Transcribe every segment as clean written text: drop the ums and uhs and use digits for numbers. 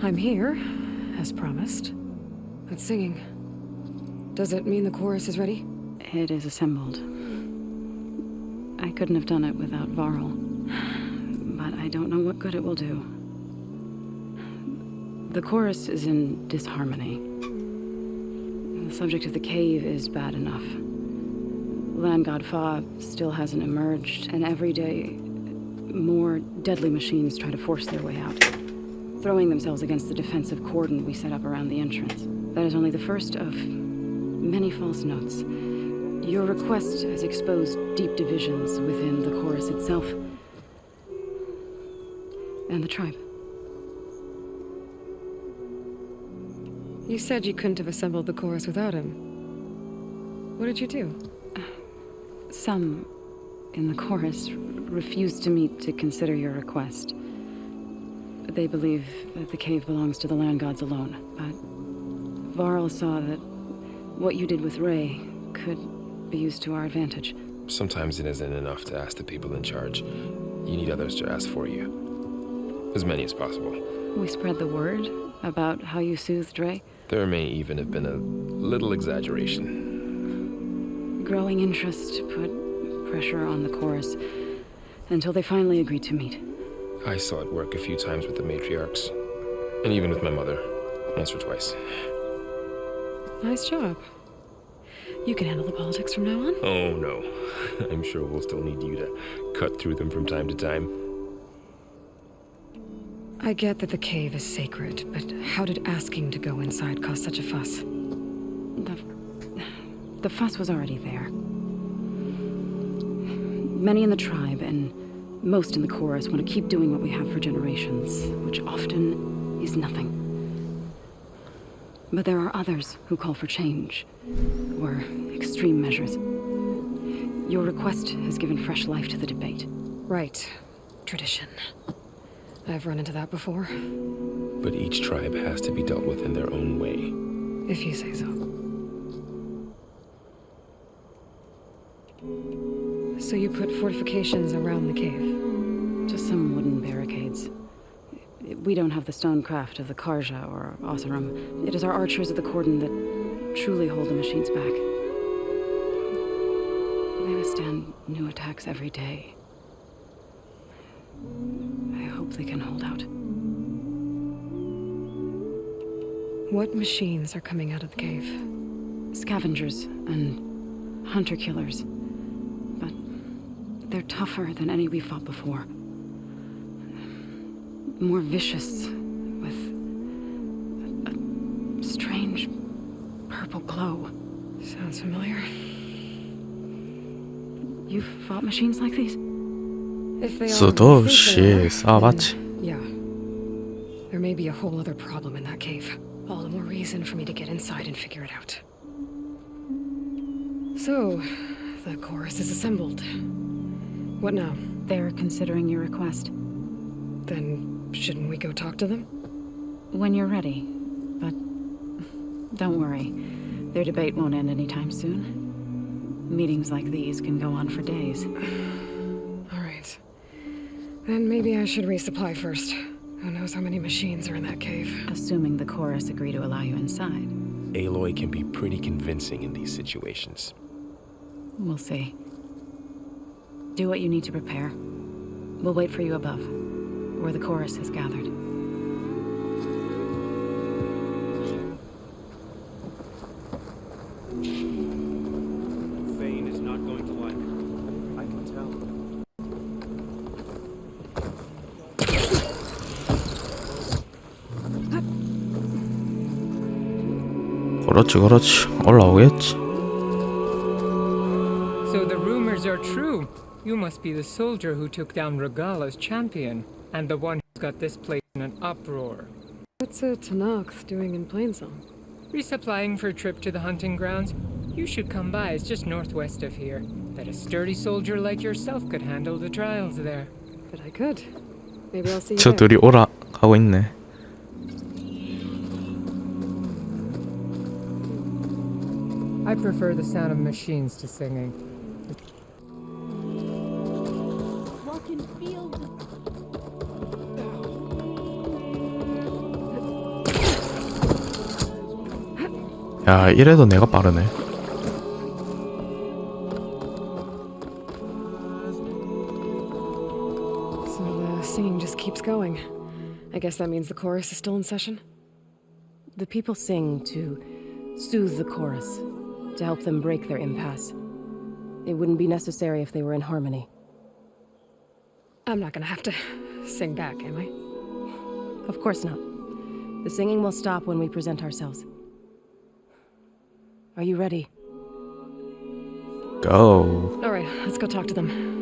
I'm here, as promised. That's singing. Does it mean the chorus is ready? It is assembled. I couldn't have done it without Varl, but I don't know what good it will do. The chorus is in disharmony. The subject of the cave is bad enough. Land God Fa still hasn't emerged, and every day more deadly machines try to force their way out, throwing themselves against the defensive cordon we set up around the entrance. That is only the first of many false notes. Your request has exposed deep divisions within the chorus itself and the tribe. You said you couldn't have assembled the chorus without him. What did you do? Some in the chorus refused to meet to consider your request. They believe that the cave belongs to the land gods alone, but Varl saw that what you did with Ray could be used to our advantage. Sometimes it isn't enough to ask the people in charge. You need others to ask for you. As many as possible. We spread the word about how you soothed Ray. There may even have been a little exaggeration. Growing interest put pressure on the chorus until they finally agreed to meet. I saw it work a few times with the matriarchs, and even with my mother, once or twice. Nice job. You can handle the politics from now on? Oh no, I'm sure we'll still need you to cut through them from time to time. I get that the cave is sacred, but how did asking to go inside cause such a fuss? The fuss was already there. Many in the tribe and most in the chorus want to keep doing what we have for generations, which often is nothing. But there are others who call for change, or extreme measures. Your request has given fresh life to the debate. Right. Tradition. I've run into that before. But each tribe has to be dealt with in their own way. If you say so. So you put fortifications around the cave? Just some wooden barricades. We don't have the stonecraft of the Karja or Oseram. It is our archers of the cordon that truly hold the machines back. They withstand new attacks every day. I hope they can hold out. What machines are coming out of the cave? Scavengers and hunter-killers. But they're tougher than any we fought before. More vicious, with a strange purple glow. Sounds familiar. You've fought machines like these? If they 수도 are, 없이 싸워봤지. yeah. There may be a whole other problem in that cave. All the more reason for me to get inside and figure it out. So, the chorus is assembled. What now? They're considering your request. Then shouldn't we go talk to them? When you're ready. But don't worry. Their debate won't end anytime soon. Meetings like these can go on for days. All right. Then maybe I should resupply first. Who knows how many machines are in that cave? Assuming the chorus agree to allow you inside. Aloy can be pretty convincing in these situations. We'll see. Do what you need to prepare. We'll wait for you above, where the chorus has gathered. Thane is not going to like it. I can tell. 그렇지 올라오겠지. So the rumors are true. You must be the soldier who took down Regala's champion, and the one who's got this place in an uproar. What's a Tanakh doing in Plainsong? Resupplying for a trip to the hunting grounds? You should come by, it's just northwest of here. Bet a sturdy soldier like yourself could handle the trials there. But I could. Maybe I'll see you 저 there. 둘이 오라 가고 있네. I prefer the sound of machines to singing. 야, 이래도 내가 빠르네. So the singing just keeps going. I guess that means the chorus is still in session? The people sing to soothe the chorus, to help them break their impasse. It wouldn't be necessary if they were in harmony. I'm not gonna have to sing back, am I? Of course not. The singing will stop when we present ourselves. Are you ready? Go. All right, let's go talk to them.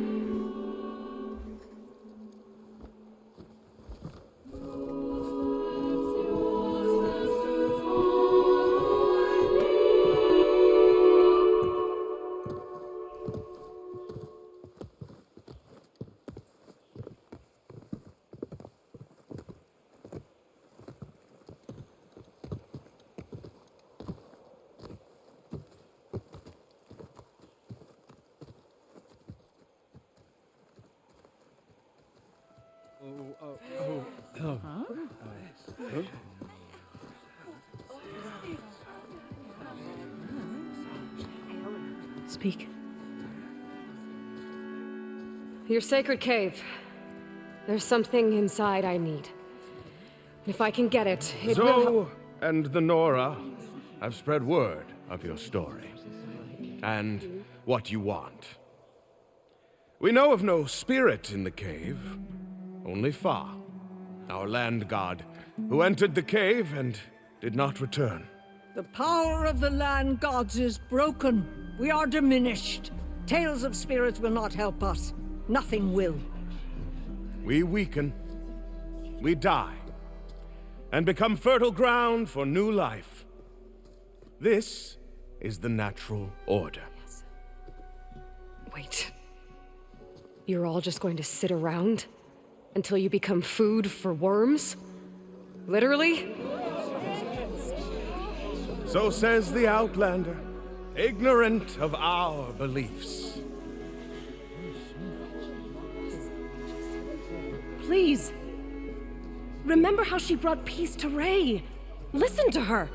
Speak. Your sacred cave. There's something inside I need. If I can get it, it will Zoe and the Nora have spread word of your story and what you want. We know of no spirit in the cave, only Fa, our land god, who entered the cave and did not return. The power of the land gods is broken. We are diminished. Tales of spirits will not help us. Nothing will. We weaken, we die, and become fertile ground for new life. This is the natural order. Wait. You're all just going to sit around until you become food for worms? Literally? So says the Outlander, ignorant of our beliefs. Please. Remember how she brought peace to Ray. Listen to her.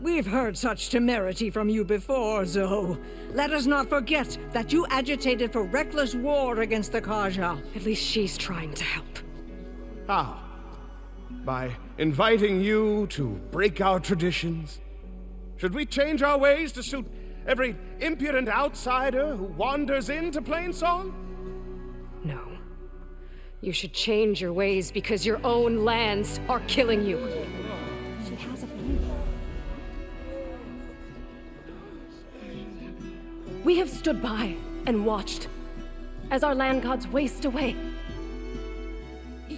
We've heard such temerity from you before, Zoe. Let us not forget that you agitated for reckless war against the Kaja. At least she's trying to help. How? By inviting you to break our traditions? Should we change our ways to suit every impudent outsider who wanders into Plainsong? No. You should change your ways because your own lands are killing you. She has a plan. We have stood by and watched as our land gods waste away.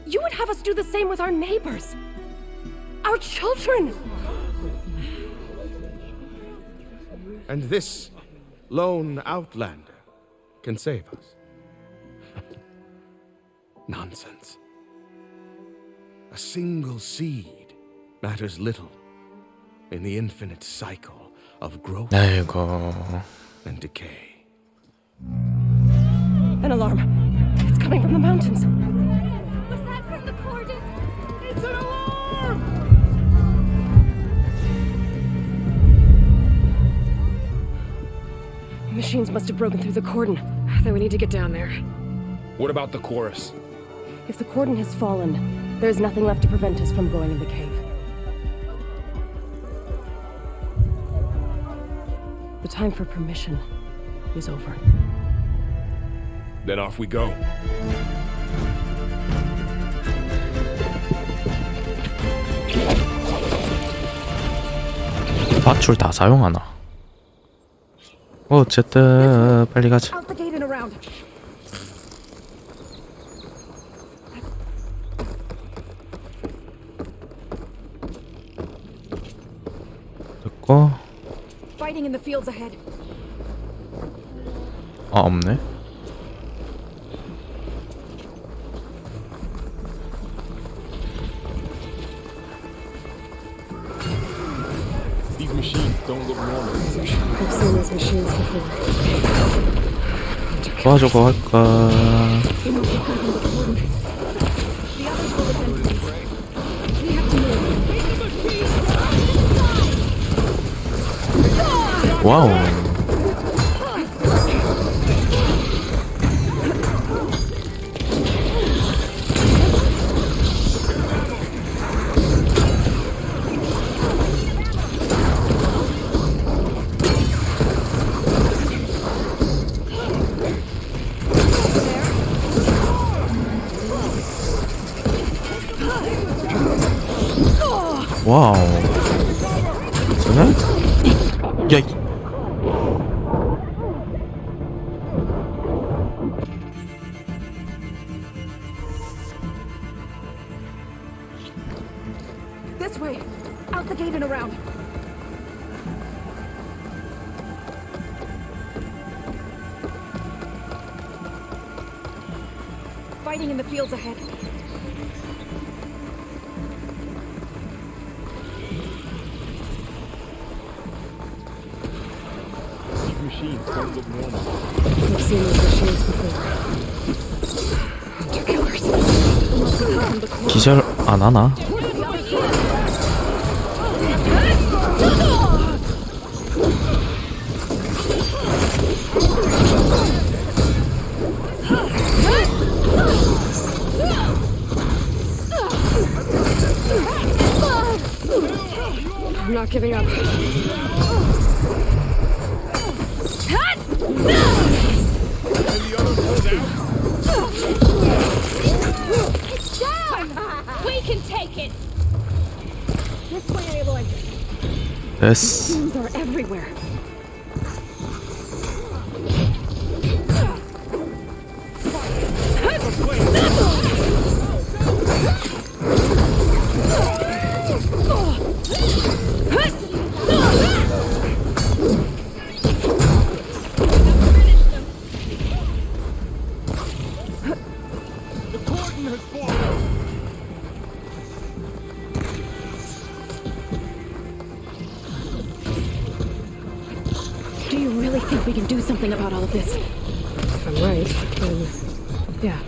You would have us do the same with our neighbors, our children. And this lone outlander can save us. Nonsense. A single seed matters little in the infinite cycle of growth 아이고. and decay. An alarm. It's coming from the mountains. Was that from the cordon? It's an alarm! Machines must have broken through the cordon. Then we need to get down there. What about the chorus? If the cordon has fallen, there is nothing left to prevent us from going in the cave. The time for permission is over. Then off we go. 밧줄 다 사용하나? 어쨌든 빨리 가자. Out the gate and around. 됐고. Fighting in the fields ahead. 아, 없네. These machines don't look normal. I've seen these machines before. 도와주고 할까? 와우. 와우. 그래? 야. This way! Out the gate and around! Fighting in the fields ahead. Machines don't look normal. I've seen these machines before. Hunter killers. 기절 안 하나? I'm not giving up. It's down! We can take it! This way, Aloy! 됐어. Things are everywhere. Do you really think we can do something about all of this? If I'm right, then yeah.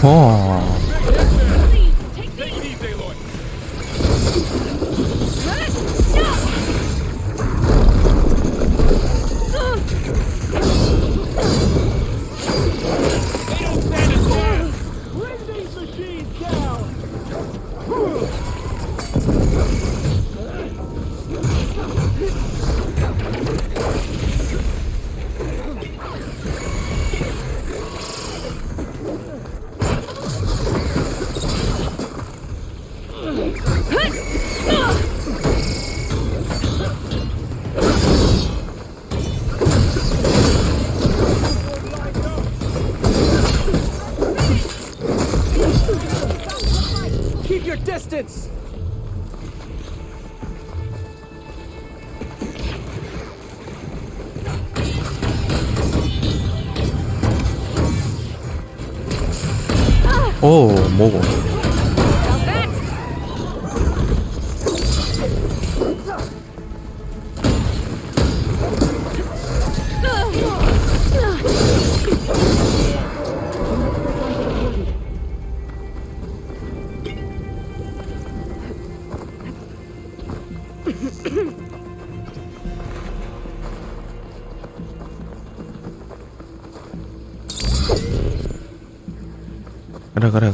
와. Keep your distance! 오, 먹어.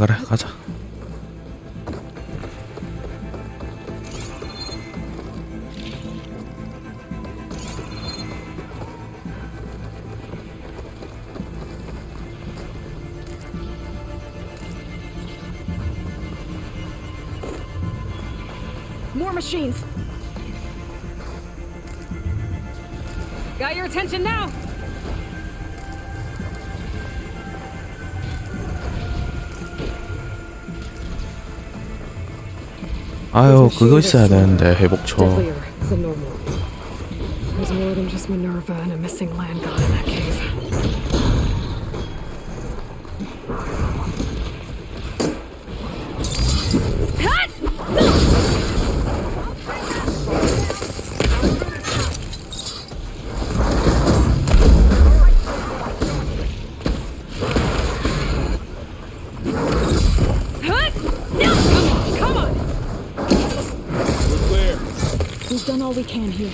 그래 가자. More machines! Got your attention now! 아유 그거 있어야 되는데 회복초. Deadlier than normal. There's more than just Minerva and a missing land god in that cave. We've done all we can here.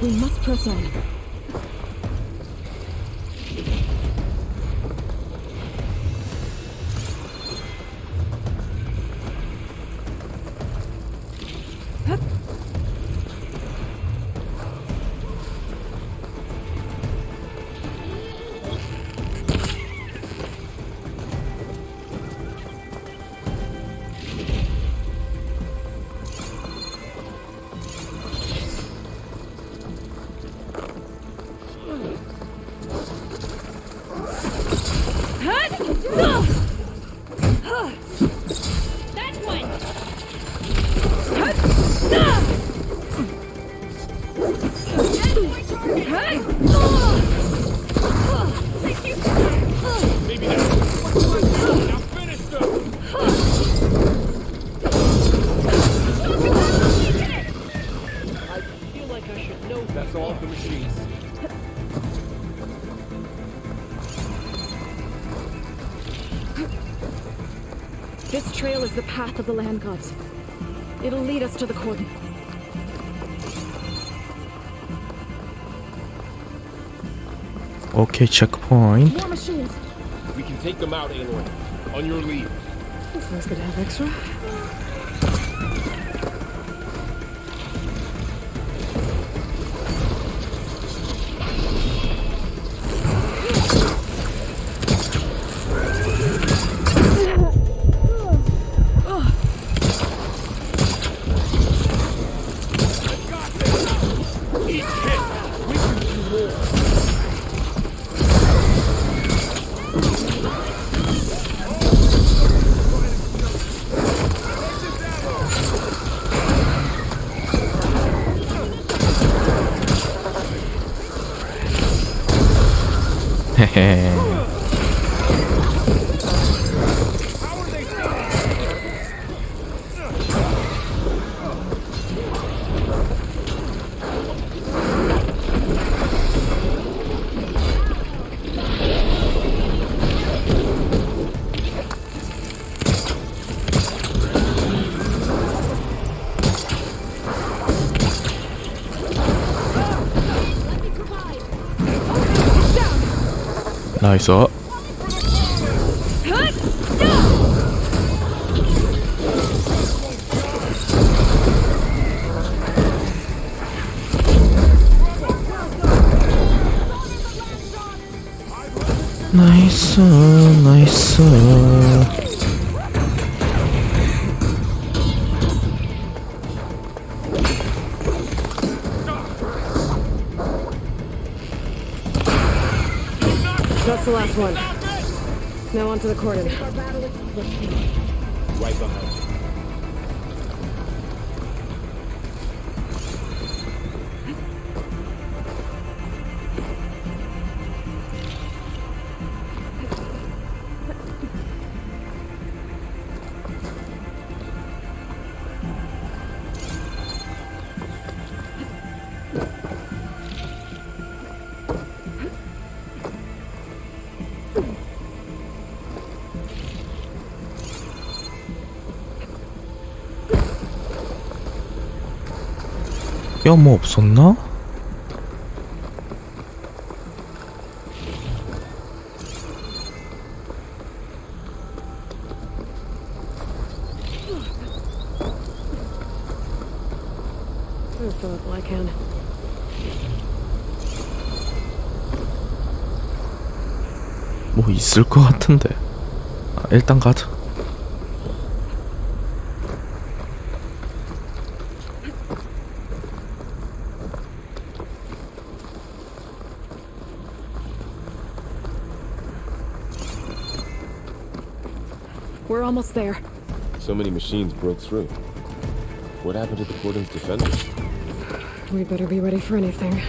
We must press on. That's all of the machines. This trail is the path of the land gods. It'll lead us to the cordon. 오케이 체크포인트. More machines. We can take them out, Aloy. On your leave. It's always good to have extra. 헤헤. 나이스. 나이스 나이스. That's the last one. Now onto the cordon. Right behind you. 뼈 뭐 없었나? I'll fill up all I can. 뭐 있을 것 같은데. 아, 일단 가자. We're almost there. So many machines broke through. What happened to the Cordon's defenders? We better be ready for anything.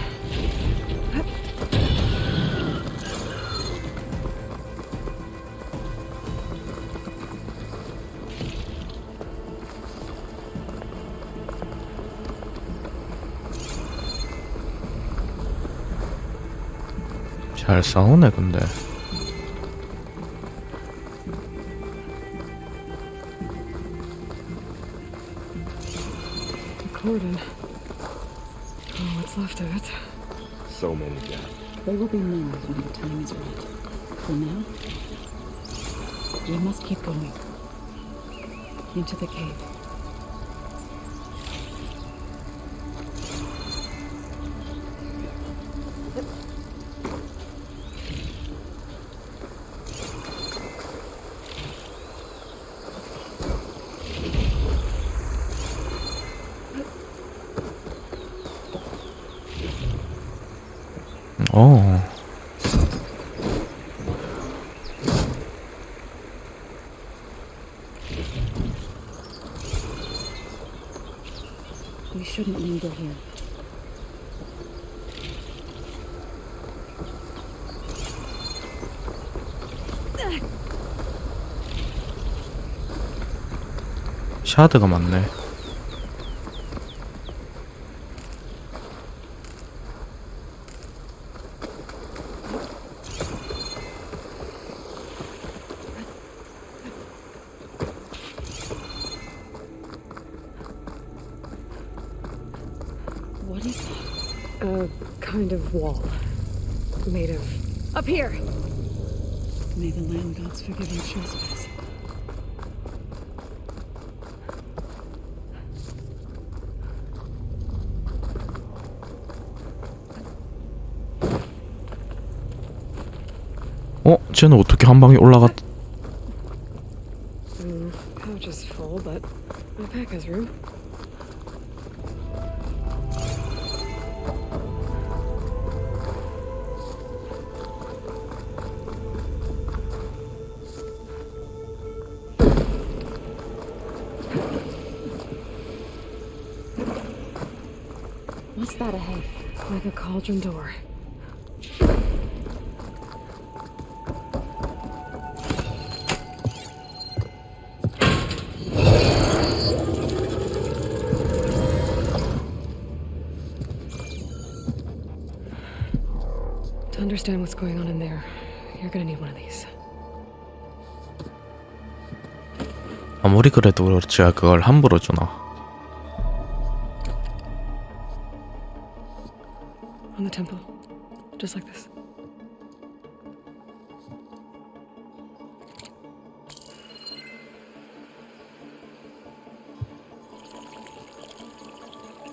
잘 싸우네 근데. Cordon. Oh, what's left of it? So many dead. There will be more when the time is right. For now, we must keep going. Into the cave. 어. We shouldn't linger here. 샤드가 많네. What is that? A kind of wall. Made of... Up here! May the land gods forgive our trespass. 쟤는 어떻게 한 방에 올라갔? Pouch is full, but my pack has room. What's that ahead? Like a cauldron door. To understand what's going on in there, you're gonna need one of these. 아무리 그래도 그렇지 그걸 함부로 주나? On the temple. Just like this.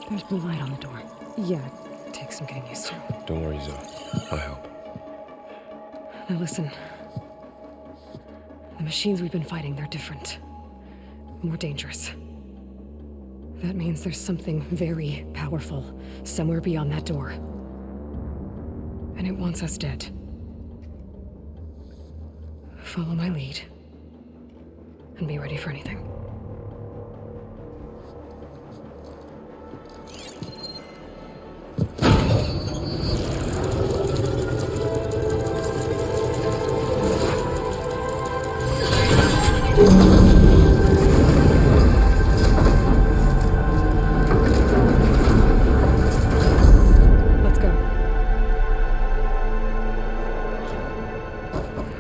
There's blue light on the door. Yeah, it takes some getting used to. Don't worry, Zoe. I'll help. Now listen. The machines we've been fighting, they're different. More dangerous. That means there's something very powerful somewhere beyond that door. And it wants us dead. Follow my lead. And be ready for anything.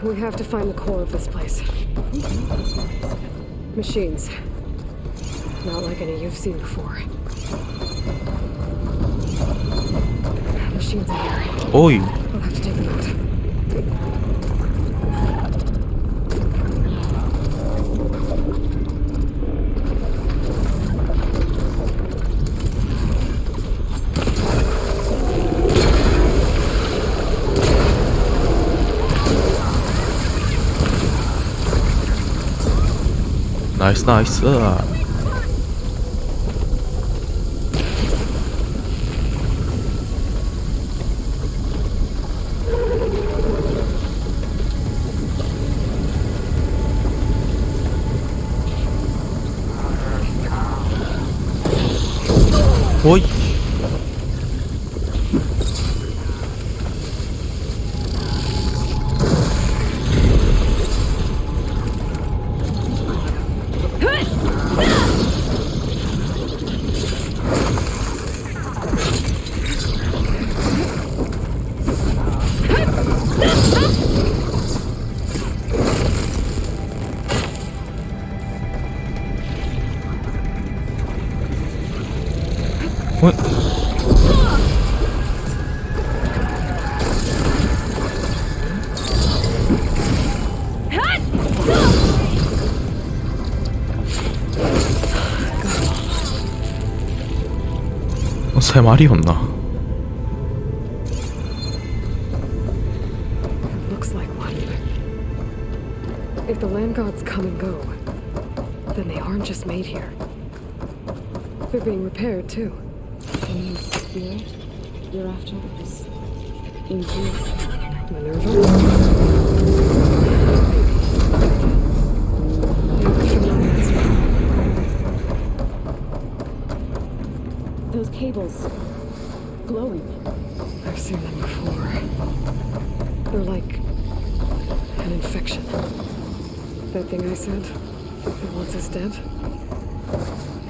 We have to find the core of this place. Machines. Not like any you've seen before. Machines in here. 오이. We'll have to take them out. 나이스 나이스. 어이. 세 마리였나? Looks like one. If the land gods come and go, then they aren't just made here. They're being repaired too. And the spirit you're after is in here. Those cables glowing. I've seen them before. They're like an infection. That thing I said that wants us dead.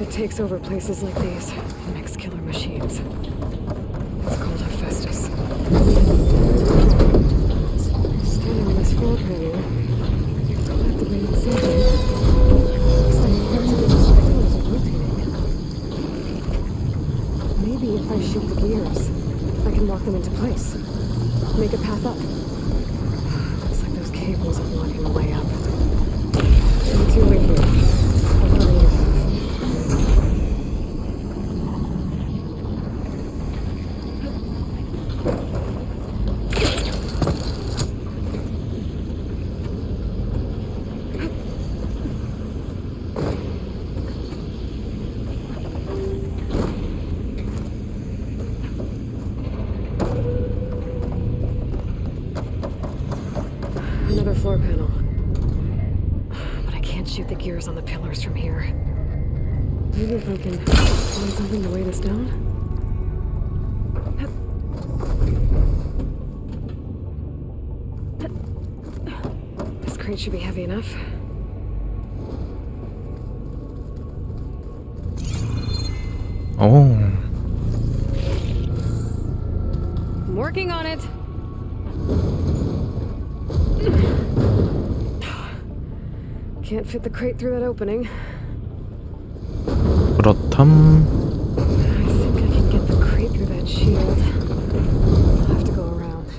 It takes over places like these and makes killer machines. It's called Hephaestus. Standing on this floor panel, activated something. Looks like parts of the spectrals are rotating. Maybe if I shoot the gears, I can lock them into place. Make a path up. Looks like those cables are blocking the way up. You two wait here. I'll cover your path. Another floor panel. But I can't shoot the gears on the pillars from here. Maybe if I can find something to weigh this down? This crate should be heavy enough. Oh. I'm working on it. Can't fit the crate through that opening. 그렇담. I think I can get the crate through that shield. I'll have to go around.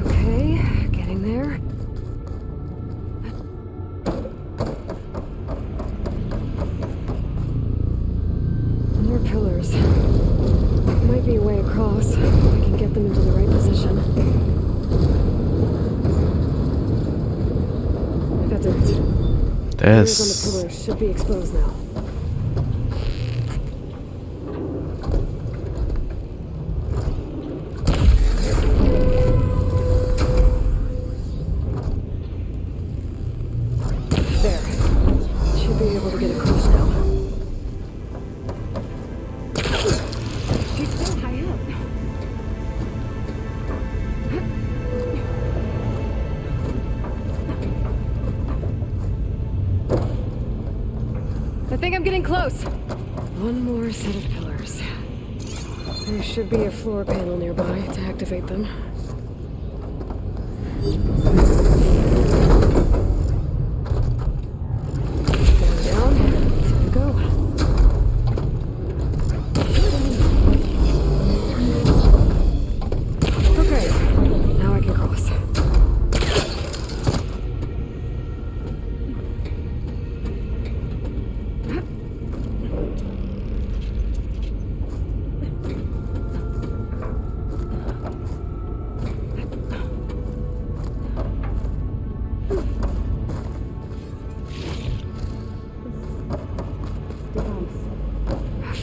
Okay, getting there. More pillars. Might be a way across. I can get them into the right position. That's it. Gears on the pillars should be exposed now. There. Should be able to get across now. She's so high up. I think I'm getting close. One more set of pillars. There should be a floor panel nearby to activate them. Down, time to go. Okay, now I can cross.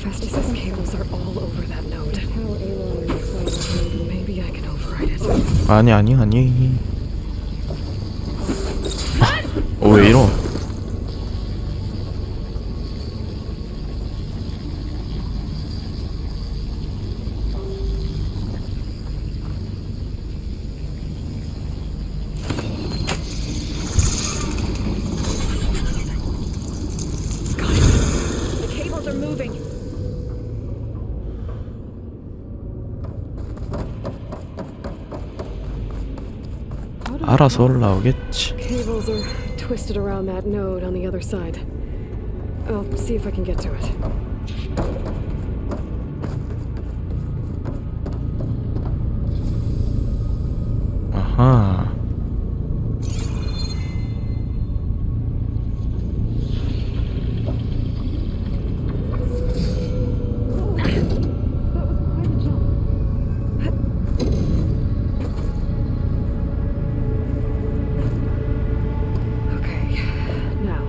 Hephaestus's cables are all over that node. Maybe I can override it. 아니. 왜 이러? cables are moving. 알아서 올라오겠지. Cables are twisted around that node on the other side. I'll see if I can get to it. 아하. Okay, now,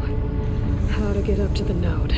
how to get up to the node?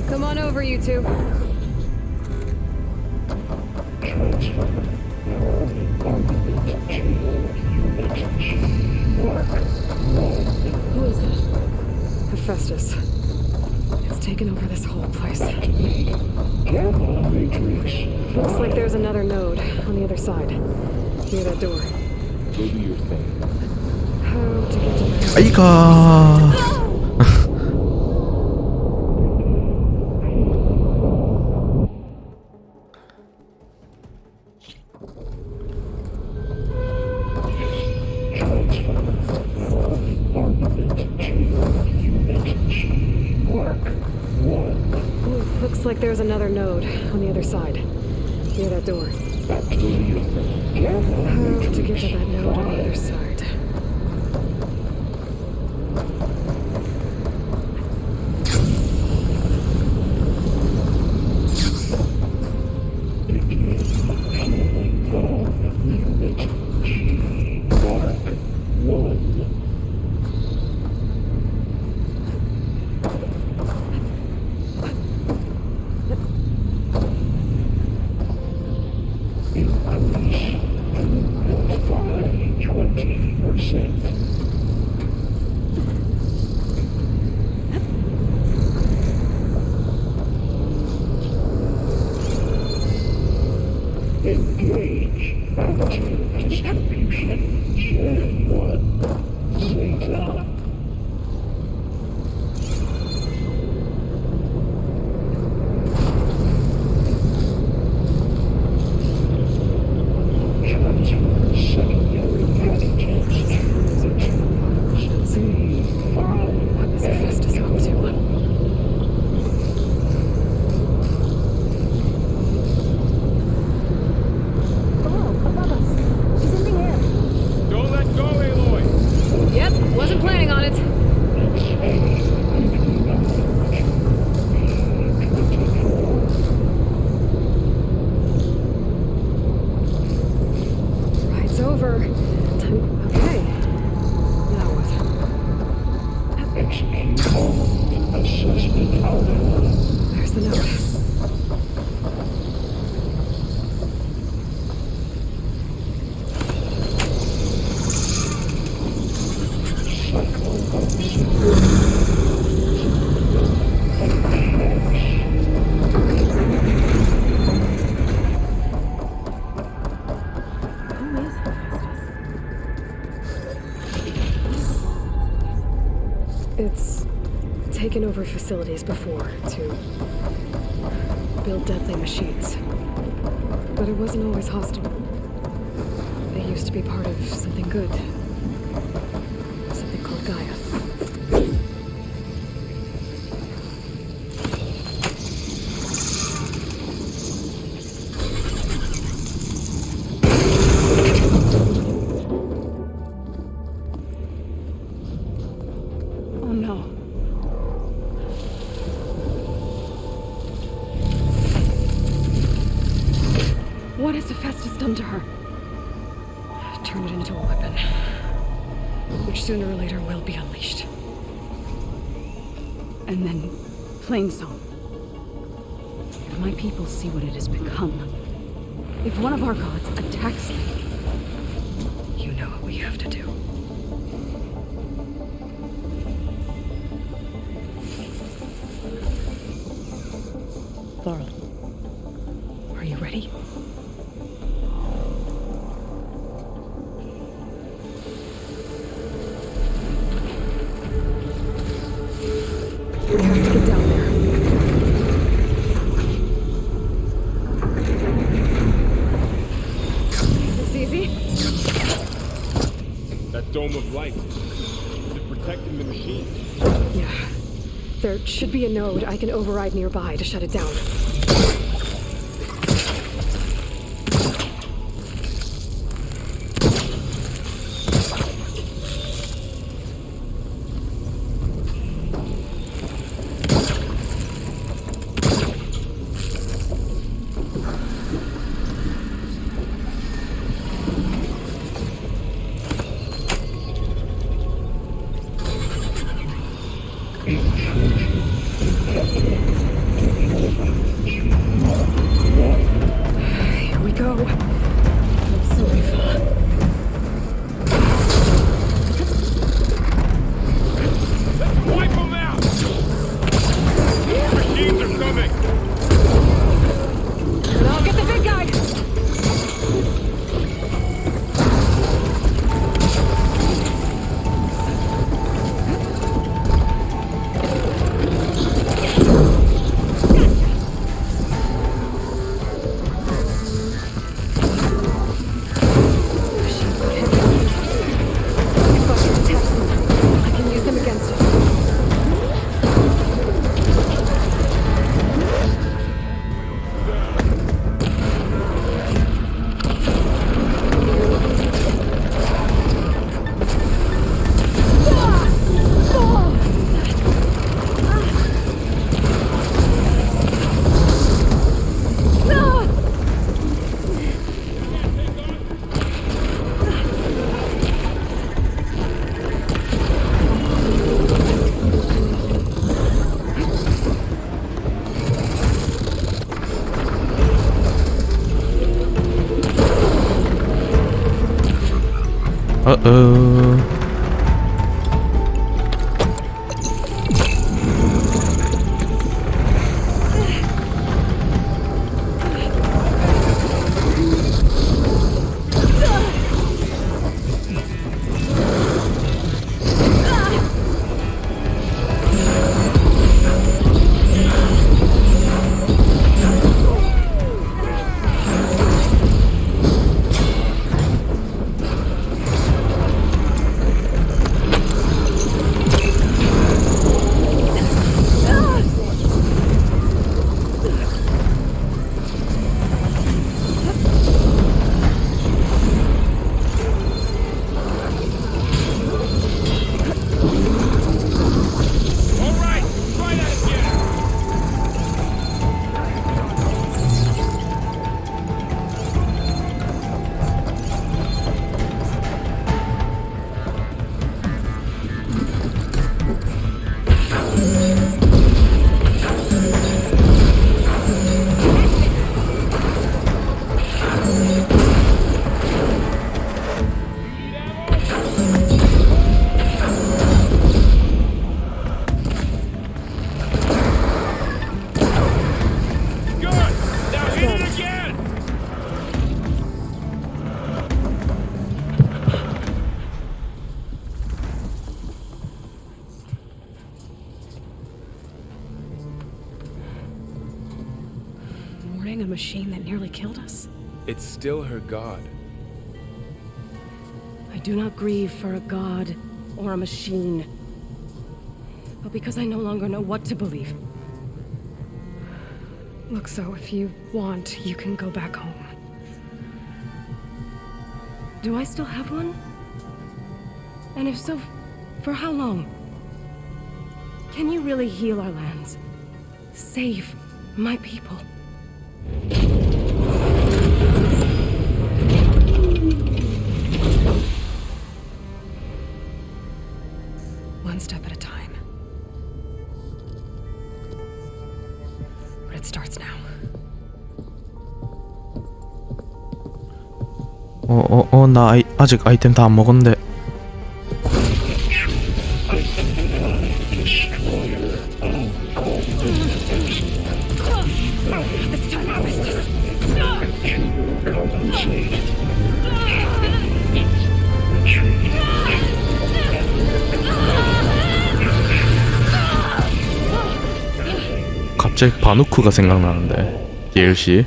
Come on over, you two. Who is that? Hephaestus. It's taken over this whole place. Looks like there's another node on the other side. Near that door. Go do your thing. How to get to that? 아이가. Looks like there's another node on the other side. Near that door. How to get to that node on the other side? It's taken over facilities before to build deadly machines. But it wasn't always hostile. They used to be part of something good. Something called Gaia. done to her. Turn it into a weapon, which sooner or later will be unleashed. And then, plain song. If my people see what it has become, if one of our gods attacks them, You know what we have to do. Laurel, are you ready? We have to get down there. Is this easy? That dome of light. Is it protecting the machine? Yeah. There should be a node I can override nearby to shut it down. Here we go. It's so beautiful. Wipe them out! Machines are coming! And I'll get the big guy! If Buster attacks them, I can use them against him. Uh-oh. A machine that nearly killed us? It's still her god. I do not grieve for a god or a machine, but because I no longer know what to believe. Look, so if you want, you can go back home. Do I still have one? And if so, for how long? Can you really heal our lands? Save my people? step at a time. But it starts now. 나 아직 아이템 다 안 먹었는데. 갑자기 바누크가 생각나는데. DLC.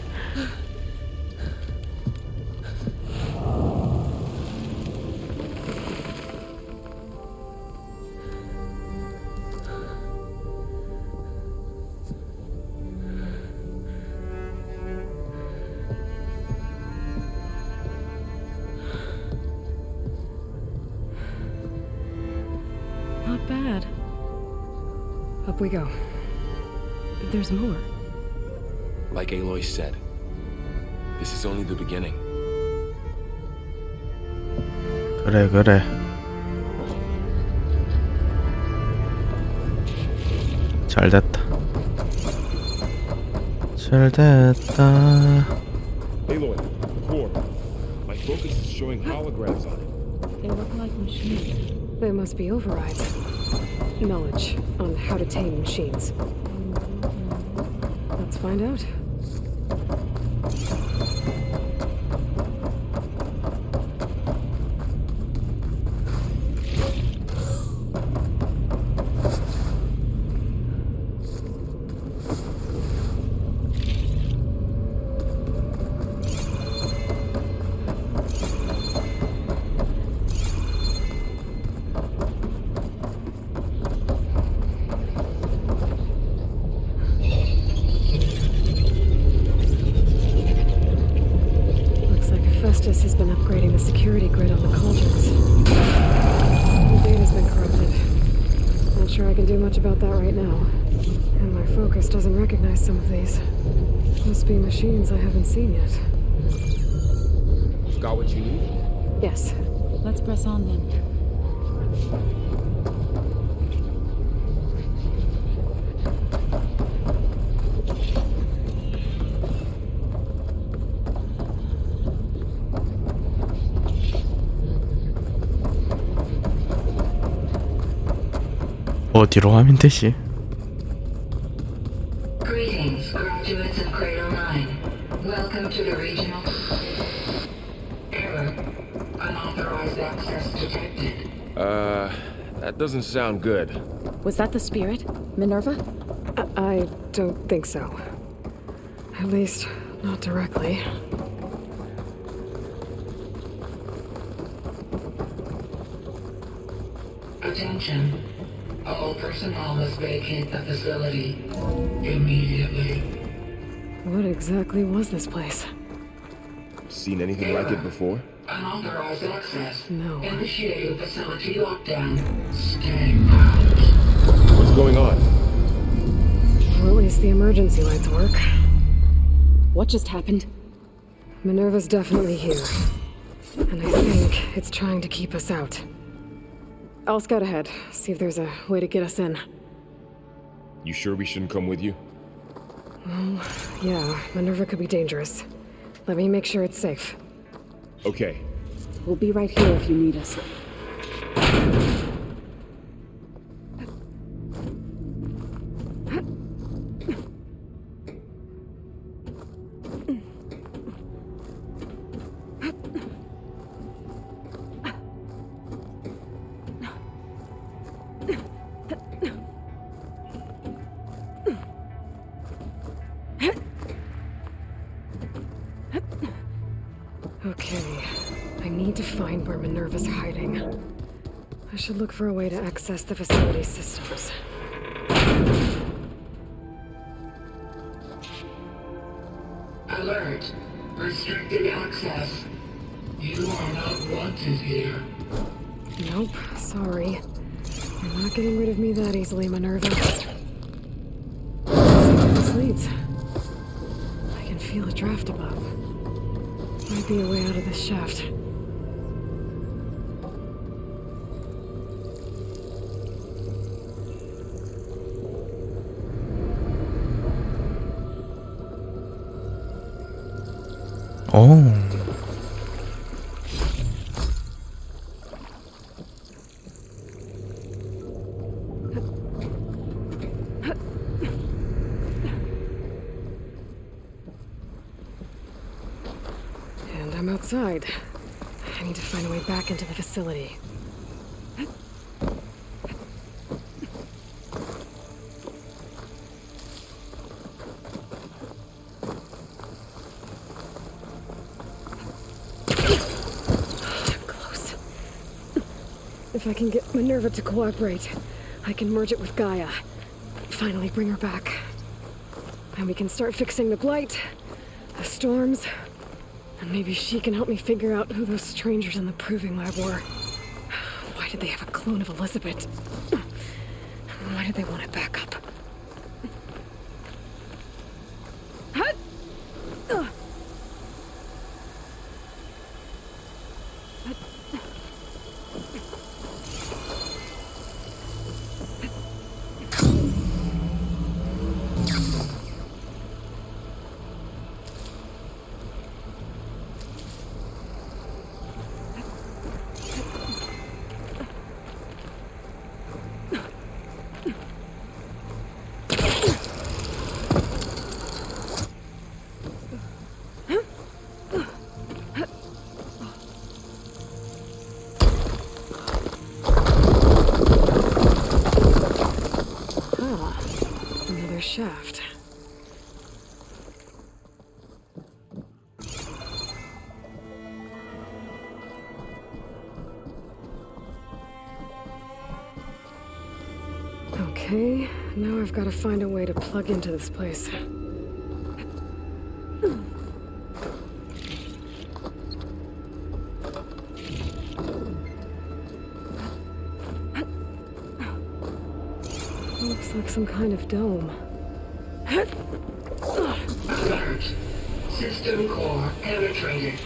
Not bad. Up we go. There's more. Like Aloy said, this is only the beginning. 그래. 잘 됐다. Aloy, the core. My focus is showing holograms on it. They look like machines. They must be overrides. Knowledge on how to tame machines. Let's find out. Festus has been upgrading the security grid on the cauldrons. The data's been corrupted. Not sure I can do much about that right now. And my focus doesn't recognize some of these. Must be machines I haven't seen yet. Got what you need? Yes. Let's press on then. 어디로 가면 되지? Greetings, graduates of Cradle 9. Welcome to the regional... Error. Unauthorized access detected. That doesn't sound good. Was that the spirit? Minerva? I don't think so. At least, not directly. Attention. All personnel must vacate the facility immediately. What exactly was this place? Seen anything like it before? Unauthorized access. No. Initiating facility lockdown. Stay out. What's going on? Well, at least the emergency lights work. What just happened? Minerva's definitely here. And I think it's trying to keep us out. I'll scout ahead, see if there's a way to get us in. You sure we shouldn't come with you? Well, yeah, Minerva could be dangerous. Let me make sure it's safe. Okay. We'll be right here if you need us. Okay, I need to find where Minerva's hiding. I should look for a way to access the facility systems. Alert. Restricted access. You are not wanted here. Nope, sorry. You're not getting rid of me that easily, Minerva. Let's see where this leads. I can feel a draft above. Might be a way out of this shaft. And I'm outside. I need to find a way back into the facility. Close. If I can get Minerva to cooperate, I can merge it with Gaia. Finally bring her back. And we can start fixing the blight, the storms, and maybe she can help me figure out who those strangers in the proving lab were. Why did they have a clone of Elizabeth? Why did they want it back up? Shaft. Okay, now I've got to find a way to plug into this place. Looks like some kind of dome. Alert. System core penetrated.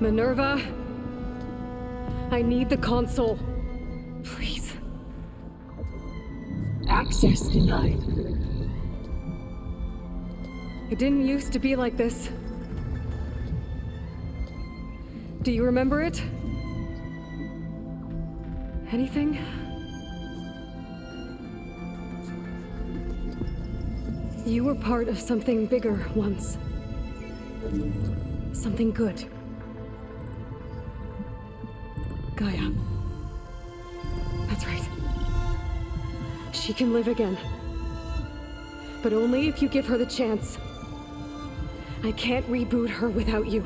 Minerva, I need the console. Please. Access denied. It didn't used to be like this. Do you remember it? Anything? You were part of something bigger once. Something good. Gaia. That's right. She can live again. But only if you give her the chance. I can't reboot her without you.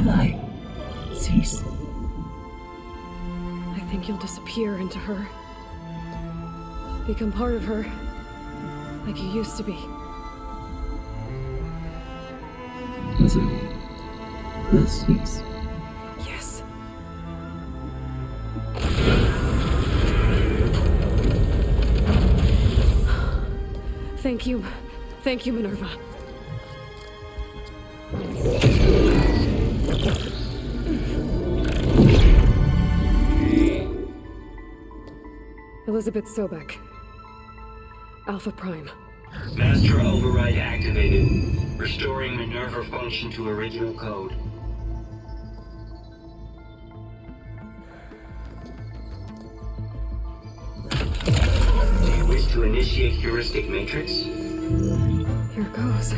Light. Cease. I think you'll disappear into her. Become part of her. Like you used to be. Cease. Yes. Thank you. Thank you, Minerva. Elizabeth Sobek. Alpha Prime. Master override activated. Restoring Minerva function to original code. Do you wish to initiate heuristic matrix? Here goes.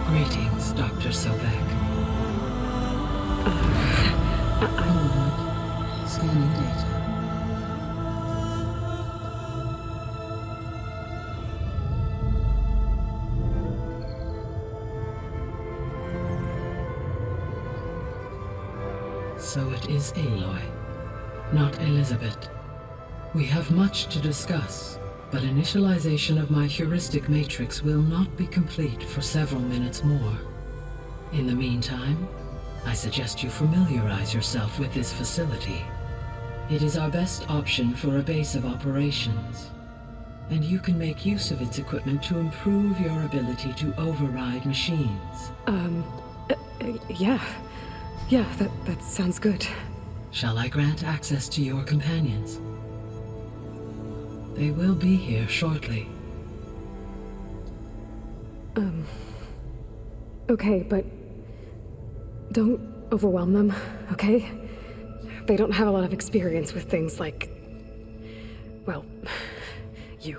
Greetings, Dr. Sobek. so it is Aloy, not Elizabeth. We have much to discuss, but initialization of my heuristic matrix will not be complete for several minutes more. In the meantime, I suggest you familiarize yourself with this facility. It is our best option for a base of operations, and you can make use of its equipment to improve your ability to override machines. Yeah. Yeah, that sounds good. Shall I grant access to your companions? They will be here shortly. Okay, but don't overwhelm them, okay? They don't have a lot of experience with things like, well, you.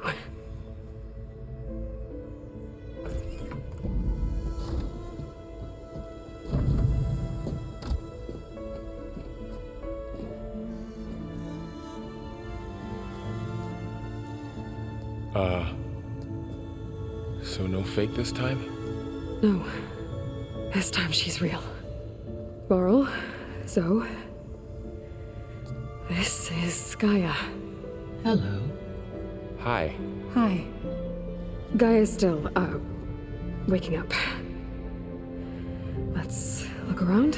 So no fake this time? No. This time she's real. Laurel, Zoe. This is Gaia. Hello. Hi. Hi. Gaia's still, waking up. Let's look around.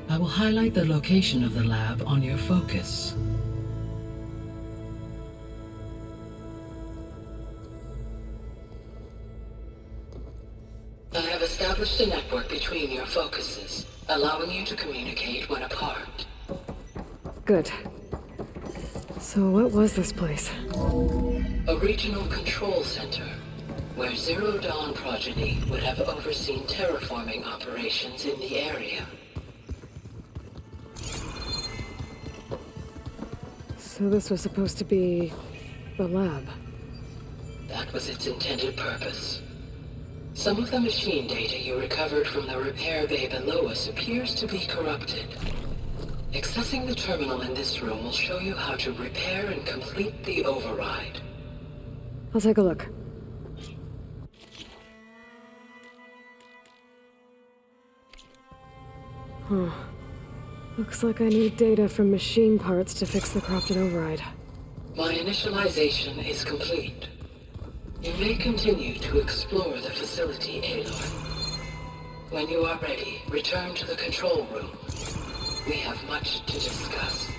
I will highlight the location of the lab on your focus. I have established a network between your focuses, allowing you to communicate when apart. Good. So what was this place? A regional control center, where Zero Dawn progeny would have overseen terraforming operations in the area. So this was supposed to be the lab. That was its intended purpose. Some of the machine data you recovered from the repair bay below us appears to be corrupted. Accessing the terminal in this room will show you how to repair and complete the override. I'll take a look. Huh. Looks like I need data from machine parts to fix the corrupted override. My initialization is complete. You may continue to explore the facility, Aloy. When you are ready, return to the control room. We have much to discuss.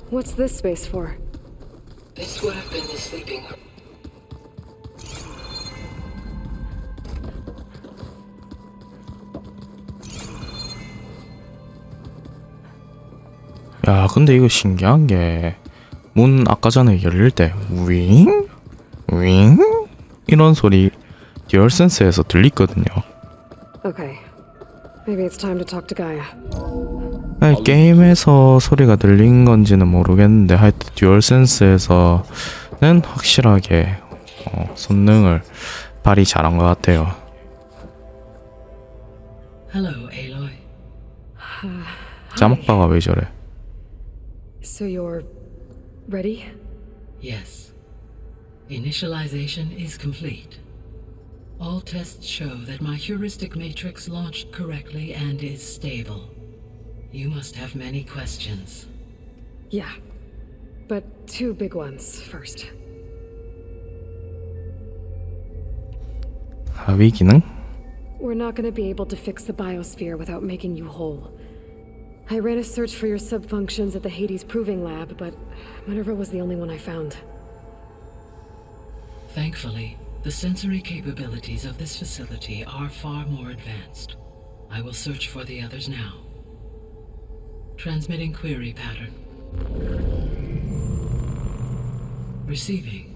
What's this space for? This would have been the sleeping room. 야, 근데 이거 신기한 게 문 아까 전에 열릴 때 윙? 윙? 이런 소리 듀얼센스에서 들리거든요. Okay. Maybe it's time to talk to Gaia. 아니, 게임에서 소리가 들린 건지는 모르겠는데 하여튼 듀얼센스에서는 확실하게 성능을 발휘 잘한 것 같아요. Hello, Aloy. 자막바가 왜 저래? So you're ready? Yes. Initialization is complete. All tests show that my heuristic matrix launched correctly and is stable. You must have many questions. Yeah. But two big ones first. 하위 기능? We're not going to be able to fix the biosphere without making you whole. I ran a search for your sub-functions at the Hades Proving Lab, but Minerva was the only one I found. Thankfully, the sensory capabilities of this facility are far more advanced. I will search for the others now. Transmitting query pattern. Receiving.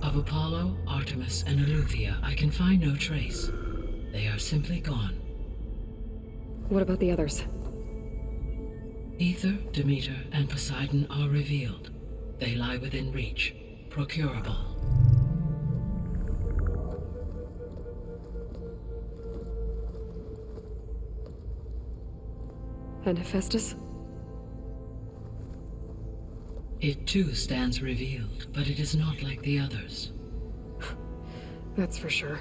Of Apollo, Artemis, and Eleuthia, I can find no trace. They are simply gone. What about the others? Ether, Demeter, and Poseidon are revealed. They lie within reach, procurable. And Hephaestus? It too stands revealed, but it is not like the others. That's for sure.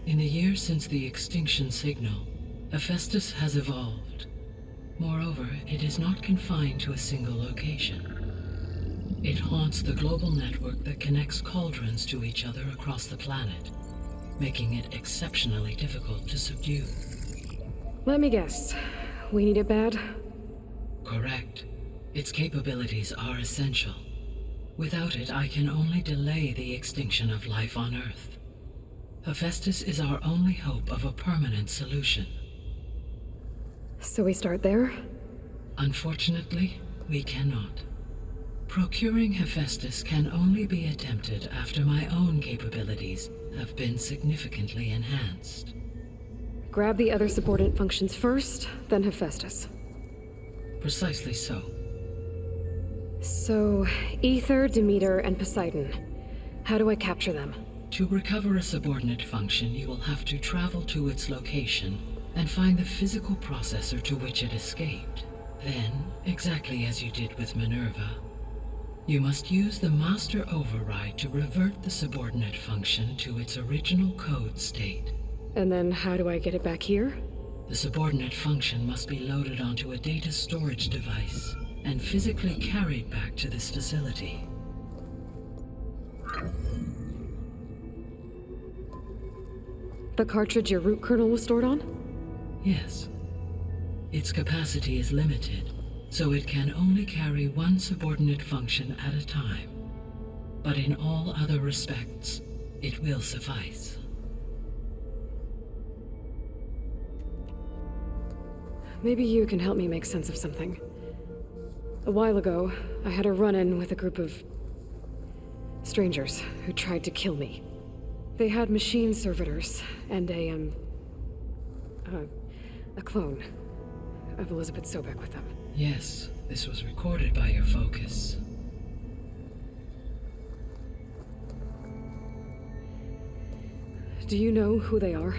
In the years since the extinction signal, Hephaestus has evolved. Moreover, it is not confined to a single location. It haunts the global network that connects cauldrons to each other across the planet, making it exceptionally difficult to subdue. Let me guess. We need it bad? Correct. Its capabilities are essential. Without it, I can only delay the extinction of life on Earth. Hephaestus is our only hope of a permanent solution. So we start there? Unfortunately, we cannot. Procuring Hephaestus can only be attempted after my own capabilities have been significantly enhanced. Grab the other subordinate functions first, then Hephaestus. Precisely so. So, Ether, Demeter, and Poseidon. How do I capture them? To recover a subordinate function, you will have to travel to its location and find the physical processor to which it escaped. Then, exactly as you did with Minerva, you must use the master override to revert the subordinate function to its original code state. And then how do I get it back here? The subordinate function must be loaded onto a data storage device and physically carried back to this facility. The cartridge your root kernel was stored on? Yes. Its capacity is limited, so it can only carry one subordinate function at a time. But in all other respects, it will suffice. Maybe you can help me make sense of something. A while ago, I had a run-in with a group of strangers who tried to kill me. They had machine servitors and a clone of Elizabeth Sobek with them. Yes, this was recorded by your focus. Do you know who they are?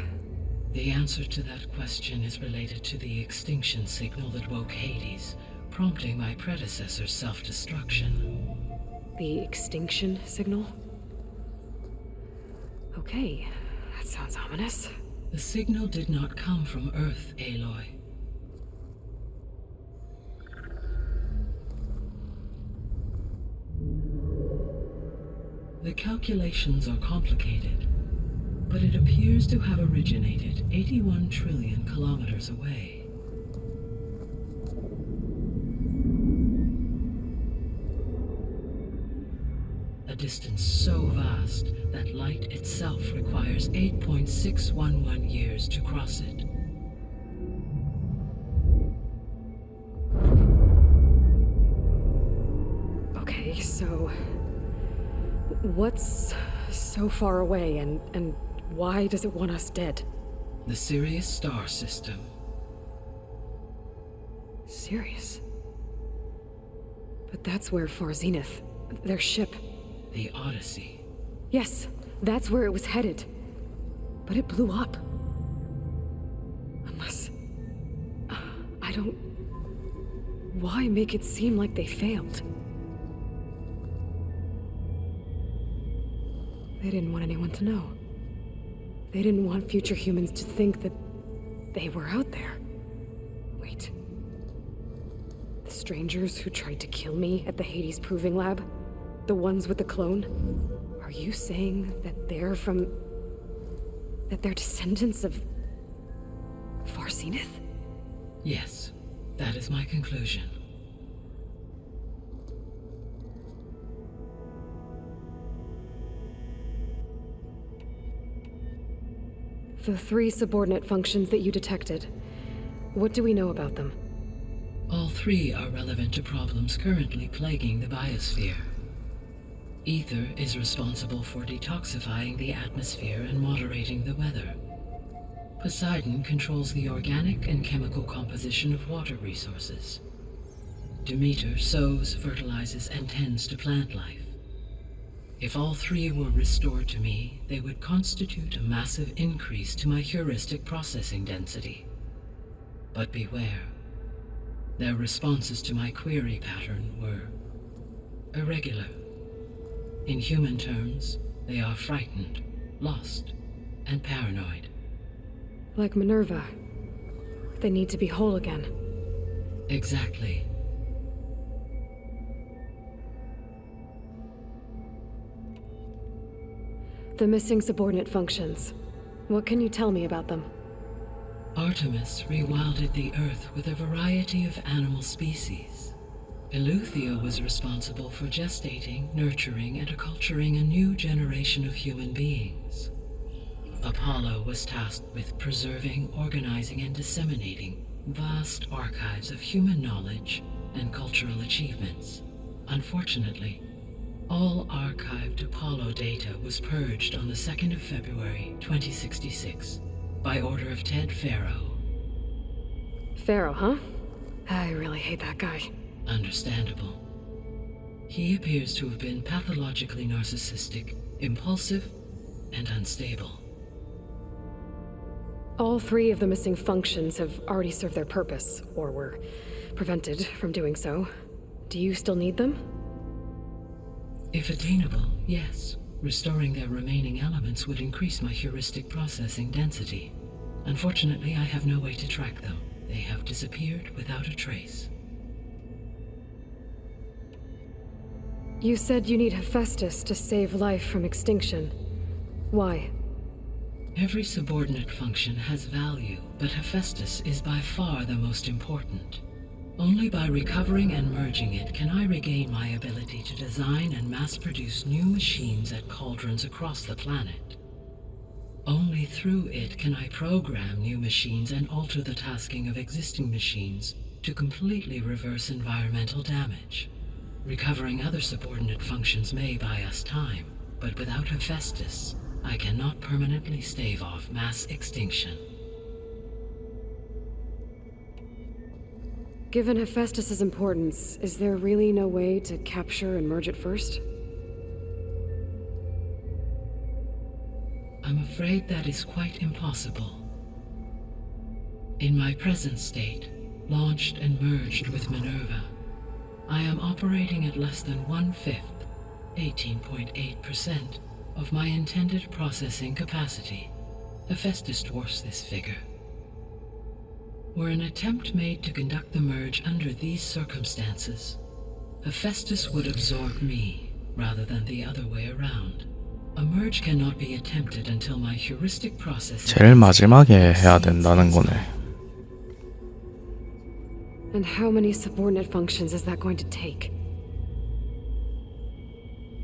The answer to that question is related to the extinction signal that woke Hades, prompting my predecessor's self-destruction. The extinction signal? Okay, that sounds ominous. The signal did not come from Earth, Aloy. The calculations are complicated, but it appears to have originated 81 trillion kilometers away. A distance so vast that light itself requires 8.611 years to cross it. Okay, so what's so far away and why does it want us dead? The Sirius star system. Sirius? But that's where Far Zenith, their ship. The Odyssey. Yes, that's where it was headed. But it blew up. Unless... I don't... Why make it seem like they failed? They didn't want anyone to know. They didn't want future humans to think that they were out there. Wait. The strangers who tried to kill me at the Hades Proving Lab? The ones with the clone? Are you saying that they're from... that they're descendants of... Far Zenith? Yes, that is my conclusion. The 3 subordinate functions that you detected. What do we know about them? All 3 are relevant to problems currently plaguing the biosphere. Ether is responsible for detoxifying the atmosphere and moderating the weather. Poseidon controls the organic and chemical composition of water resources. Demeter sows, fertilizes, and tends to plant life. If all 3 were restored to me, they would constitute a massive increase to my heuristic processing density. But beware. Their responses to my query pattern were irregular. In human terms, they are frightened, lost, and paranoid. Like Minerva. They need to be whole again. Exactly. The missing subordinate functions. What can you tell me about them? Artemis rewilded the Earth with a variety of animal species. Eleuthia was responsible for gestating, nurturing, and acculturating a new generation of human beings. Apollo was tasked with preserving, organizing, and disseminating vast archives of human knowledge and cultural achievements. Unfortunately, all archived Apollo data was purged on the 2nd of February, 2066, by order of Ted Faro. Pharaoh, huh? I really hate that guy. Understandable. He appears to have been pathologically narcissistic, impulsive, and unstable. All 3 of the missing functions have already served their purpose, or were prevented from doing so. Do you still need them? If attainable, yes. Restoring their remaining elements would increase my heuristic processing density. Unfortunately, I have no way to track them. They have disappeared without a trace. You said you need Hephaestus to save life from extinction. Why? Every subordinate function has value, but Hephaestus is by far the most important. Only by recovering and merging it can I regain my ability to design and mass-produce new machines at cauldrons across the planet. Only through it can I program new machines and alter the tasking of existing machines to completely reverse environmental damage. Recovering other subordinate functions may buy us time, but without Hephaestus, I cannot permanently stave off mass extinction. Given Hephaestus's importance, is there really no way to capture and merge it first? I'm afraid that is quite impossible. In my present state, launched and merged with Minerva, I am operating at less than 1/5, 18.8%, of my intended processing capacity. Hephaestus dwarfs this figure. Were an attempt made to conduct the merge under these circumstances, Hephaestus would absorb me, rather than the other way around. A merge cannot be attempted until my heuristic processing... 제일 마지막에 해야 된다는 거네. And how many subordinate functions is that going to take?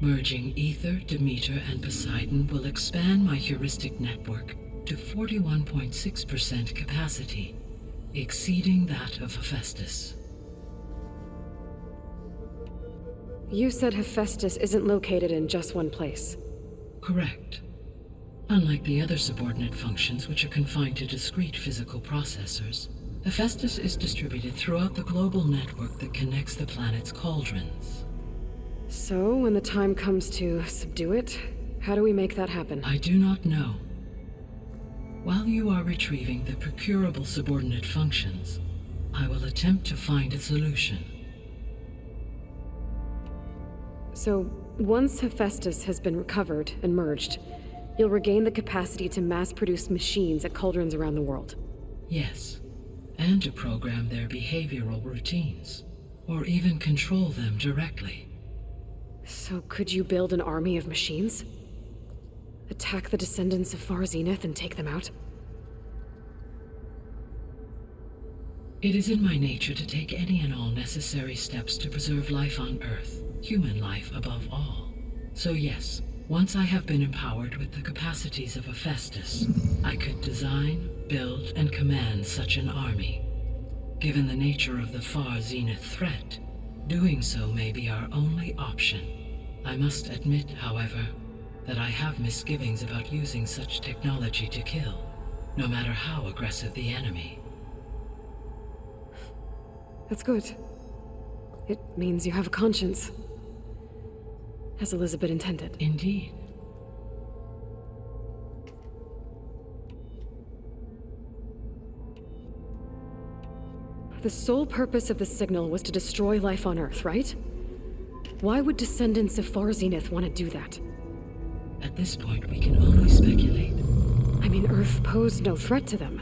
Merging Ether, Demeter, and Poseidon will expand my heuristic network to 41.6% capacity, exceeding that of Hephaestus. You said Hephaestus isn't located in just one place. Correct. Unlike the other subordinate functions, which are confined to discrete physical processors, Hephaestus is distributed throughout the global network that connects the planet's cauldrons. So, when the time comes to subdue it, how do we make that happen? I do not know. While you are retrieving the procurable subordinate functions, I will attempt to find a solution. So, once Hephaestus has been recovered and merged, you'll regain the capacity to mass-produce machines at cauldrons around the world. Yes, and to program their behavioral routines, or even control them directly. So could you build an army of machines? Attack the descendants of Far Zenith and take them out? It is in my nature to take any and all necessary steps to preserve life on Earth, human life above all. So yes, once I have been empowered with the capacities of Hephaestus, I could design, build, and command such an army. Given the nature of the Far Zenith threat, doing so may be our only option. I must admit, however, that I have misgivings about using such technology to kill, no matter how aggressive the enemy. That's good. It means you have a conscience. As Elizabeth intended. Indeed. The sole purpose of the signal was to destroy life on Earth, right? Why would descendants of Far Zenith want to do that? At this point, we can only speculate. I mean, Earth posed no threat to them.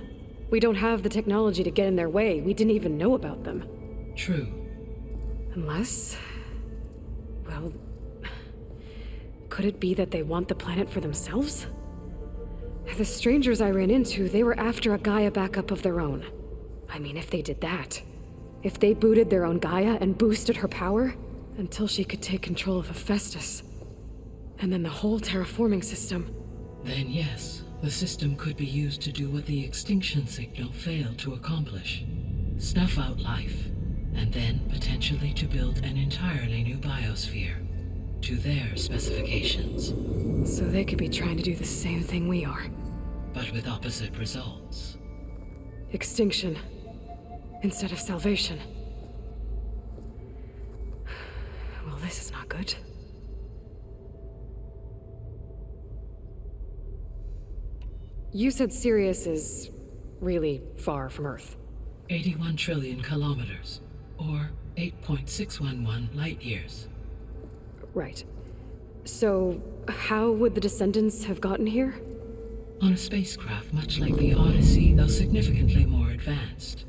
We don't have the technology to get in their way. We didn't even know about them. True. Unless... well... could it be that they want the planet for themselves? The strangers I ran into, they were after a Gaia backup of their own. I mean, if they did that... if they booted their own Gaia and boosted her power... until she could take control of Hephaestus. And then the whole terraforming system. Then yes, the system could be used to do what the extinction signal failed to accomplish. Snuff out life, and then potentially to build an entirely new biosphere. To their specifications. So they could be trying to do the same thing we are. But with opposite results. Extinction. Instead of salvation. Well, this is not good. You said Sirius is really far from Earth. 81 trillion kilometers, or 8.611 light years. Right. So, how would the descendants have gotten here? On a spacecraft much like the Odyssey, though significantly more advanced.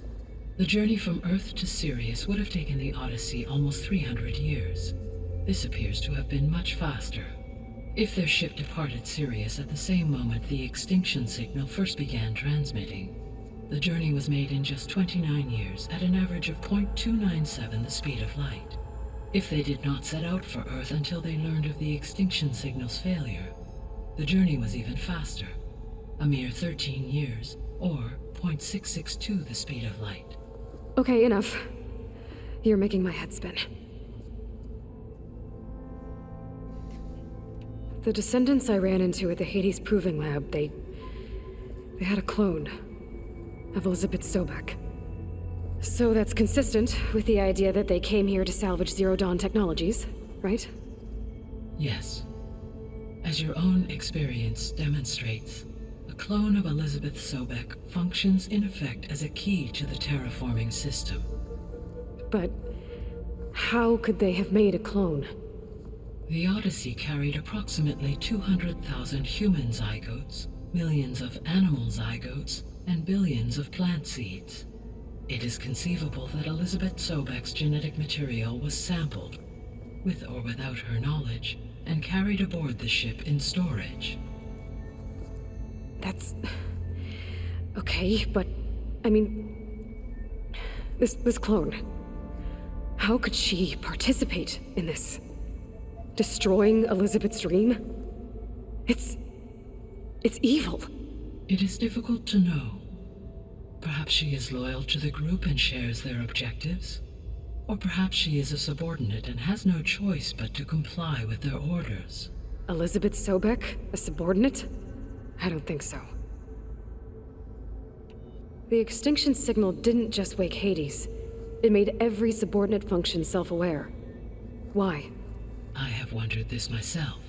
The journey from Earth to Sirius would have taken the Odyssey almost 300 years. This appears to have been much faster. If their ship departed Sirius at the same moment the extinction signal first began transmitting, the journey was made in just 29 years at an average of 0.297 the speed of light. If they did not set out for Earth until they learned of the extinction signal's failure, the journey was even faster, a mere 13 years, or 0.662 the speed of light. Okay, enough. You're making my head spin. The descendants I ran into at the Hades Proving Lab, they had a clone of Elizabeth Sobek. So that's consistent with the idea that they came here to salvage Zero Dawn technologies, right? Yes. As your own experience demonstrates, a clone of Elizabeth Sobek functions in effect as a key to the terraforming system. But how could they have made a clone? The Odyssey carried approximately 200,000 human zygotes, millions of animal zygotes, and billions of plant seeds. It is conceivable that Elizabeth Sobek's genetic material was sampled, with or without her knowledge, and carried aboard the ship in storage. That's... okay, but... I mean... This clone... how could she participate in this? Destroying Elizabeth's dream? It's evil. It is difficult to know. Perhaps she is loyal to the group and shares their objectives. Or perhaps she is a subordinate and has no choice but to comply with their orders. Elizabeth Sobek? A subordinate? I don't think so. The extinction signal didn't just wake Hades. It made every subordinate function self-aware. Why? I have wondered this myself.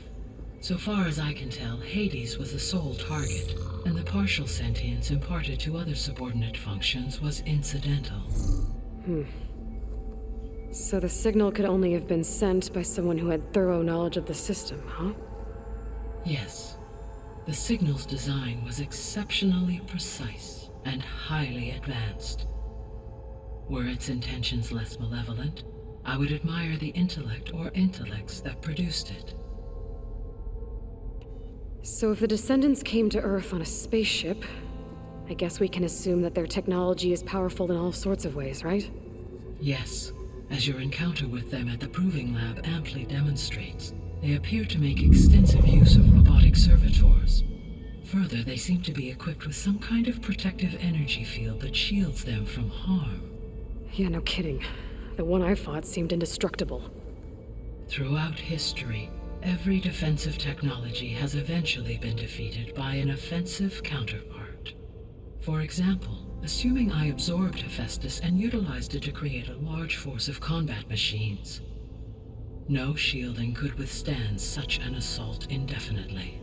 So far as I can tell, Hades was the sole target, and the partial sentience imparted to other subordinate functions was incidental. So the signal could only have been sent by someone who had thorough knowledge of the system, huh? Yes. The signal's design was exceptionally precise and highly advanced. Were its intentions less malevolent, I would admire the intellect or intellects that produced it. So if the descendants came to Earth on a spaceship, I guess we can assume that their technology is powerful in all sorts of ways, right? Yes. As your encounter with them at the Proving Lab amply demonstrates, they appear to make extensive use of robotic servitors. Further, they seem to be equipped with some kind of protective energy field that shields them from harm. Yeah, no kidding. The one I fought seemed indestructible. Throughout history, every defensive technology has eventually been defeated by an offensive counterpart. For example, assuming I absorbed Hephaestus and utilized it to create a large force of combat machines. No shielding could withstand such an assault indefinitely.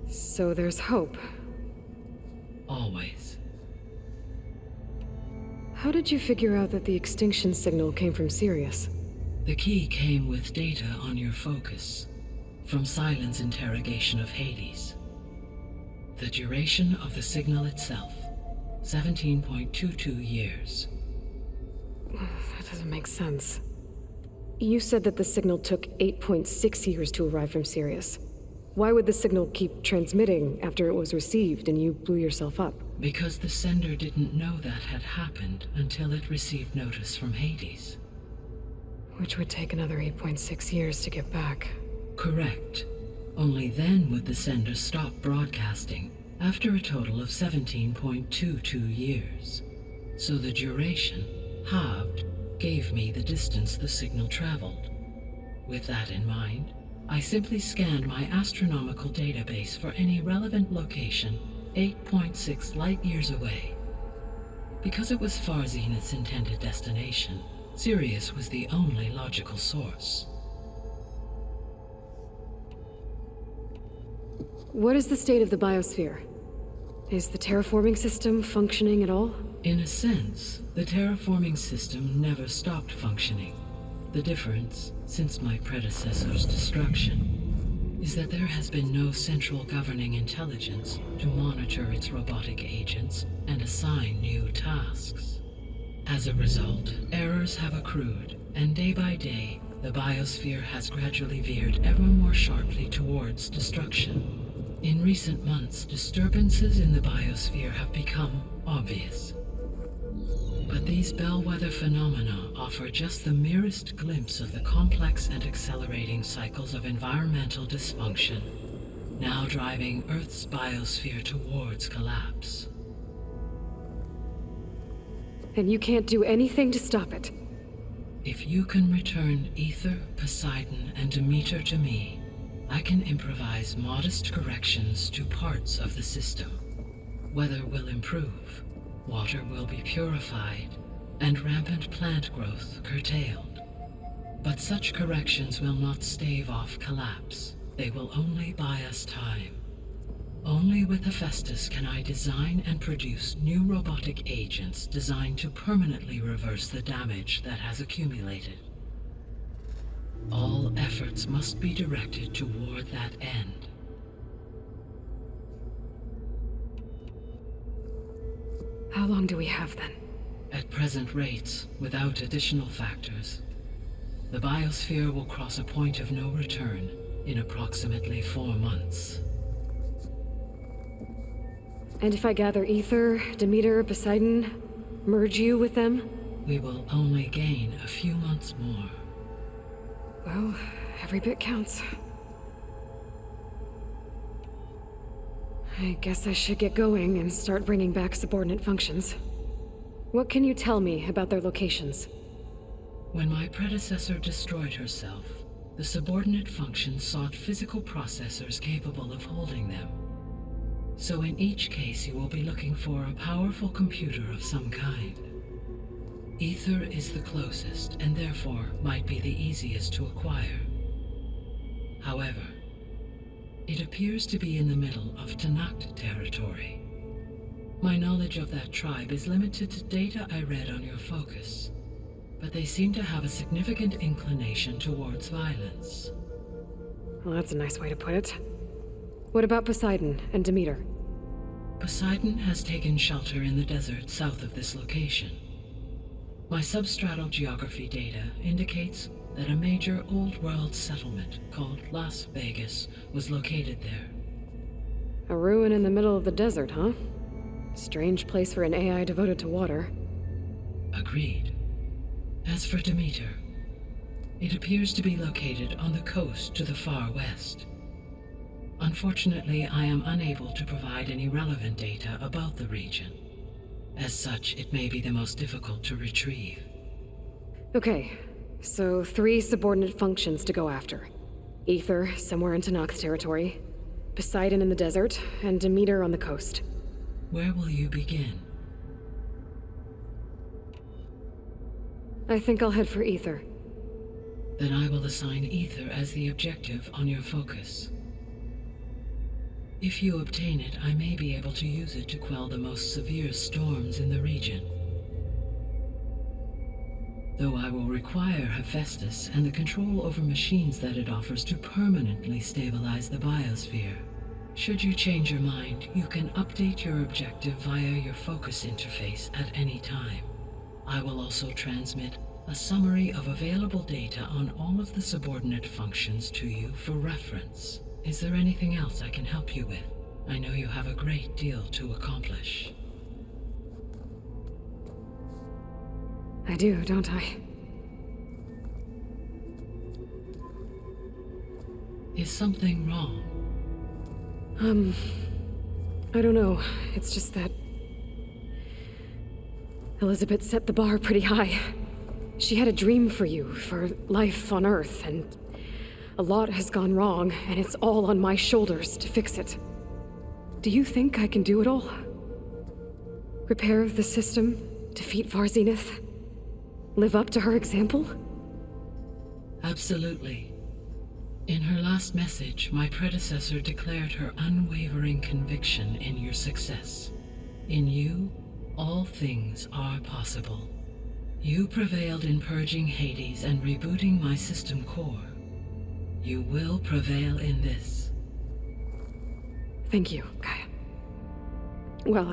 So there's hope. Always. How did you figure out that the extinction signal came from Sirius? The key came with data on your focus from Silent's interrogation of Hades. The duration of the signal itself, 17.22 years. That doesn't make sense. You said that the signal took 8.6 years to arrive from Sirius. Why would the signal keep transmitting after it was received and you blew yourself up? Because the sender didn't know that had happened until it received notice from Hades. Which would take another 8.6 years to get back. Correct. Only then would the sender stop broadcasting after a total of 17.22 years. So the duration, halved, gave me the distance the signal traveled. With that in mind, I simply scanned my astronomical database for any relevant location 8.6 light-years away. Because it was far Zenith's intended destination, Sirius was the only logical source. What is the state of the biosphere? Is the terraforming system functioning at all? In a sense, the terraforming system never stopped functioning. The difference, since my predecessor's destruction, is that there has been no central governing intelligence to monitor its robotic agents and assign new tasks. As a result, errors have accrued, and day by day, the biosphere has gradually veered ever more sharply towards destruction. In recent months, disturbances in the biosphere have become obvious. But these bellwether phenomena offer just the merest glimpse of the complex and accelerating cycles of environmental dysfunction, now driving Earth's biosphere towards collapse. And you can't do anything to stop it? If you can return Ether, Poseidon, and Demeter to me, I can improvise modest corrections to parts of the system. Weather will improve, water will be purified, and rampant plant growth curtailed. But such corrections will not stave off collapse. They will only buy us time. Only with Hephaestus can I design and produce new robotic agents designed to permanently reverse the damage that has accumulated. All efforts must be directed toward that end. How long do we have then? At present rates, without additional factors, the biosphere will cross a point of no return in approximately 4 months. And if I gather Ether, Demeter, Poseidon, merge you with them? We will only gain a few months more. Well, every bit counts. I guess I should get going and start bringing back subordinate functions. What can you tell me about their locations? When my predecessor destroyed herself, the subordinate functions sought physical processors capable of holding them. So in each case you will be looking for a powerful computer of some kind. Ether is the closest, and therefore might be the easiest to acquire. However, it appears to be in the middle of Tanakh territory. My knowledge of that tribe is limited to data I read on your focus, but they seem to have a significant inclination towards violence. Well, that's a nice way to put it. What about Poseidon and Demeter? Poseidon has taken shelter in the desert south of this location. My substratal geography data indicates that a major old-world settlement called Las Vegas was located there. A ruin in the middle of the desert, huh? Strange place for an AI devoted to water. Agreed. As for Demeter, it appears to be located on the coast to the far west. Unfortunately, I am unable to provide any relevant data about the region. As such, it may be the most difficult to retrieve. Okay, so 3 subordinate functions to go after. Ether, somewhere in Tanakh territory, Poseidon in the desert, and Demeter on the coast. Where will you begin? I think I'll head for Ether. Then I will assign Ether as the objective on your focus. If you obtain it, I may be able to use it to quell the most severe storms in the region. though I will require Hephaestus and the control over machines that it offers to permanently stabilize the biosphere. Should you change your mind, you can update your objective via your focus interface at any time. I will also transmit a summary of available data on all of the subordinate functions to you for reference. Is there anything else I can help you with? I know you have a great deal to accomplish. I do, don't I? Is something wrong? I don't know. It's just that Elizabeth set the bar pretty high. She had a dream for you, for life on Earth, and a lot has gone wrong, and it's all on my shoulders to fix it. Do you think I can do it all? Repair the system, defeat Varzenith, live up to her example? Absolutely. In her last message, my predecessor declared her unwavering conviction in your success. In you, all things are possible. You prevailed in purging Hades and rebooting my system core. You will prevail in this. Thank you, Gaia. Well,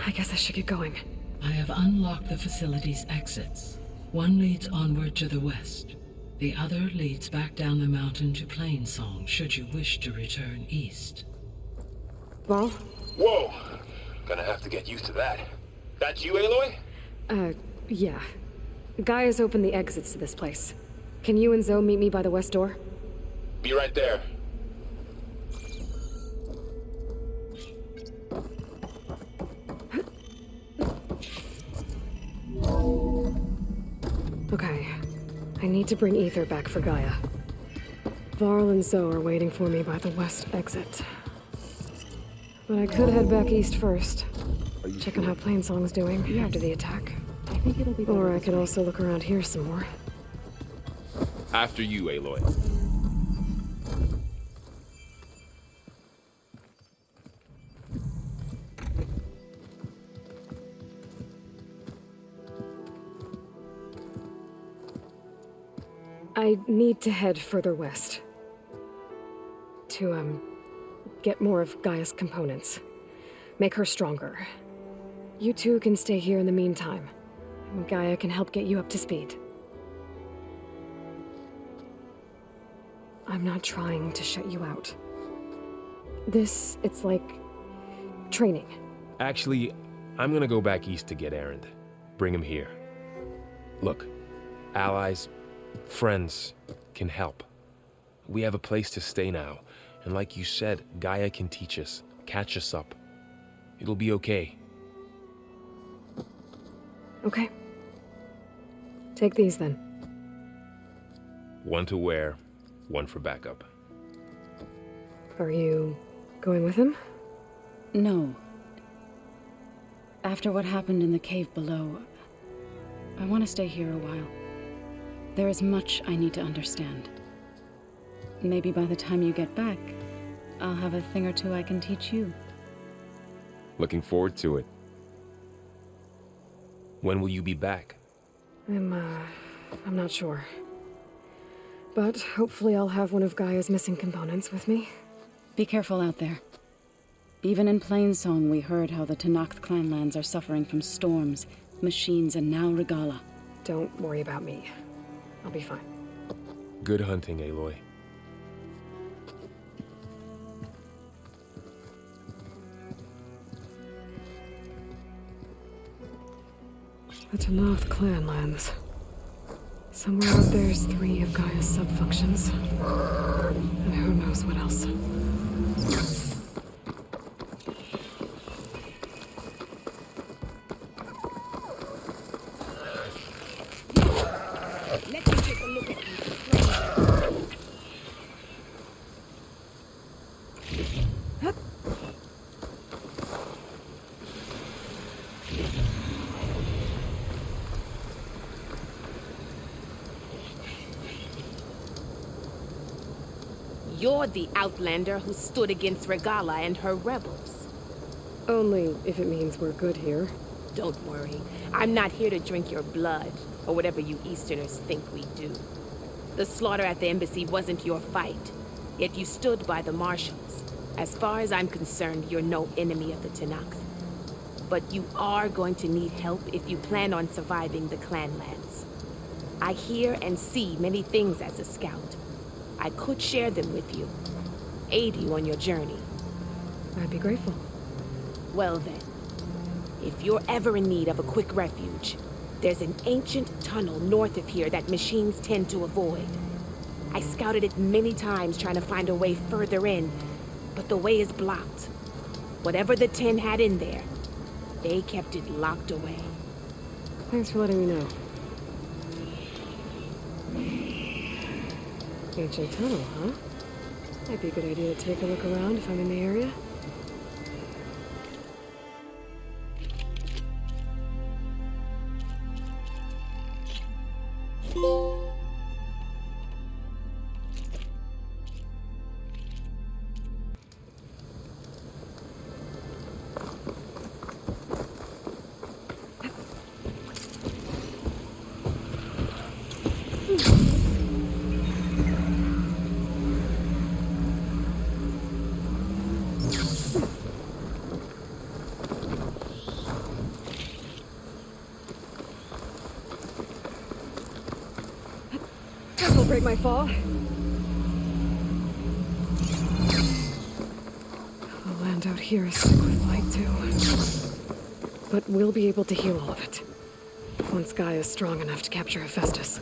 I guess I should get going. I have unlocked the facility's exits. One leads onward to the west. The other leads back down the mountain to Plainsong, should you wish to return east. Varl? Whoa! Gonna have to get used to that. That's you, Aloy? Yeah. Gaia's opened the exits to this place. Can you and Zoe meet me by the west door? Be right there. Okay. I need to bring Ether back for Gaia. Varl and Zoe are waiting for me by the west exit. But I could head back east first. Check on how Plainsong's doing after the attack. I think it'll be better. Or I could also look around here some more. After you, Aloy. I need to head further west. To, get more of Gaia's components. Make her stronger. You two can stay here in the meantime. And Gaia can help get you up to speed. I'm not trying to shut you out. It's like training. Actually, I'm gonna go back east to get Erend. Bring him here. Look, allies, friends can help. We have a place to stay now, and like you said, Gaia can teach us, catch us up. It'll be okay. Okay. Take these then. One to wear, one for backup. Are you going with him? No. After what happened in the cave below, I want to stay here a while. There is much I need to understand. Maybe by the time you get back, I'll have a thing or two I can teach you. Looking forward to it. When will you be back? I'm not sure. But hopefully I'll have one of Gaia's missing components with me. Be careful out there. Even in Plainsong, we heard how the Tenakth clanlands are suffering from storms, machines, and now Regala. Don't worry about me. I'll be fine. Good hunting, Aloy. The Tenakth clanlands. Somewhere out there's 3 of Gaia's sub-functions. And who knows what else. Let me take a look at you. You're the outlander who stood against Regala and her rebels. Only if it means we're good here. Don't worry. I'm not here to drink your blood, or whatever you Easterners think we do. The slaughter at the embassy wasn't your fight, yet you stood by the marshals. As far as I'm concerned, you're no enemy of the Tenakth. But you are going to need help if you plan on surviving the clanlands. I hear and see many things as a scout. I could share them with you, aid you on your journey. I'd be grateful. Well then, if you're ever in need of a quick refuge, there's an ancient tunnel north of here that machines tend to avoid. I scouted it many times trying to find a way further in, but the way is blocked. Whatever the 10 had in there, they kept it locked away. Thanks for letting me know. Ancient tunnel, huh? Might be a good idea to take a look around if I'm in the area. That'll break my fall. The land out here is sick with light too. But we'll be able to heal all of it. Once Gaia is strong enough to capture Hephaestus.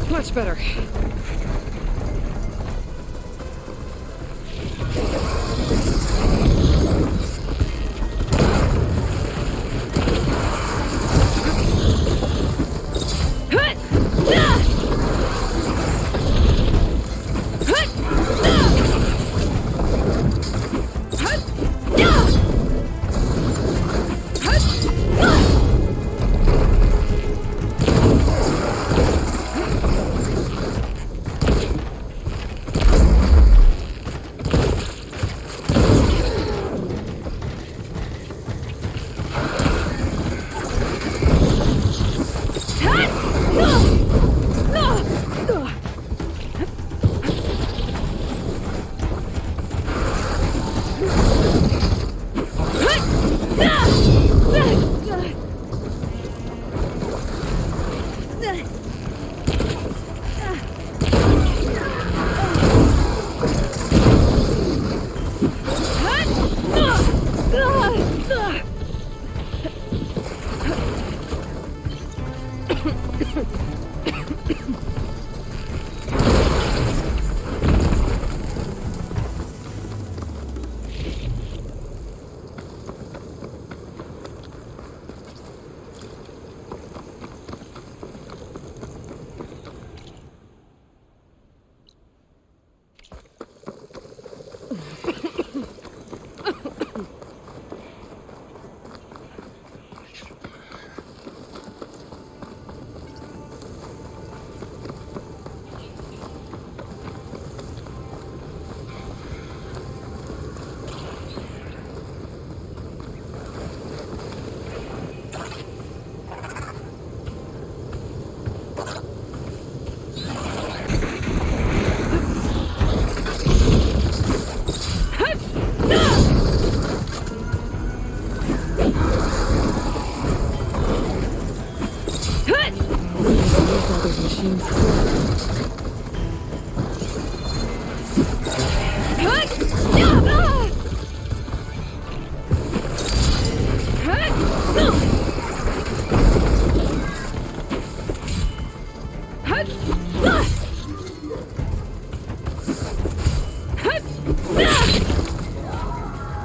Much better.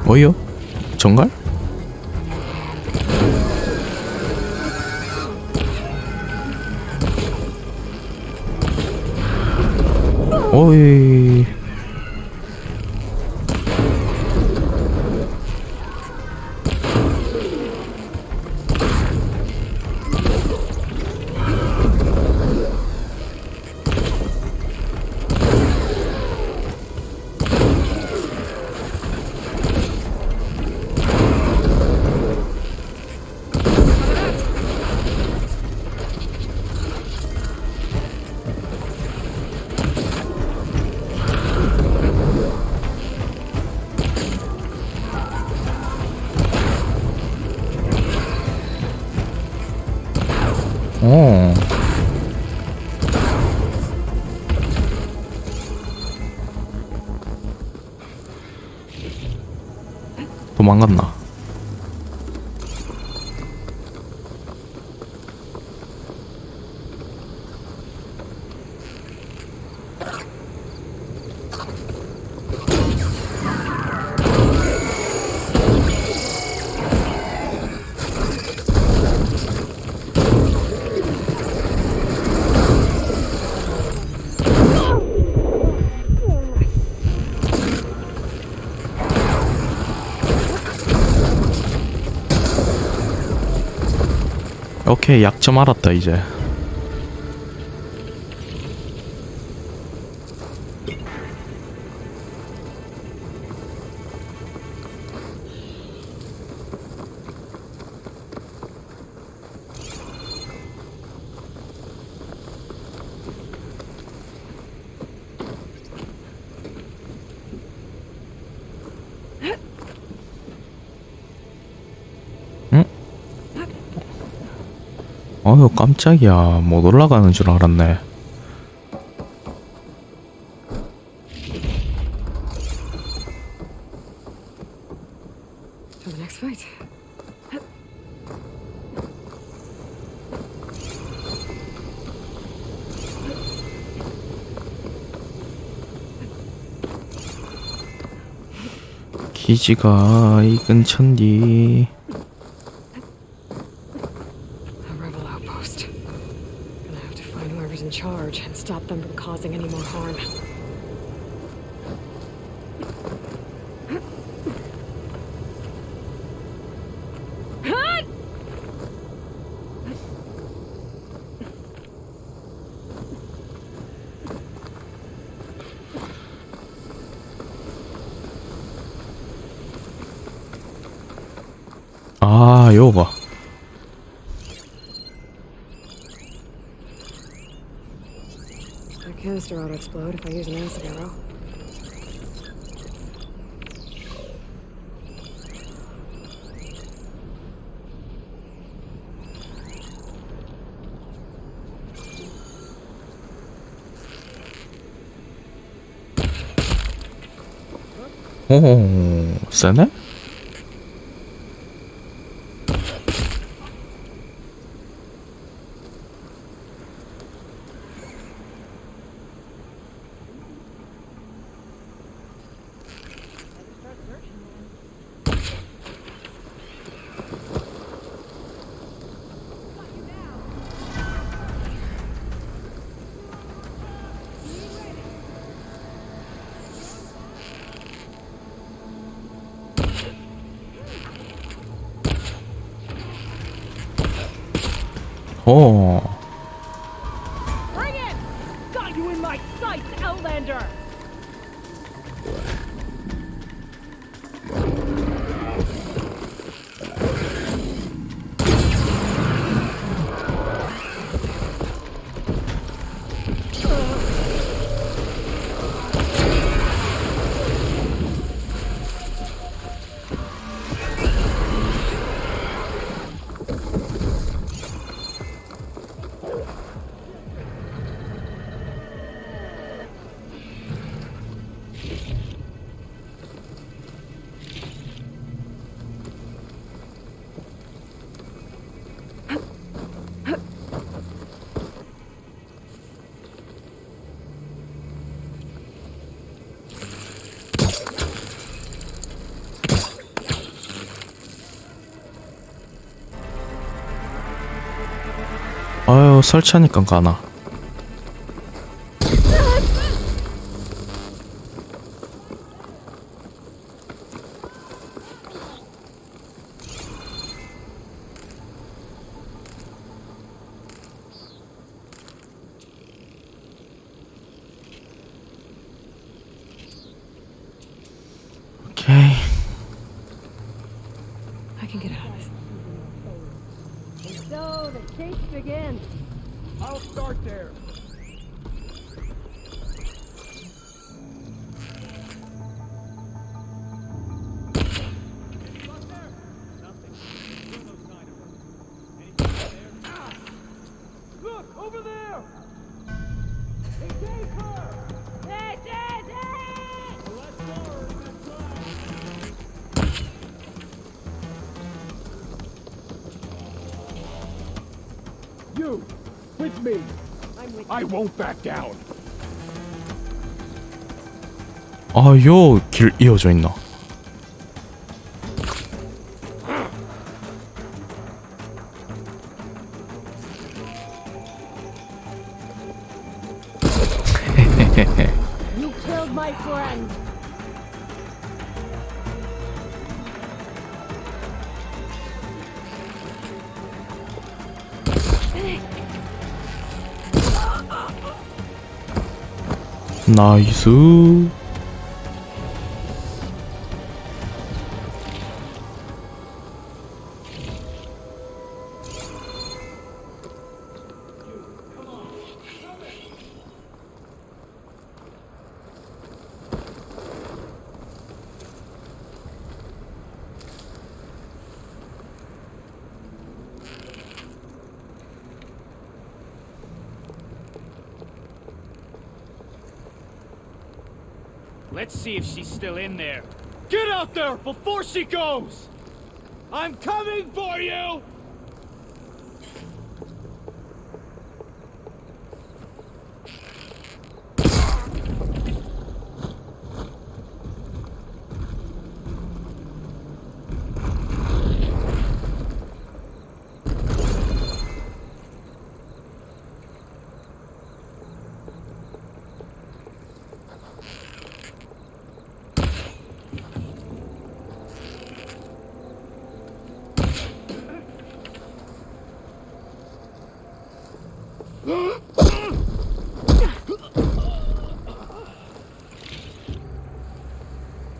뭐요? 정갈? 오이. 오. 도망갔나? 오케이, 약점 알았다 이제. 어휴, 깜짝이야. 못 올라가는 줄 알았네. For the next fight. 기지가 이 근처인디. In charge and stop them from causing any more harm. 아, 요거 봐. Canister ought to explode if I use an acid arrow. 오, 세네? 오. Bring it! Got you in my sights, Outlander! 아유, 설치하니까 가나. 오케이. I can get out of this. So the chase begins. I'll start there. Look over there. Engage her. You, with me. I'm with I won't back down. 아, 요 길 이어져 있나? You killed my friend. 나이스. Let's see if she's still in there. Get out there before she goes! I'm coming for you!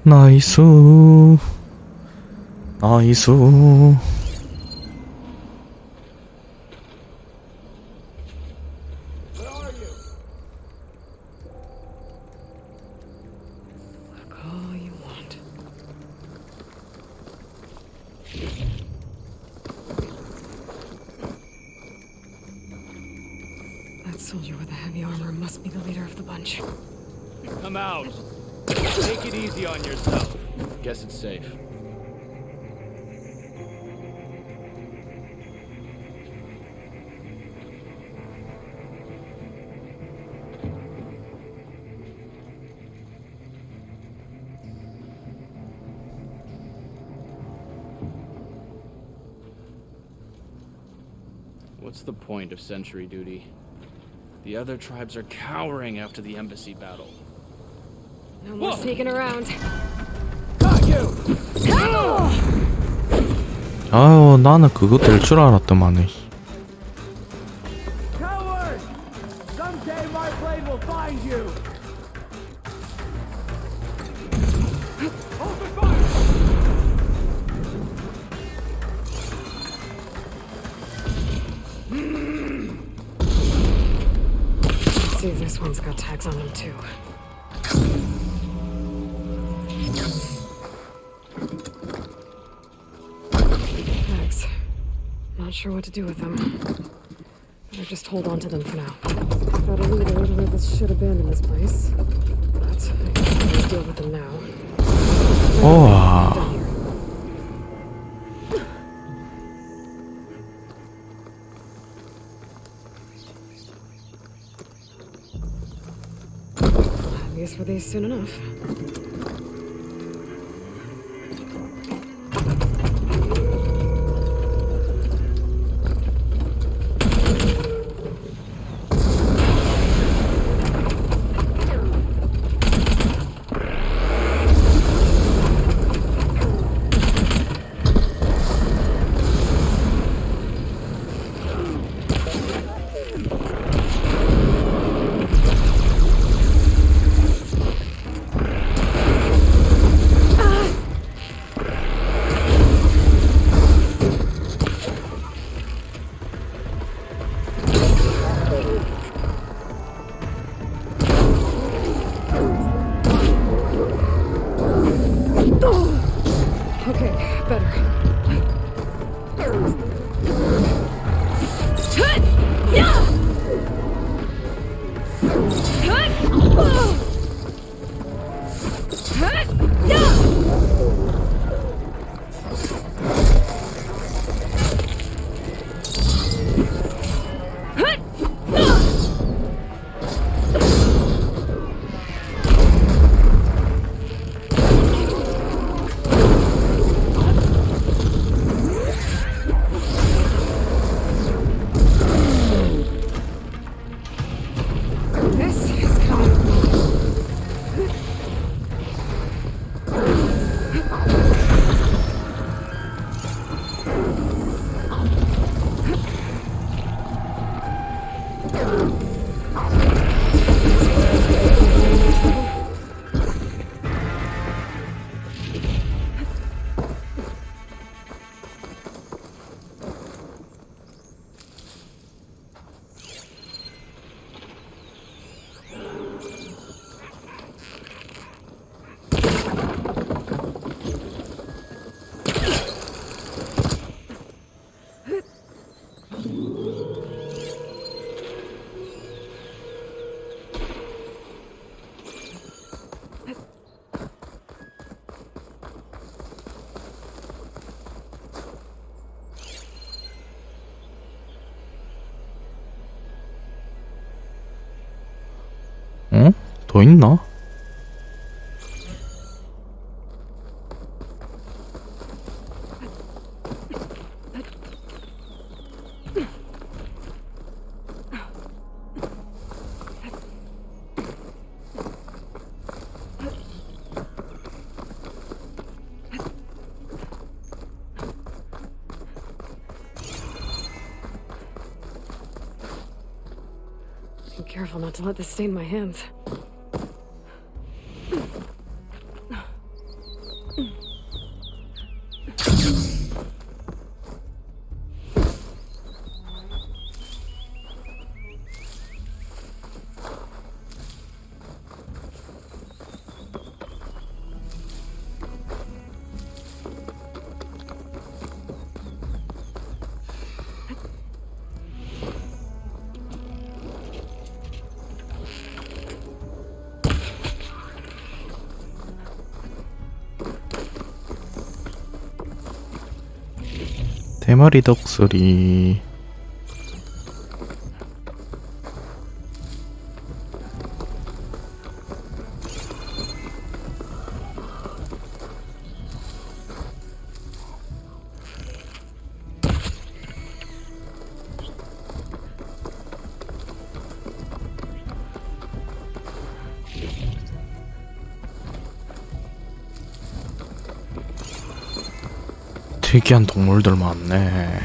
나이스. 나이스. Look all you want. That soldier with the heavy armor must be the leader of the bunch. Come out. Take it easy on yourself. Guess it's safe. What's the point of sentry duty? The other tribes are cowering after the embassy battle. No more sneaking around. 아유, 나는 그거 될 줄 알았더만은. Coward! Someday my blade will find you. Open fire! Let's see if this one's got tags on them too. Tags. Not sure what to do with them. Better just hold on to them for now. Got a leader that should abandon this place. But I can always deal with them now. Oh. I guess for these soon enough. better. 어? 더 있나? Be careful not to let this stain my hands. 대머리 독수리. 특이한 동물들 많네.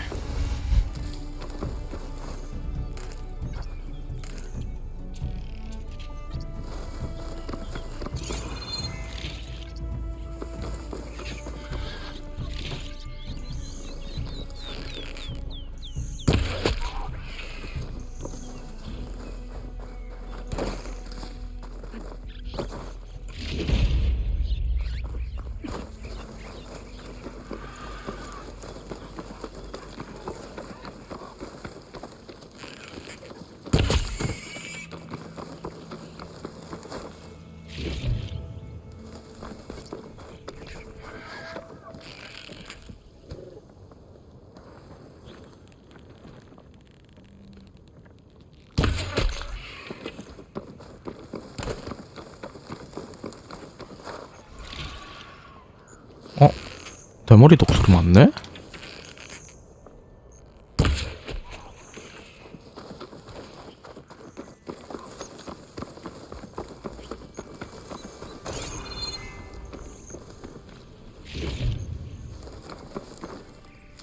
대머리 독수리 맞네?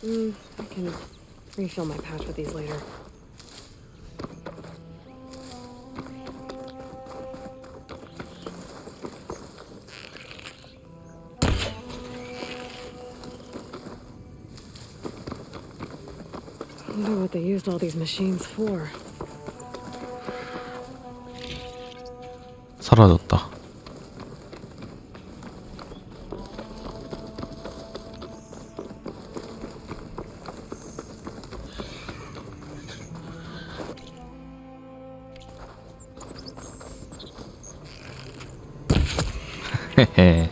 I can refill my patch with these later. I wonder what they used all these machines for. 사라졌다. 헤헤.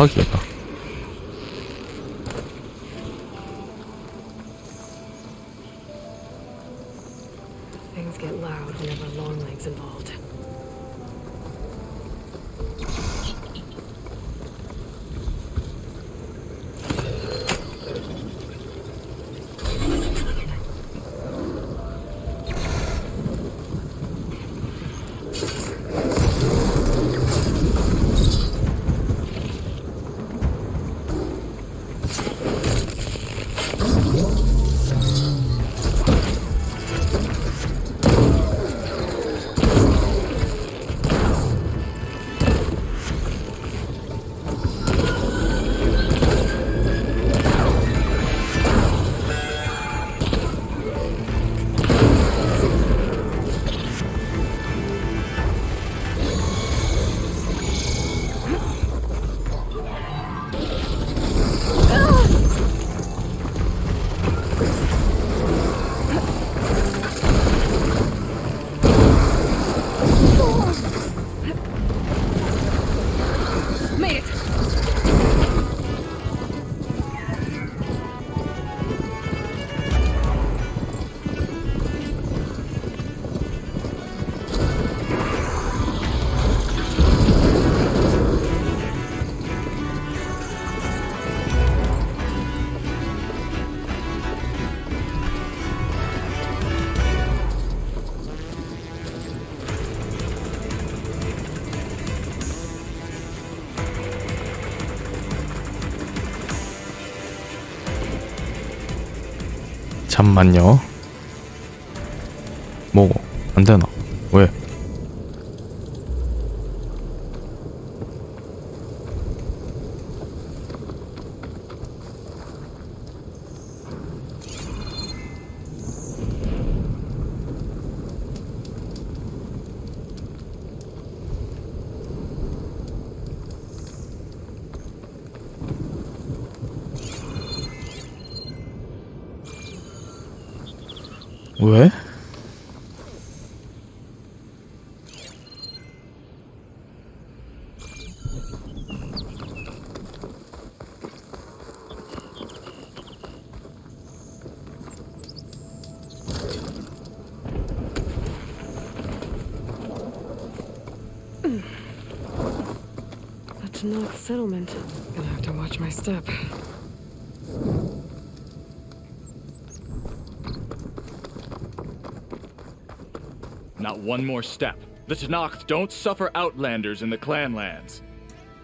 하기다. Things get loud whenever Longleg's involved. 잠만요. 뭐고? 안 되나? 왜? 왜? That's not settlement. Gonna have to watch my step. Not one more step. The Tenakth don't suffer outlanders in the clanlands.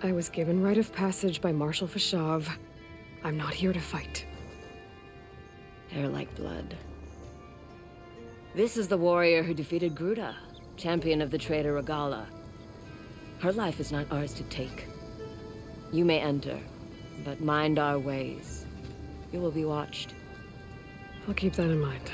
I was given rite of passage by Marshal Fashav. I'm not here to fight. Hair like blood. This is the warrior who defeated Gruda, champion of the traitor Regala. Her life is not ours to take. You may enter, but mind our ways. You will be watched. I'll keep that in mind.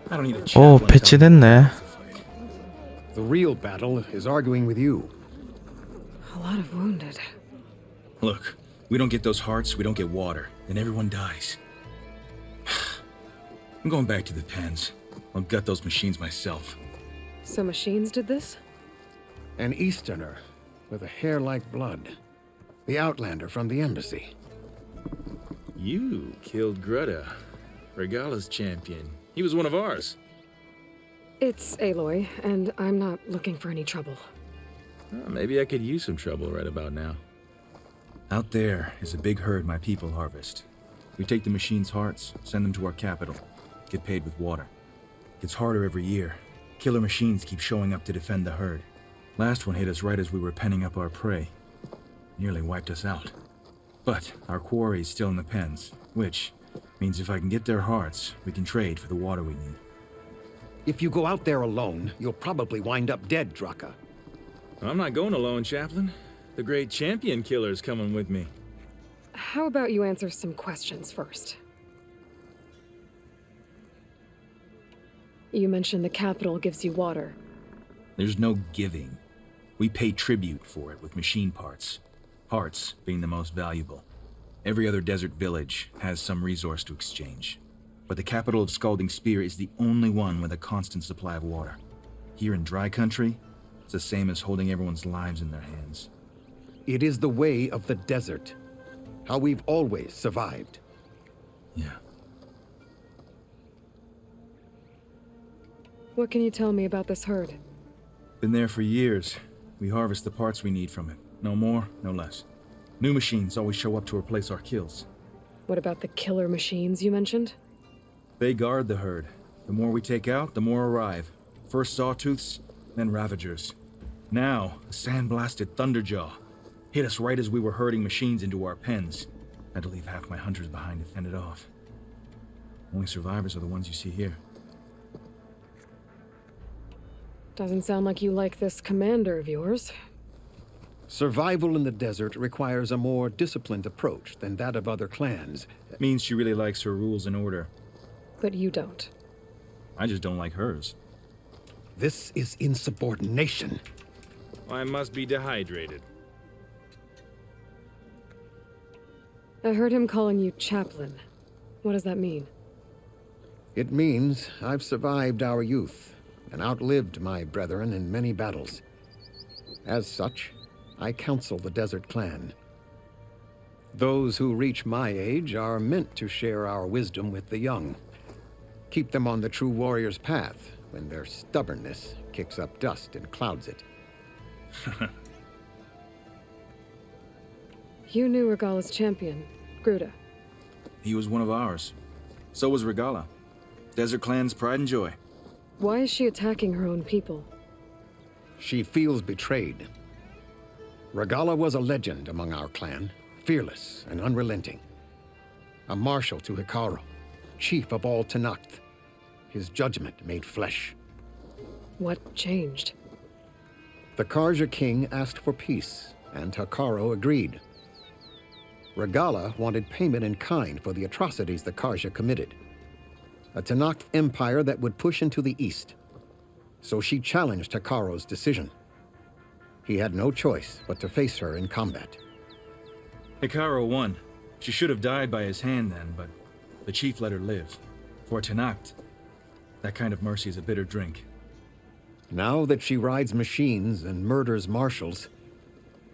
I don't need a 오, 패치됐네. The real battle is arguing with you. A lot of wounded. Look, we don't get those hearts, we don't get water, then everyone dies. I'm going back to the pens. I'll gut those machines myself. So machines did this? An Easterner with a hair like blood. The Outlander from the embassy. You killed Greta, Regala's champion. He was one of ours. It's Aloy, and I'm not looking for any trouble. Well, maybe I could use some trouble right about now. Out there is a big herd my people harvest. We take the machines' hearts, send them to our capital, get paid with water. Gets harder every year. Killer machines keep showing up to defend the herd. Last one hit us right as we were penning up our prey. Nearly wiped us out. But our quarry is still in the pens, which, Means if I can get their hearts, we can trade for the water we need. If you go out there alone, you'll probably wind up dead, Draka. I'm not going alone, Chaplain. The great champion killer's coming with me. How about you answer some questions first? You mentioned the capital gives you water. There's no giving. We pay tribute for it with machine parts. Hearts being the most valuable. Every other desert village has some resource to exchange. But the capital of Scalding Spear is the only one with a constant supply of water. Here in dry country, it's the same as holding everyone's lives in their hands. It is the way of the desert. How we've always survived. Yeah. What can you tell me about this herd? Been there for years. We harvest the parts we need from it. No more, no less. New machines always show up to replace our kills. What about the killer machines you mentioned? They guard the herd. The more we take out, the more arrive. First sawtooths, then ravagers. Now, a sandblasted thunderjaw. Hit us right as we were herding machines into our pens. Had to leave half my hunters behind to fend it off. Only survivors are the ones you see here. Doesn't sound like you like this commander of yours. Survival in the desert requires a more disciplined approach than that of other clans. Means she really likes her rules and order. But you don't. I just don't like hers. This is insubordination. I must be dehydrated. I heard him calling you Chaplain. What does that mean? It means I've survived our youth and outlived my brethren in many battles. As such, I counsel the Desert Clan. Those who reach my age are meant to share our wisdom with the young. Keep them on the true warrior's path when their stubbornness kicks up dust and clouds it. You knew Regala's champion, Gruda. He was one of ours. So was Regala. Desert Clan's pride and joy. Why is she attacking her own people? She feels betrayed. Regala was a legend among our clan, fearless and unrelenting. A marshal to Hikaru, chief of all Tenakth. His judgment made flesh. What changed? The Karja king asked for peace, and Hikaru agreed. Regala wanted payment in kind for the atrocities the Karja committed. A Tenakth empire that would push into the east. So she challenged Hikaru's decision. He had no choice but to face her in combat. Hikaru won. She should have died by his hand then, but the chief let her live. For Tenakth, that kind of mercy is a bitter drink. Now that she rides machines and murders marshals,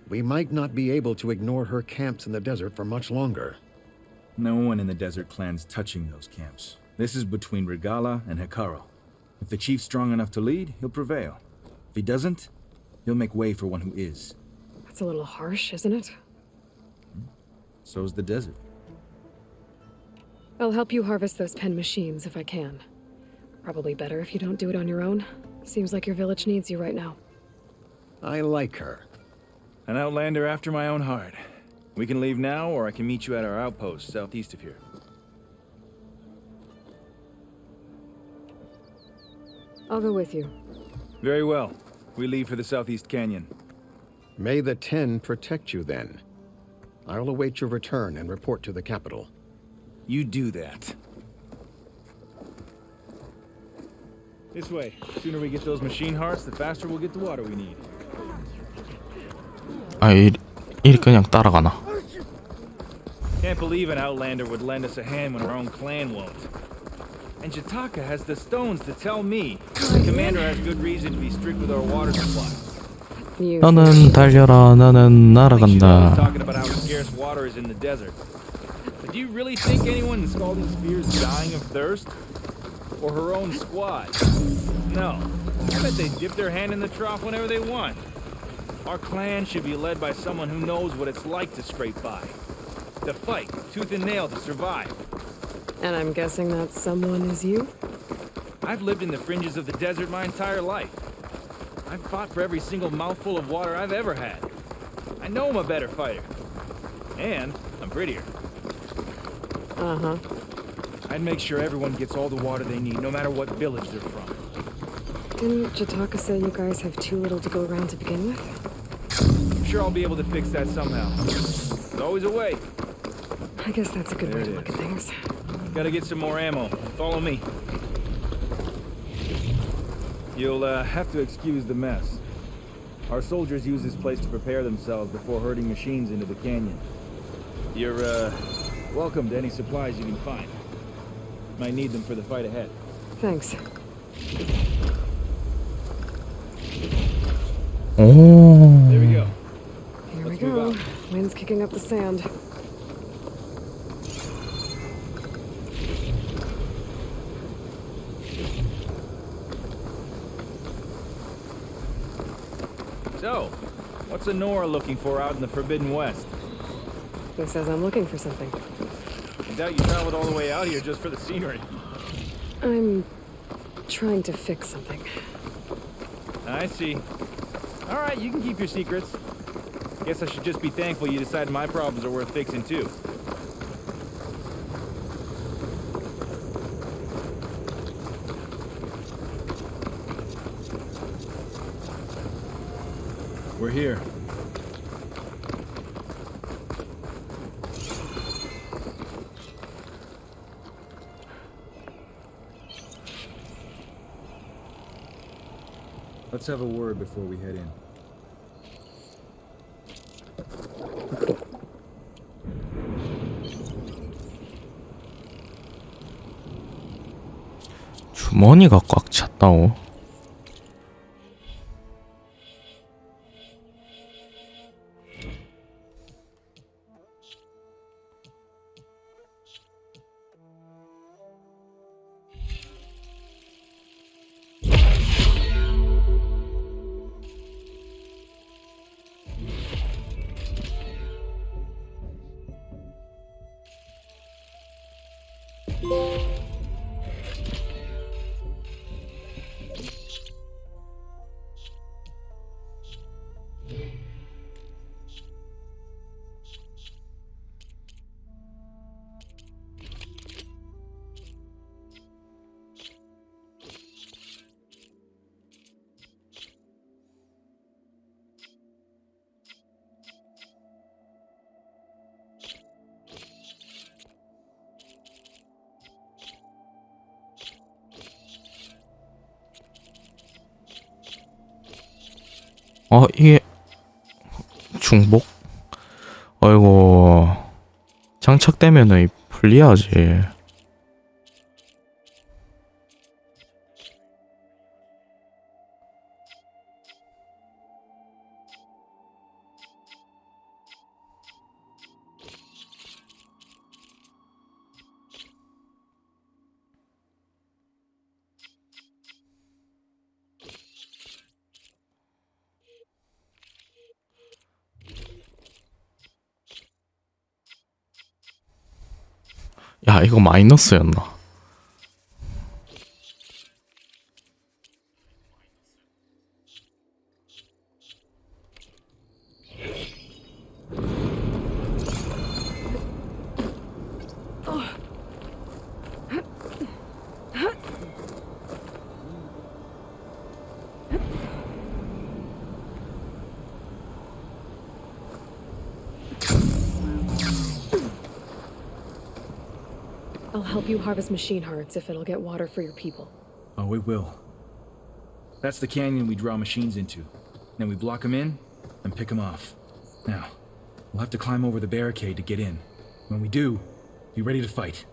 we might not be able to ignore her camps in the desert for much longer. No one in the Desert Clan's touching those camps. This is between Regala and Hikaru. If the chief's strong enough to lead, he'll prevail. If he doesn't, he'll make way for one who is. That's a little harsh, isn't it? So's the desert. I'll help you harvest those pen machines if I can. Probably better if you don't do it on your own. Seems like your village needs you right now. I like her. An outlander after my own heart. We can leave now, or I can meet you at our outpost southeast of here. I'll go with you. Very well. We leave for the Southeast Canyon. May the 10 protect you then. I'll await your return and report to the capital. You do that. This way. The sooner we get those machine hearts, the faster we'll get the water we need. 일 그냥 따라가나? Can't believe an outlander would lend us a hand when our own clan won't. And Jataka has the stones to tell me. The commander has good reason to be strict with our water supply. 너는 달려라, 나는 날아간다. Talking about how scarce water is in the desert. But do you really think anyone in Scalding Spear is dying of thirst? Or her own squad? No. I bet they dip their hand in the trough whenever they want. Our clan should be led by someone who knows what it's like to scrape by. To fight, tooth and nail to survive. And I'm guessing that someone is you? I've lived in the fringes of the desert my entire life. I've fought for every single mouthful of water I've ever had. I know I'm a better fighter. And I'm prettier. Uh-huh. I'd make sure everyone gets all the water they need, no matter what village they're from. Didn't Jataka say you guys have too little to go around to begin with? I'm sure I'll be able to fix that somehow. There's always a way. I guess that's a good way to look at things. Gotta get some more ammo. Follow me. You'll have to excuse the mess. Our soldiers use this place to prepare themselves before herding machines into the canyon. You're welcome to any supplies you can find. Might need them for the fight ahead. Thanks. 오. There we go. Here we go. Wind's kicking up the sand. So, what's Honora looking for out in the Forbidden West? Who says I'm looking for something? I doubt you traveled all the way out here just for the scenery. I'm trying to fix something. I see. All right, you can keep your secrets. Guess I should just be thankful you decided my problems are worth fixing too. We're here. Let's have a word before we head in. 주머니가 꽉 찼다오. 이게 중복? 아이고, 장착되면은 불리하지. 야, 이거 마이너스였나? I'll help you harvest machine hearts if it'll get water for your people. Oh, it will. That's the canyon we draw machines into. Then we block them in and pick them off. Now, we'll have to climb over the barricade to get in. When we do, be ready to fight.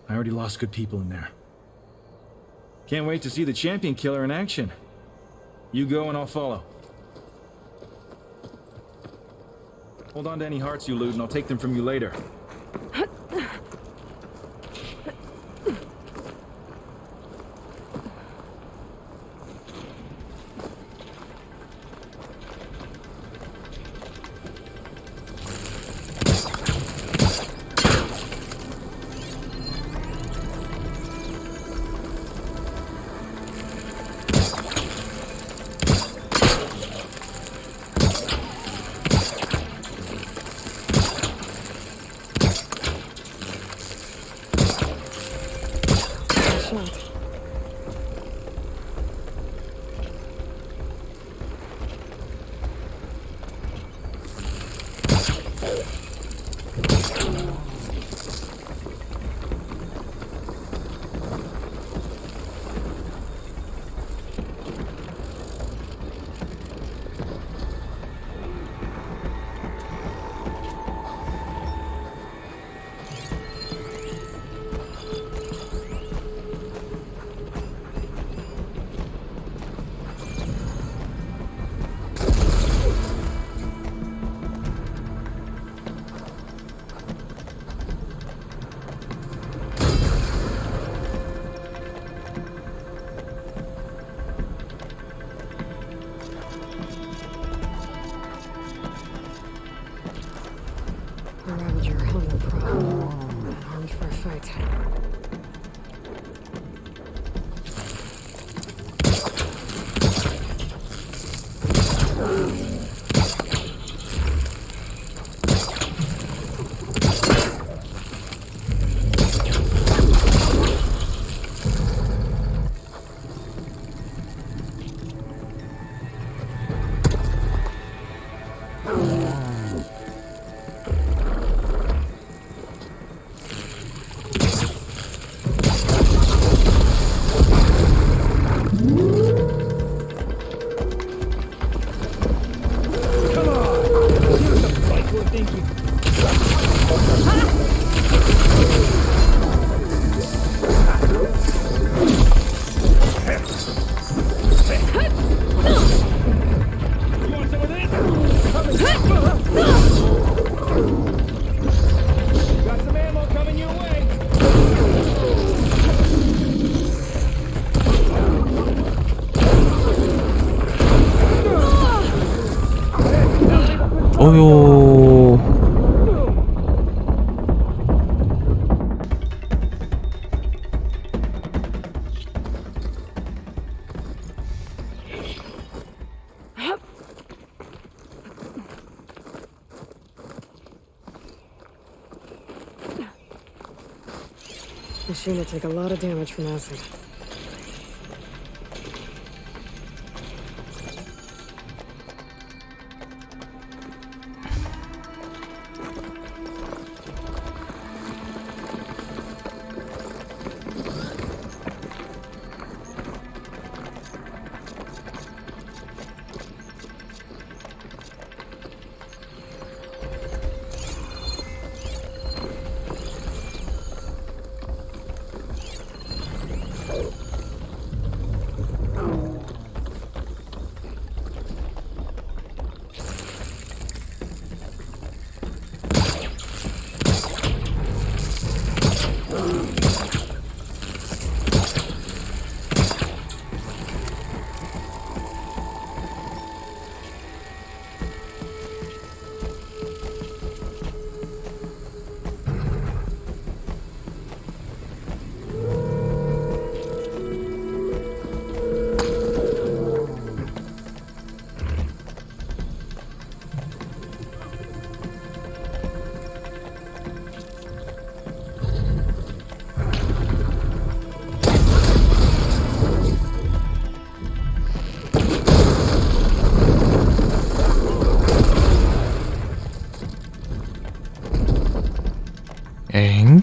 I already lost good people in there. Can't wait to see the champion killer in action. You go and I'll follow. Hold on to any hearts you loot and I'll take them from you later. shot. The Ravager hung the prop, armed for a fight. 어요. Machine will take a lot of damage from acid. 엥?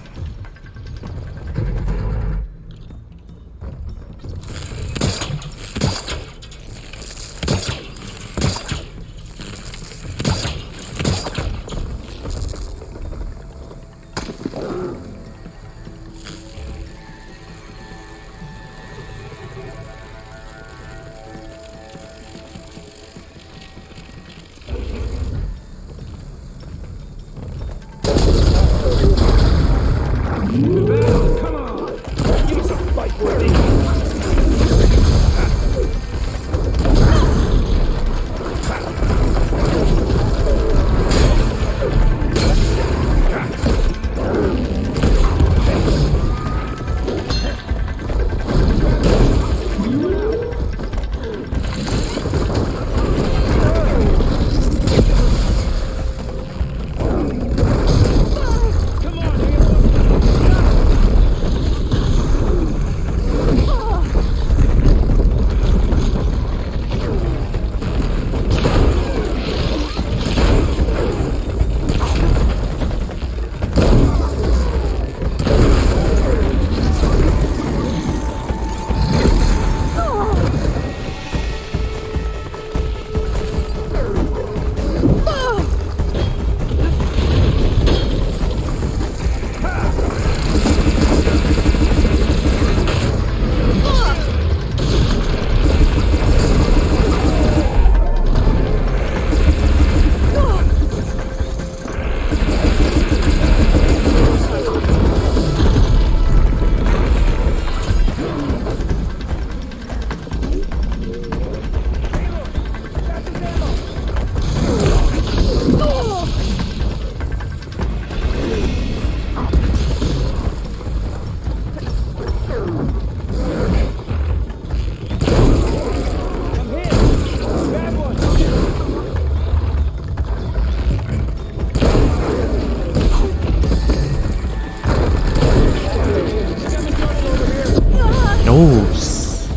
마우스.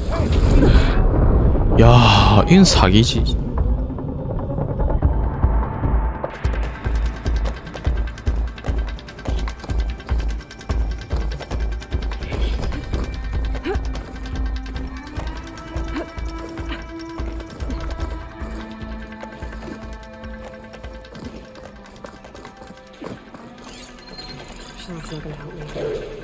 야, 인 사기지. That's not gonna help me.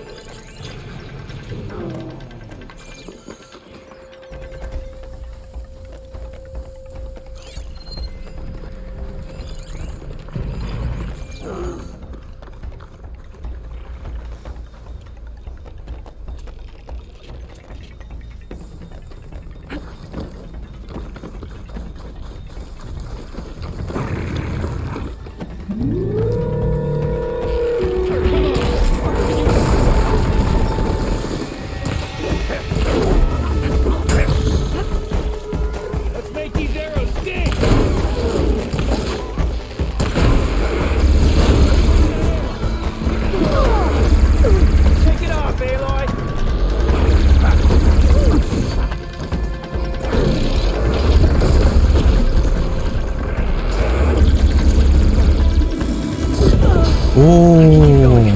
오.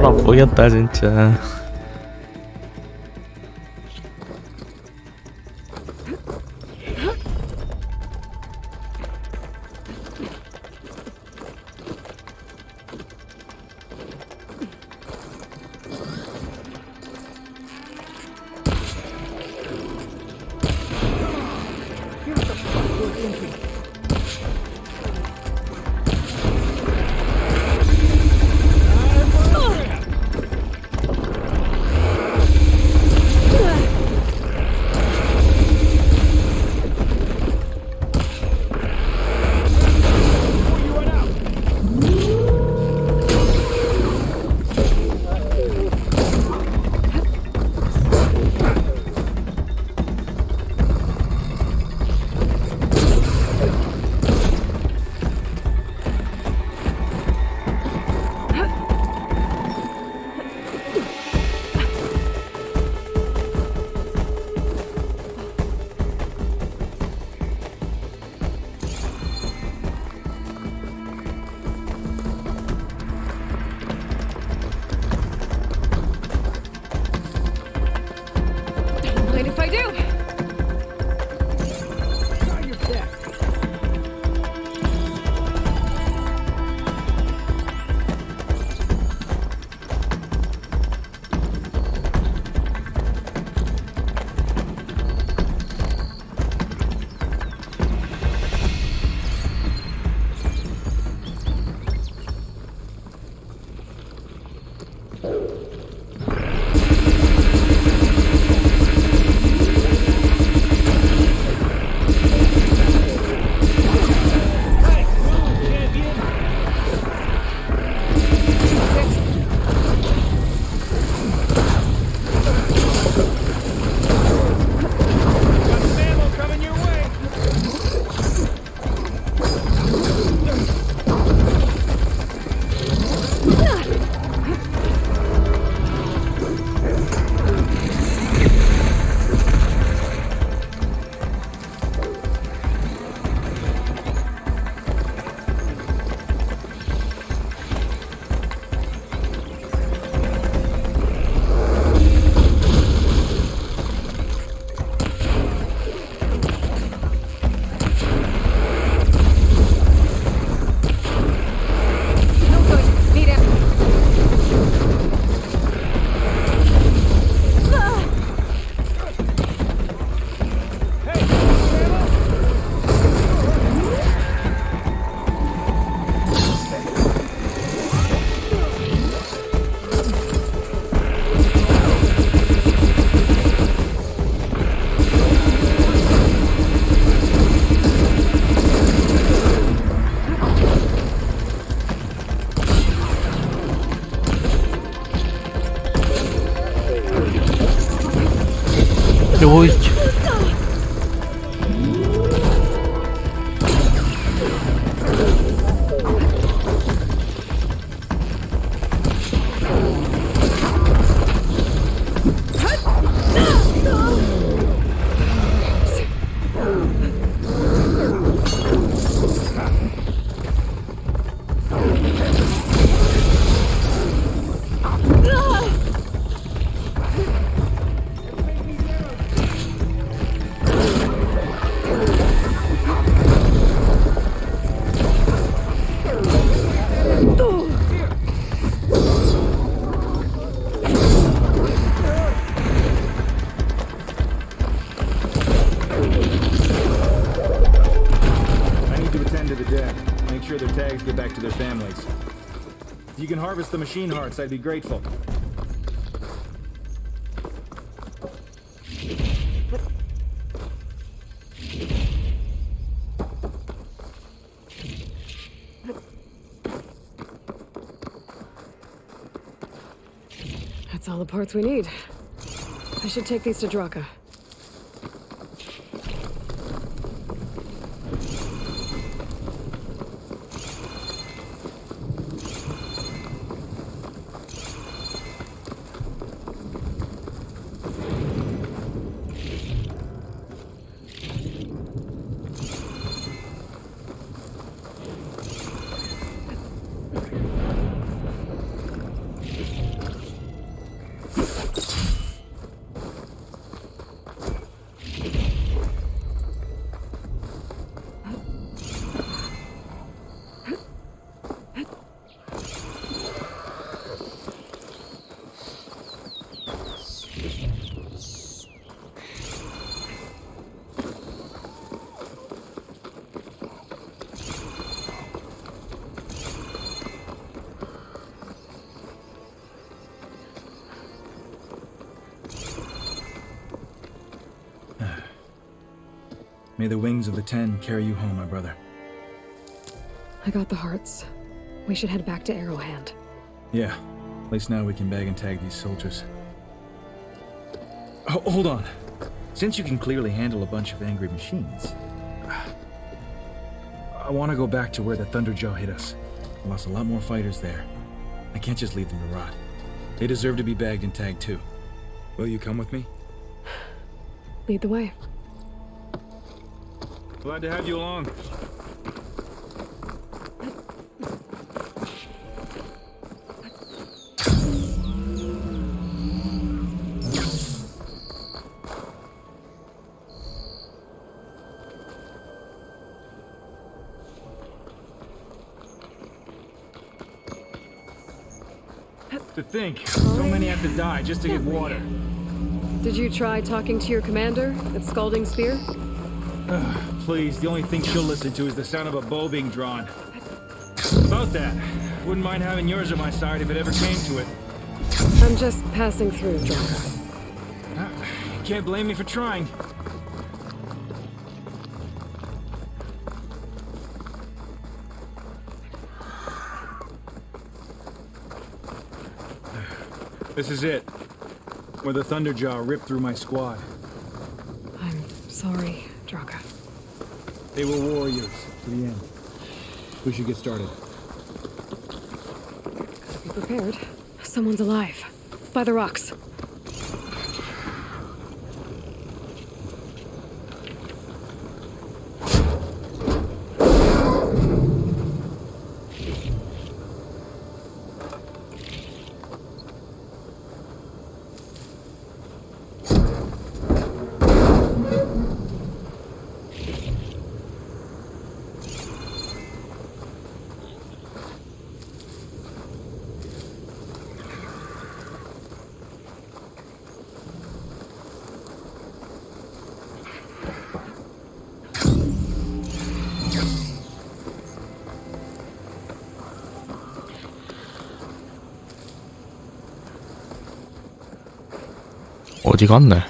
안 보였다 진짜. Mind if I do? 요이. Get back to their families. If you can harvest the machine hearts, I'd be grateful. That's all the parts we need. I should take these to Draka. May the wings of the 10 carry you home, my brother. I got the hearts. We should head back to Arrowhand. Yeah. At least now we can bag and tag these soldiers. Oh, hold on. Since you can clearly handle a bunch of angry machines, I want to go back to where the Thunderjaw hit us. I lost a lot more fighters there. I can't just leave them to rot. They deserve to be bagged and tagged too. Will you come with me? Lead the way. Glad to have you along. To think, so many have to die just to get water. Did you try talking to your commander, that scalding spear? Please, the only thing she'll listen to is the sound of a bow being drawn. About that, wouldn't mind having yours at my side if it ever came to it. I'm just passing through, Draka. Can't blame me for trying. This is it, where the Thunderjaw ripped through my squad. I'm sorry, Draka. They were warriors to the end. We should get started. Gotta be prepared. Someone's alive. By the rocks. 어디 갔네?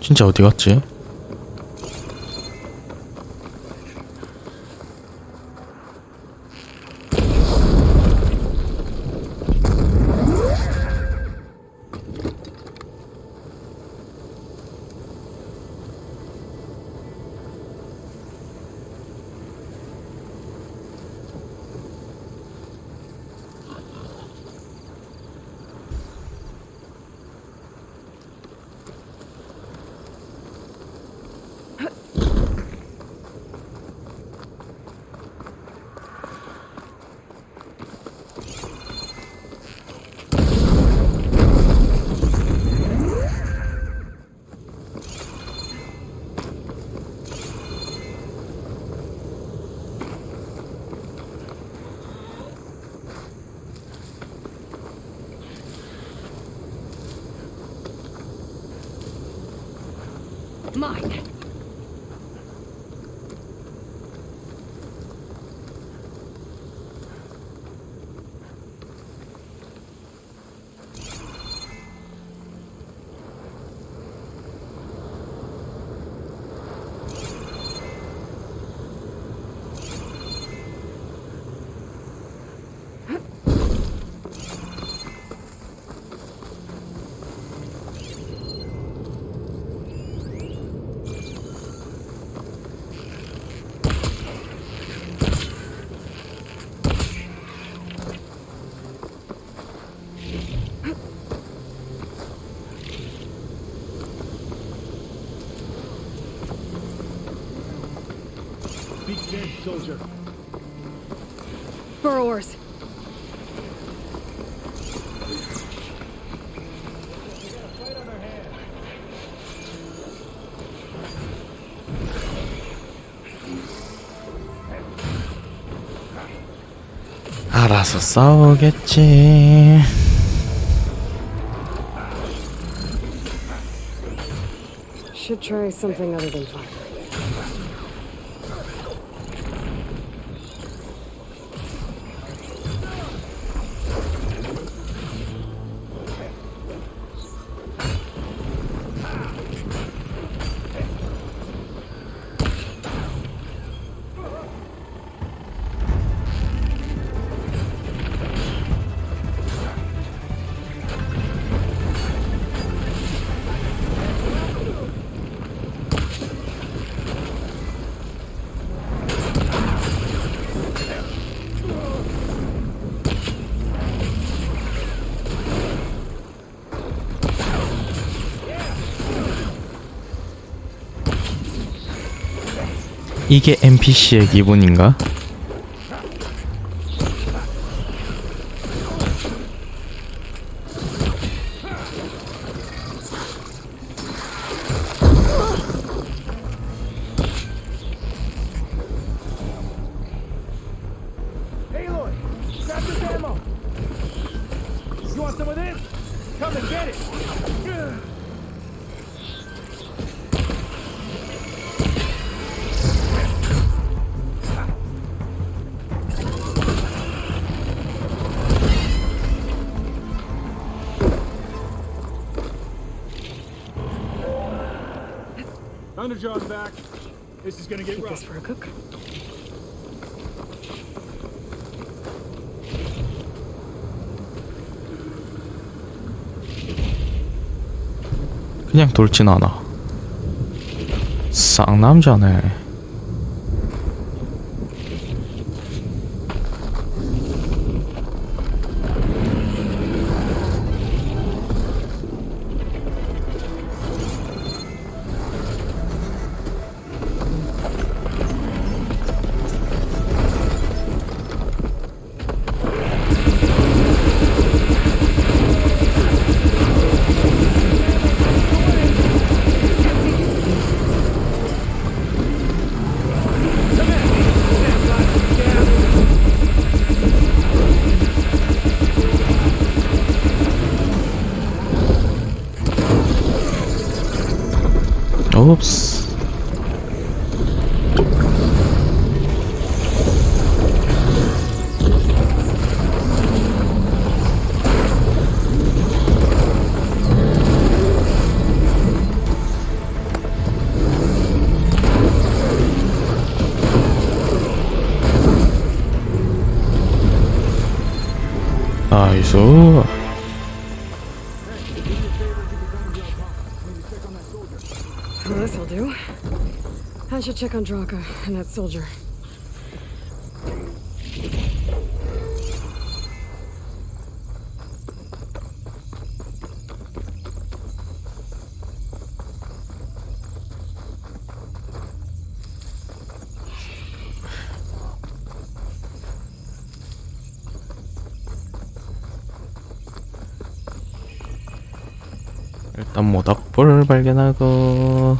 진짜 어디 갔지? Mine. Speak then, soldier. Burrowers. 알아서 싸우겠지. Should try something other than fire. 이게 NPC의 기분인가? Aloy, grab this ammo. You want some of this? Come and get it. Underjaw's back. This is gonna get rough. This for a cook. 그냥 돌진 않아. 쌍남자네. Oops. 나이스. Well, this'll do. I should check on Draka and that soldier. 일단 모닥불을 발견하고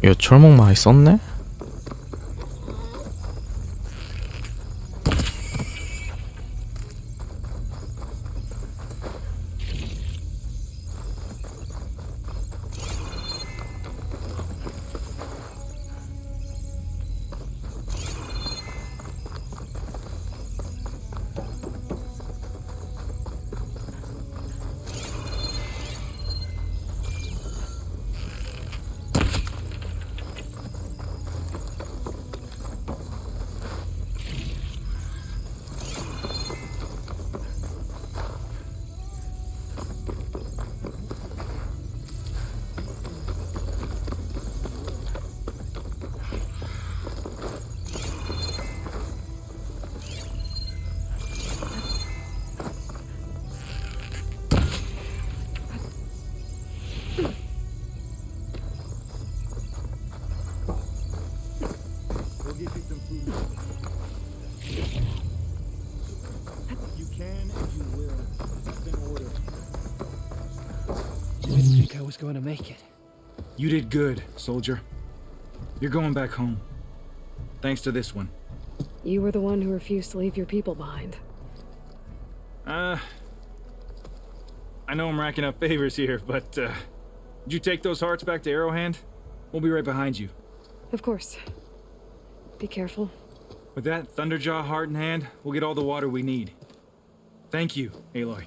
얘 철목 많이 썼네? I was going to make it. You did good, soldier. You're going back home. Thanks to this one. You were the one who refused to leave your people behind. I know I'm racking up favors here, but, did you take those hearts back to Arrowhand? We'll be right behind you. Of course. Be careful. With that Thunderjaw heart in hand, we'll get all the water we need. Thank you, Aloy.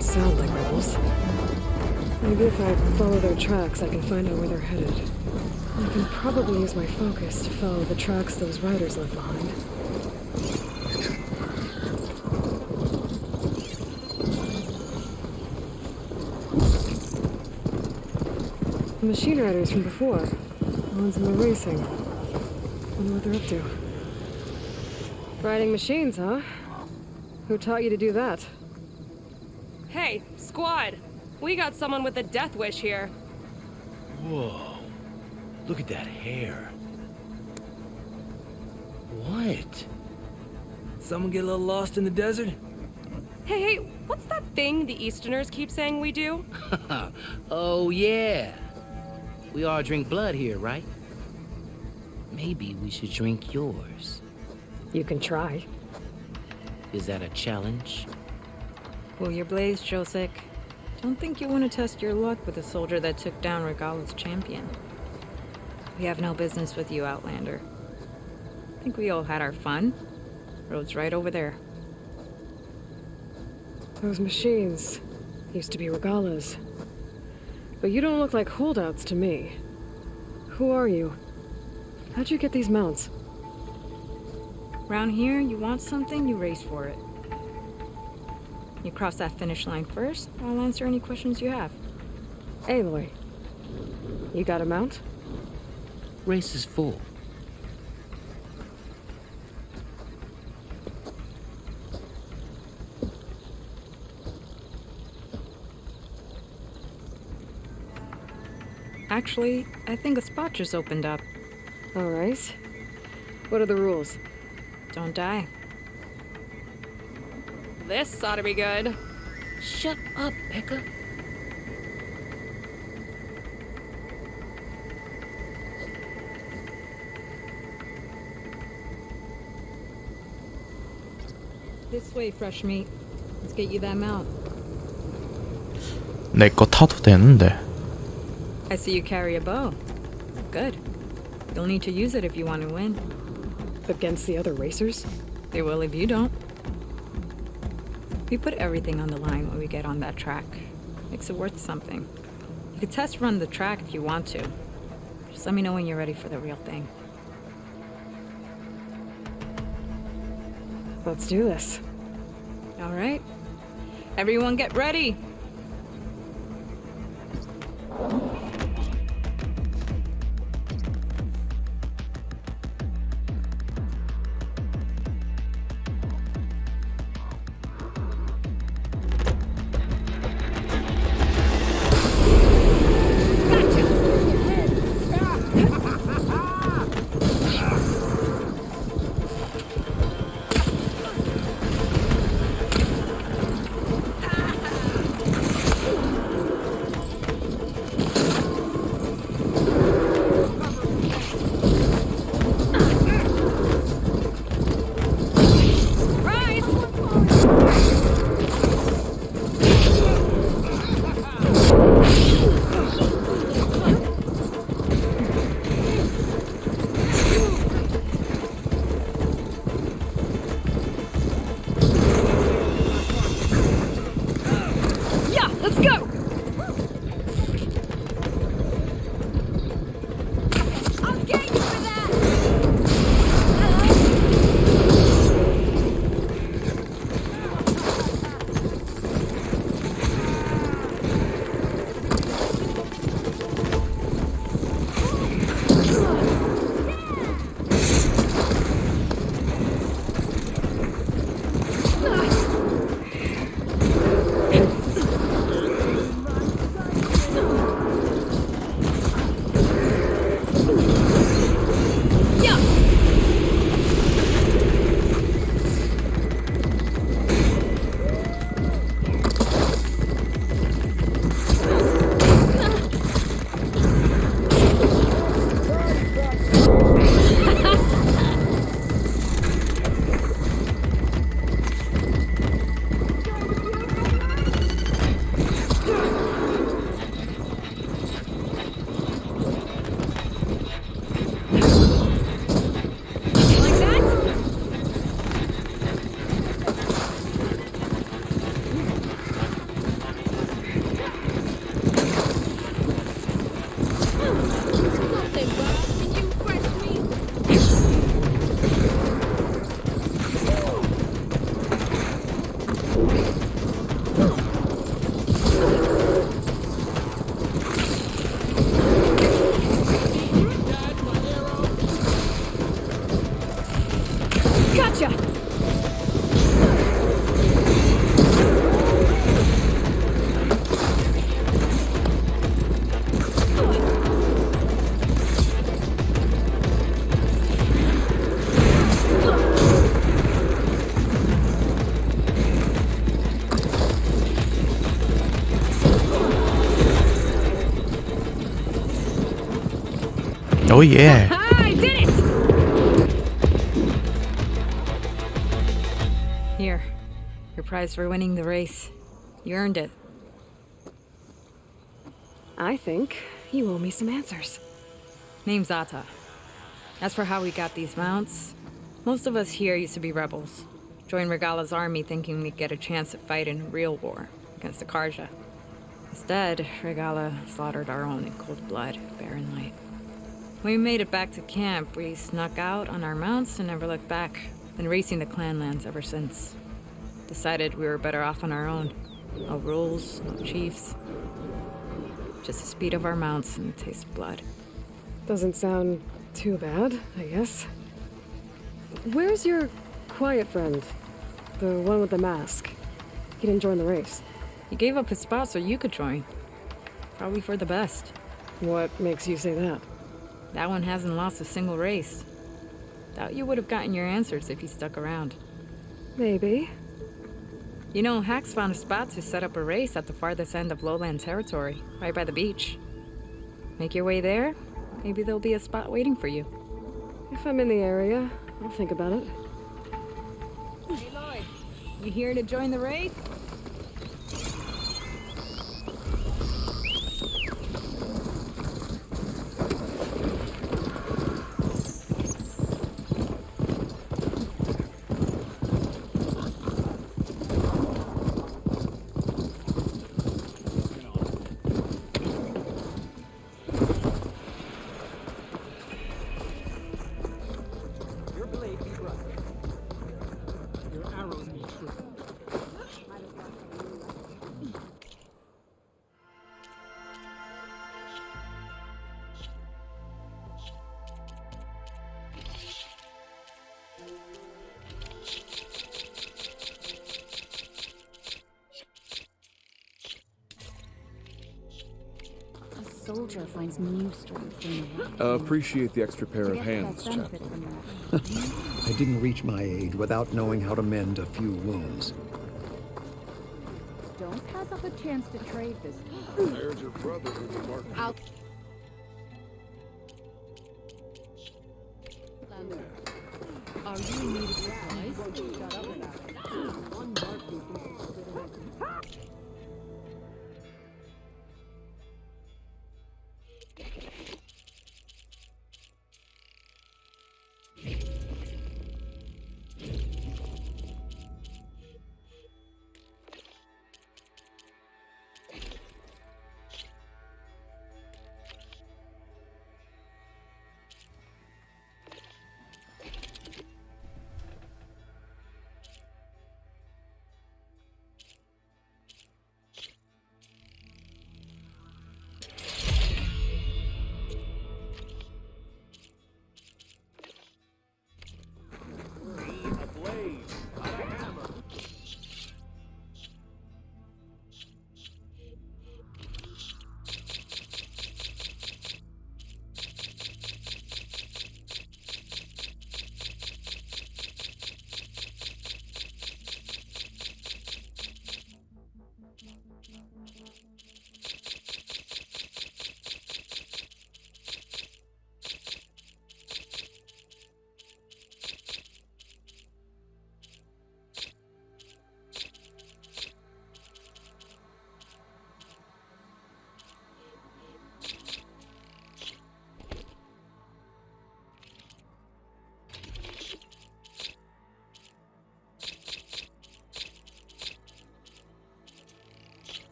Sound like rebels. Maybe if I follow their tracks, I can find out where they're headed. I can probably use my focus to follow the tracks those riders left behind. The machine riders from before. The ones in the racing. Wonder what they're up to. Riding machines, huh? Who taught you to do that? Hey, squad! We got someone with a death wish here. Whoa. Look at that hair. What? Someone get a little lost in the desert? Hey, what's that thing the Easterners keep saying we do? Oh, yeah. We all drink blood here, right? Maybe we should drink yours. You can try. Is that a challenge? Cool your blaze, Josek. Don't think you want to test your luck with a soldier that took down Regala's champion. We have no business with you, Outlander. I think we all had our fun. Road's right over there. Those machines used to be Regala's. But you don't look like holdouts to me. Who are you? How'd you get these mounts? Around here, you want something, you race for it. You cross that finish line first, I'll answer any questions you have. Aloy, you got a mount? Race is full. Actually, I think a spot just opened up. All right. What are the rules? Don't die. This ought to be good. Shut up, Becca. This way, fresh meat. Let's get you that mount. 내 거 타도 되는데. I see you carry a bow. Good. You'll need to use it if you want to win. Against the other racers? They will if you don't. We put everything on the line when we get on that track. Makes it worth something. You could test run the track if you want to. Just let me know when you're ready for the real thing. Let's do this. All right. Everyone get ready. Oh yeah. I did it! prize for winning the race. You earned it. I think you owe me some answers. Name's Ata. As for how we got these mounts, most of us here used to be rebels. Joined Regala's army thinking we'd get a chance to fight in a real war against the Karja. Instead, Regala slaughtered our own in cold blood, barren light. When we made it back to camp, we snuck out on our mounts and never looked back. Been racing the clan lands ever since. Decided we were better off on our own. No rules, no chiefs. Just the speed of our mounts and the taste of blood. Doesn't sound too bad, I guess. Where's your quiet friend? The one with the mask. He didn't join the race. He gave up his spot so you could join. Probably for the best. What makes you say that? That one hasn't lost a single race. Doubt you would have gotten your answers if he stuck around. Maybe. You know, Hax found a spot to set up a race at the farthest end of lowland territory, right by the beach. Make your way there, maybe there'll be a spot waiting for you. If I'm in the area, I'll think about it. Hey, Lloyd. You here to join the race? Soldier finds new strength in Appreciate the extra pair of hands, chap. I didn't reach my aid without knowing how to mend a few wounds. Don't pass up a chance to trade this. There's your brother who's a partner. Out. Are you in need of supplies?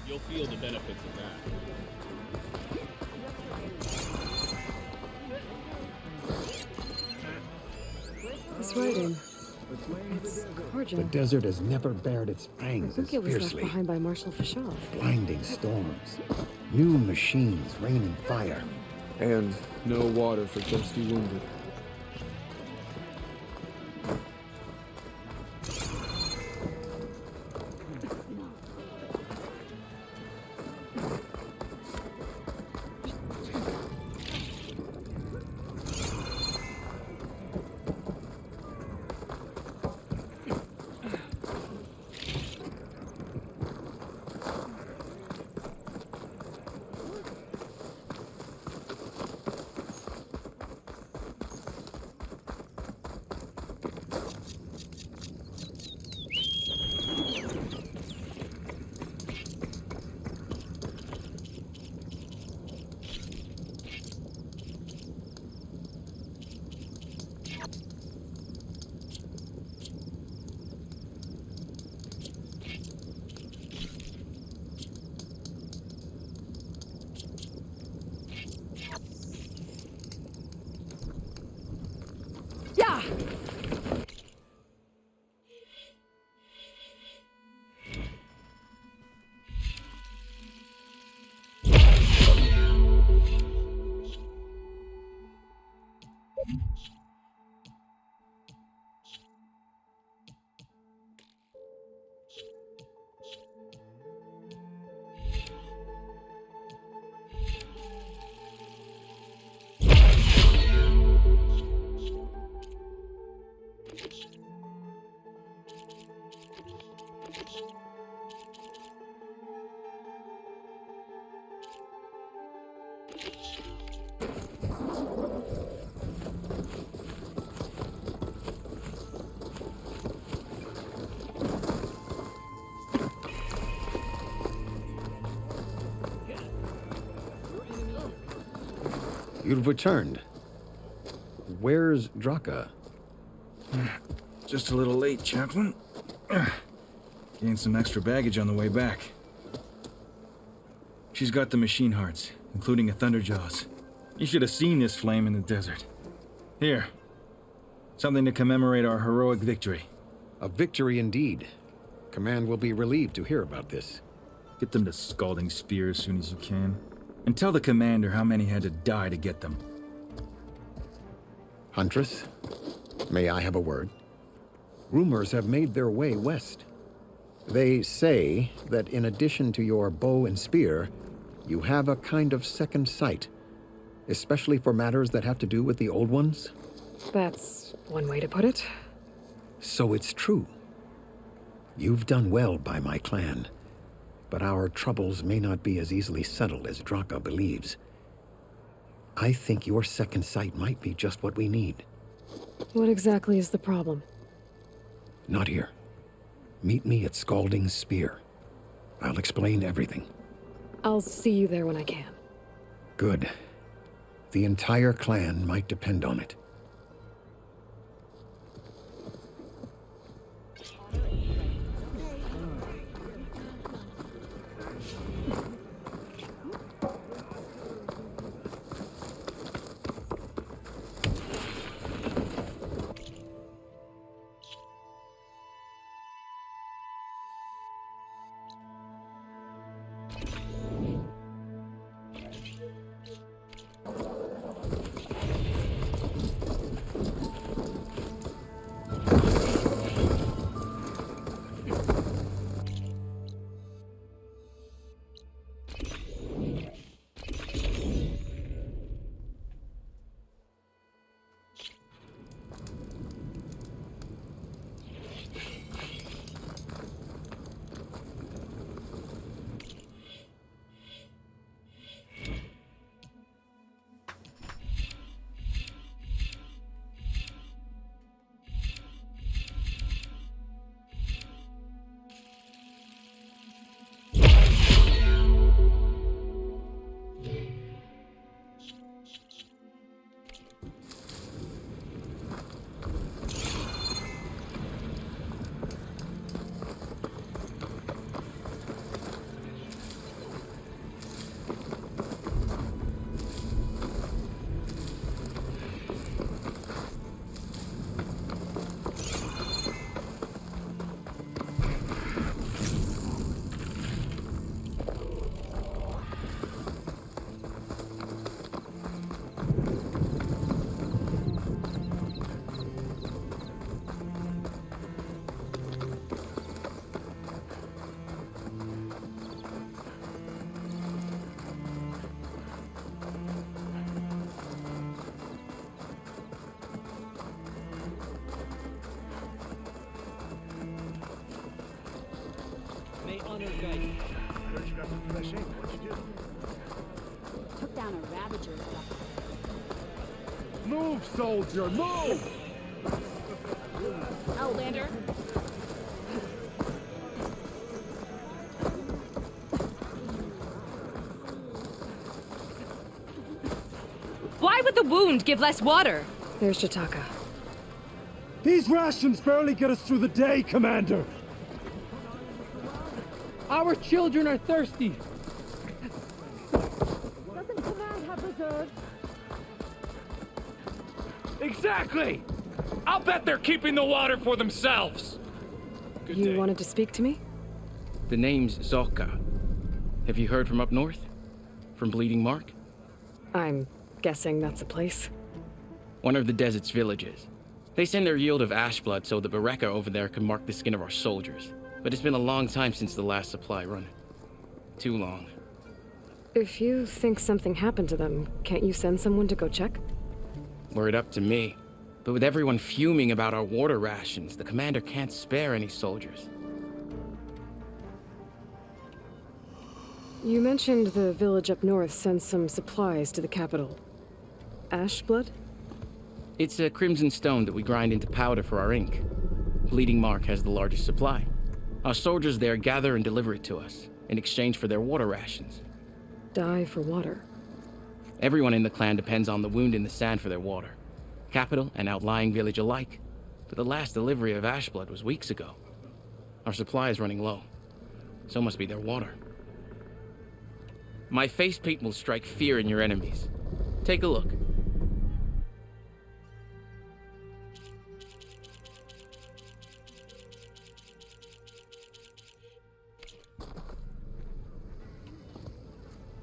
you'll feel the benefits of that. This writing. It's cordial. The desert has never bared its fangs I as think it was left fiercely. behind by Marshal Fishoff. Blinding storms, new machines raining fire. And no water for thirsty wounded. Yeah! You've returned. Where's Draka? Just a little late, Chaplain. Gained some extra baggage on the way back. She's got the machine hearts, including a Thunderjaws. You should have seen this flame in the desert. Here. Something to commemorate our heroic victory. A victory indeed. Command will be relieved to hear about this. Get them to Scalding Spear as soon as you can. And tell the commander how many had to die to get them. Huntress, may I have a word? Rumors have made their way west. They say that in addition to your bow and spear, you have a kind of second sight, especially for matters that have to do with the old ones. That's one way to put it. So it's true. You've done well by my clan, but our troubles may not be as easily settled as Draka believes. I think your second sight might be just what we need. What exactly is the problem? Not here. Meet me at Scalding Spear. I'll explain everything. I'll see you there when I can. Good. The entire clan might depend on it. Took down a ravager. Move, soldier, move! Outlander. Why would the wound give less water? There's Jataka. These rations barely get us through the day, Commander. Our children are thirsty. Doesn't Command have reserves? Exactly! I'll bet they're keeping the water for themselves. You wanted to speak to me? The name's Zoka. Have you heard from up north? From Bleeding Mark? I'm guessing that's a place. One of the desert's villages. They send their yield of ash blood so the Bereka over there can mark the skin of our soldiers. But it's been a long time since the last supply run. Too long. If you think something happened to them, can't you send someone to go check? Were it up to me. But with everyone fuming about our water rations, the commander can't spare any soldiers. You mentioned the village up north sends some supplies to the capital. Ash blood? It's a crimson stone that we grind into powder for our ink. Bleeding Mark has the largest supply. Our soldiers there gather and deliver it to us, in exchange for their water rations. Die for water. Everyone in the clan depends on the wound in the sand for their water. Capital and outlying village alike. But the last delivery of ash blood was weeks ago. Our supply is running low. So must be their water. My face paint will strike fear in your enemies. Take a look.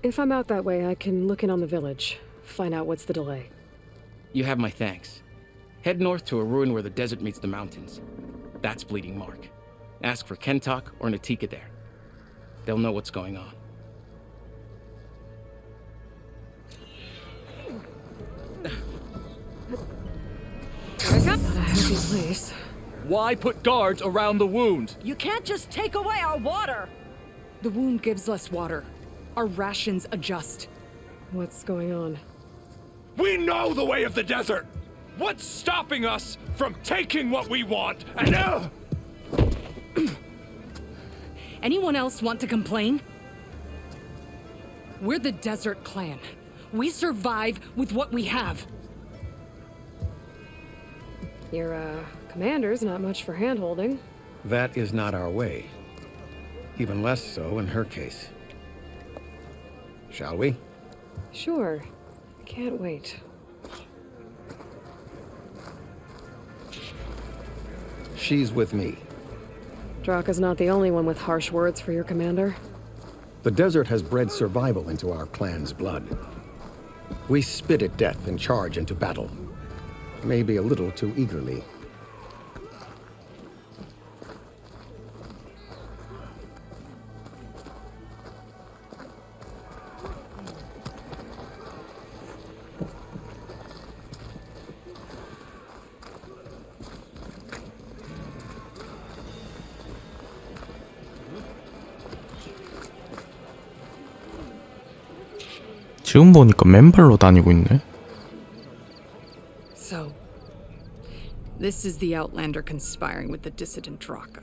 If I'm out that way, I can look in on the village, find out what's the delay. You have my thanks. Head north to a ruin where the desert meets the mountains. That's Bleeding Mark. Ask for Kentok or Natika there. They'll know what's going on. Not a happy place. Why put guards around the wound? You can't just take away our water! The wound gives less water. Our rations adjust. What's going on? We know the way of the desert! What's stopping us from taking what we want and Anyone else want to complain? We're the Desert Clan. We survive with what we have. Your, commander's not much for hand-holding. That is not our way. Even less so in her case. Shall we? Sure. Can't wait. She's with me. Draka's not the only one with harsh words for your commander. The desert has bred survival into our clan's blood. We spit at death and charge into battle. Maybe a little too eagerly. 지금 보니까 맨발로 다니고 있네. So, this is the Outlander conspiring with the dissident Draka.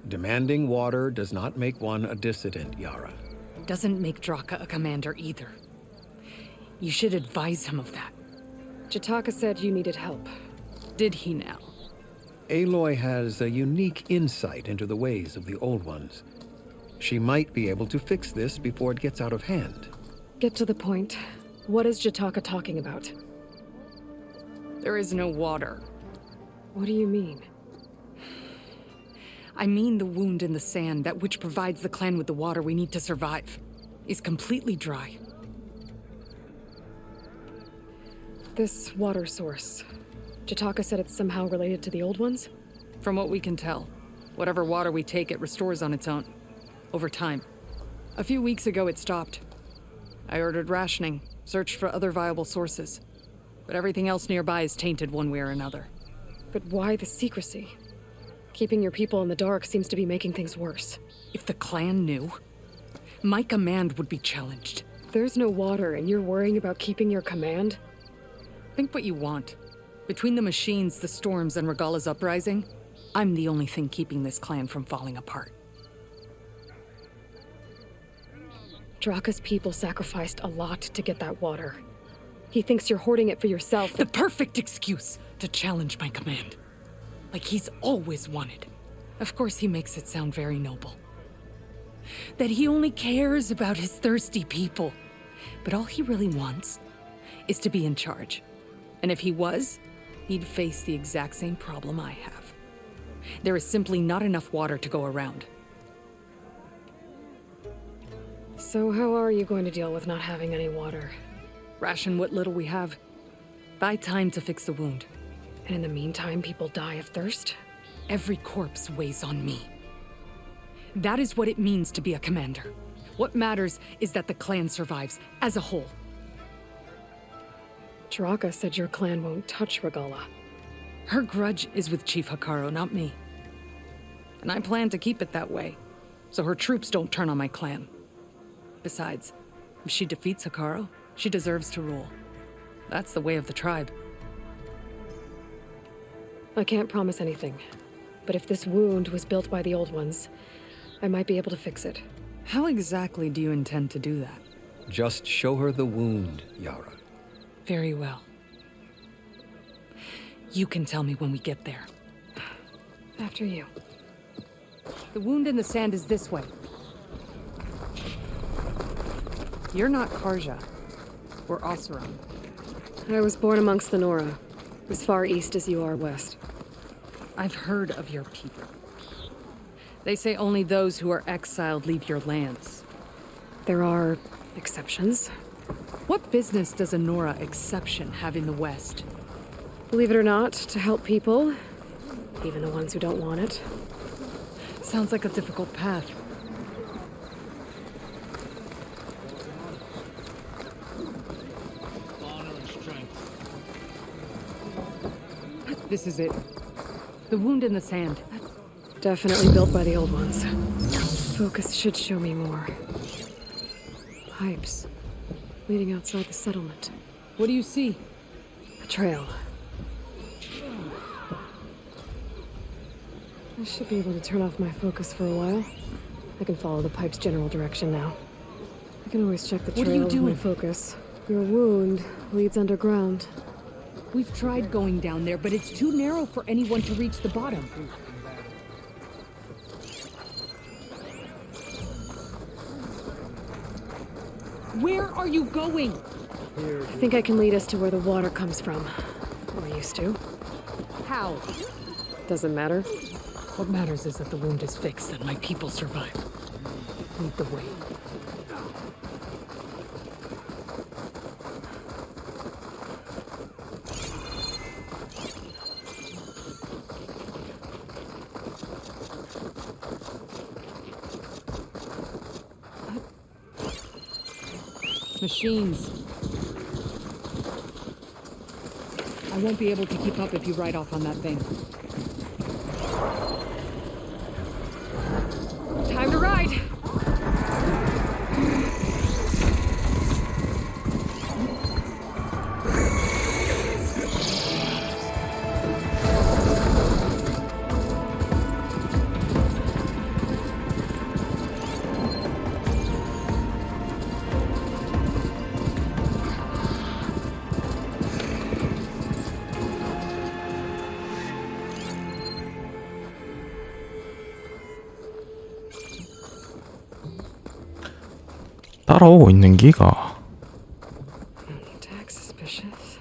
Demanding water does not make one a dissident, Yara. Doesn't make Draka a commander either. You should advise him of that. Jataka said you needed help. Did he now? Aloy has a unique insight into the ways of the Old Ones. She might be able to fix this before it gets out of hand. Get to the point. What is Jataka talking about? There is no water. What do you mean? I mean the wound in the sand, that which provides the clan with the water we need to survive, is completely dry. This water source. Jataka said it's somehow related to the Old Ones? From what we can tell, whatever water we take, it restores on its own. Over time. A few weeks ago, it stopped. I ordered rationing, searched for other viable sources. But everything else nearby is tainted one way or another. But why the secrecy? Keeping your people in the dark seems to be making things worse. If the clan knew, my command would be challenged. There's no water, and you're worrying about keeping your command? Think what you want. Between the machines, the storms, and Regala's uprising, I'm the only thing keeping this clan from falling apart. Draka's people sacrificed a lot to get that water. He thinks you're hoarding it for yourself. The perfect excuse to challenge my command. Like he's always wanted. Of course, he makes it sound very noble. That he only cares about his thirsty people. But all he really wants is to be in charge. And if he was, he'd face the exact same problem I have. There is simply not enough water to go around. So how are you going to deal with not having any water? Ration what little we have. Buy time to fix the wound. And in the meantime, people die of thirst? Every corpse weighs on me. That is what it means to be a commander. What matters is that the clan survives as a whole. Draka said your clan won't touch Regala. Her grudge is with Chief Hikaru, not me. And I plan to keep it that way, so her troops don't turn on my clan. Besides, if she defeats Hikaru, she deserves to rule. That's the way of the tribe. I can't promise anything, but if this wound was built by the old ones, I might be able to fix it. How exactly do you intend to do that? Just show her the wound, Yara. Very well. You can tell me when we get there. After you. The wound in the sand is this way. You're not Karja. We're Oseram. I was born amongst the Nora, as far east as you are west. I've heard of your people. They say only those who are exiled leave your lands. There are exceptions. What business does a Nora exception have in the West? Believe it or not, to help people, even the ones who don't want it. Sounds like a difficult path. This is it. The wound in the sand. Definitely built by the old ones. Focus should show me more. Pipes leading outside the settlement. What do you see? A trail. I should be able to turn off my focus for a while. I can follow the pipe's general direction now. I can always check the trail with my focus. Your wound leads underground. We've tried going down there, but it's too narrow for anyone to reach the bottom. Where are you going? I think I can lead us to where the water comes from. Or used to. How? Doesn't matter. What matters is that the wound is fixed and my people survive. Lead the way. Machines. I won't be able to keep up if you ride off on that thing. Time to ride! 따라오고 있는 기가 Act suspicious.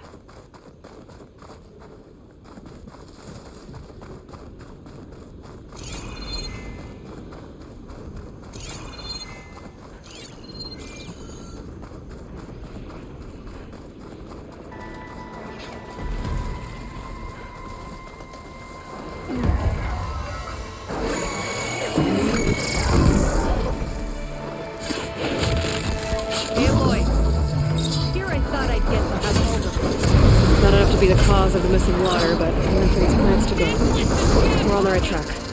Not enough to be the cause of the missing water, but enough for these plants to grow. We're on the right track.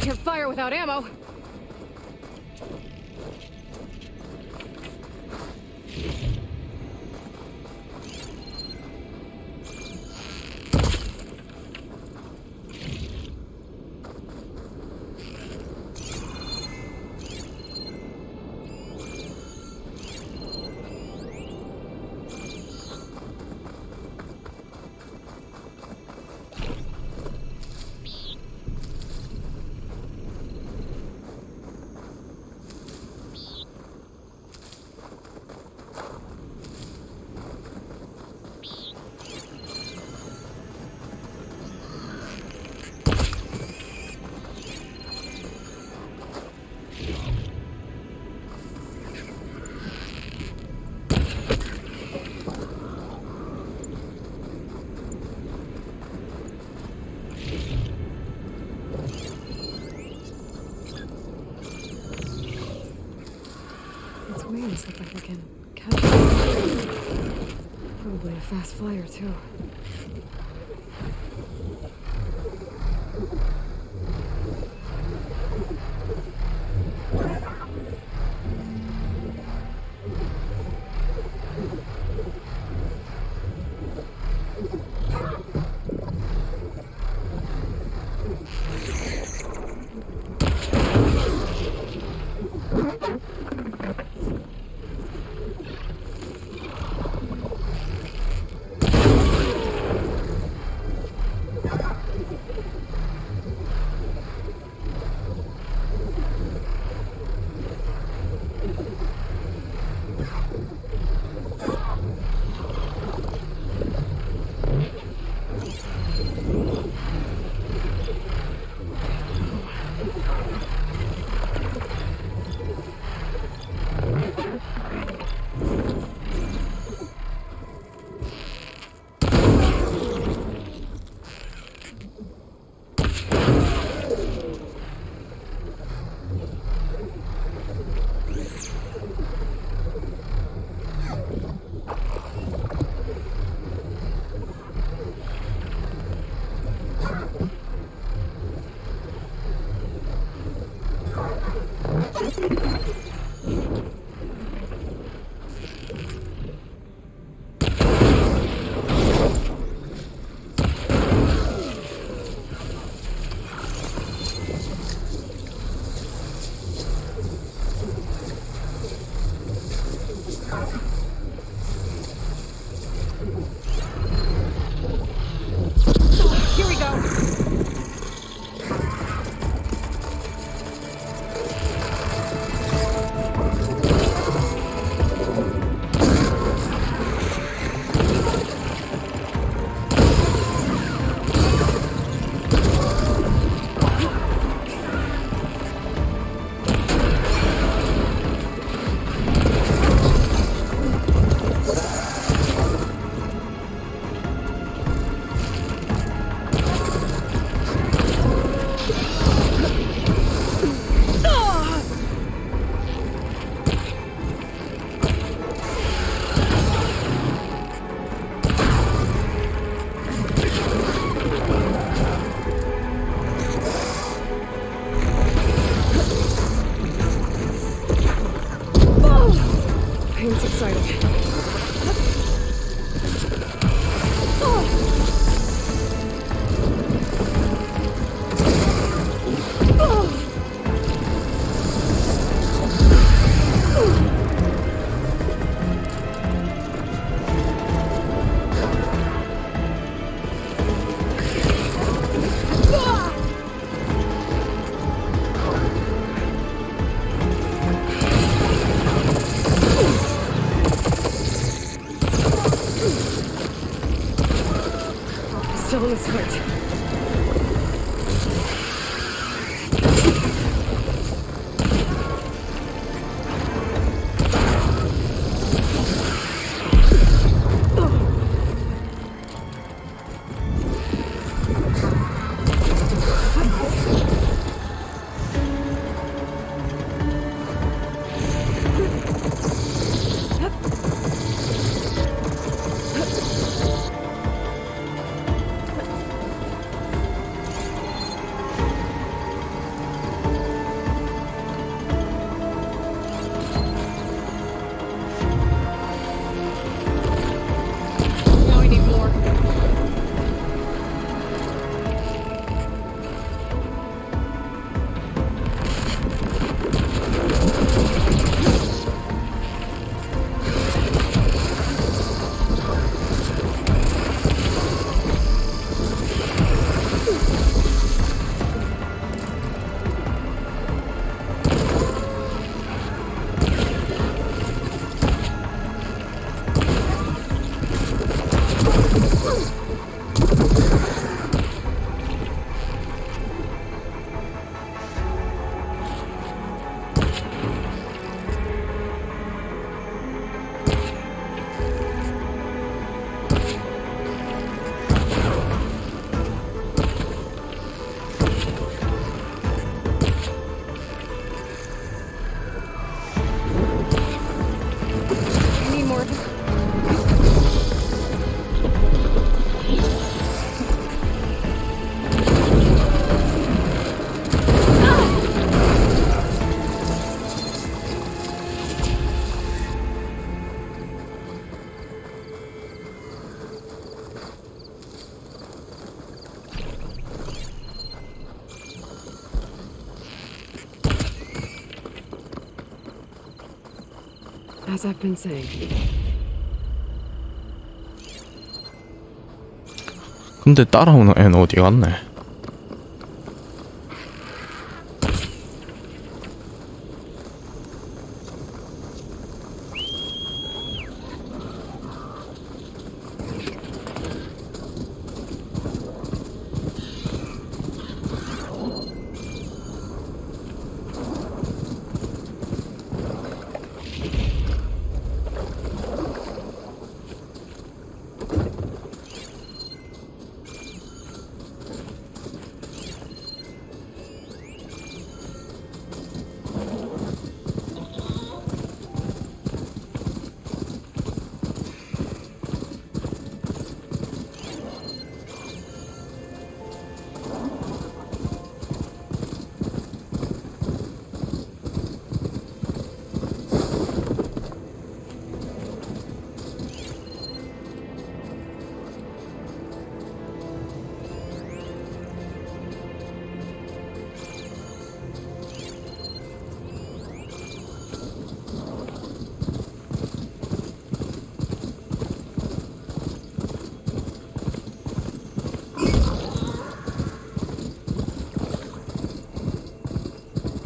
Can't fire without ammo. Wings look like I can catch them. Probably a fast flyer, too. As I've been saying. 근데 따라오는 애는 어디 갔네?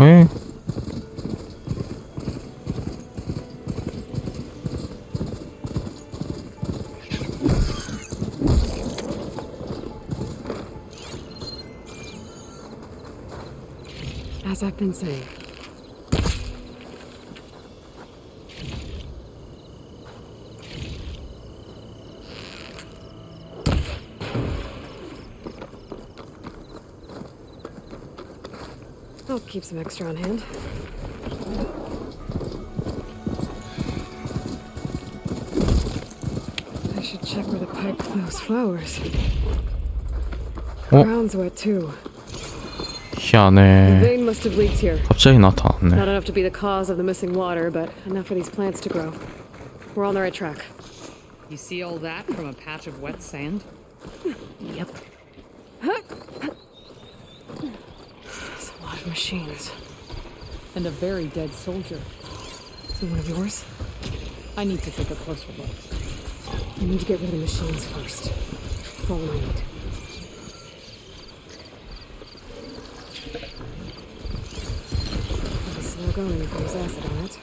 에? As I've been saying. I'll keep some extra on hand. I should check where the pipe those flowers. Ground's wet too. The 희한해. vein must have leaked here. 갑자기 Not 나타났네. enough to be the cause of the missing water, but enough for these plants to grow. We're on the right track. You see all that from a patch of wet sand? Yep. It's a lot of machines. And a very dead soldier. Is it one of yours? I need to take a closer look. We need to get rid of the machines first. Follow my lead. Pretty slow going if there's acid on it.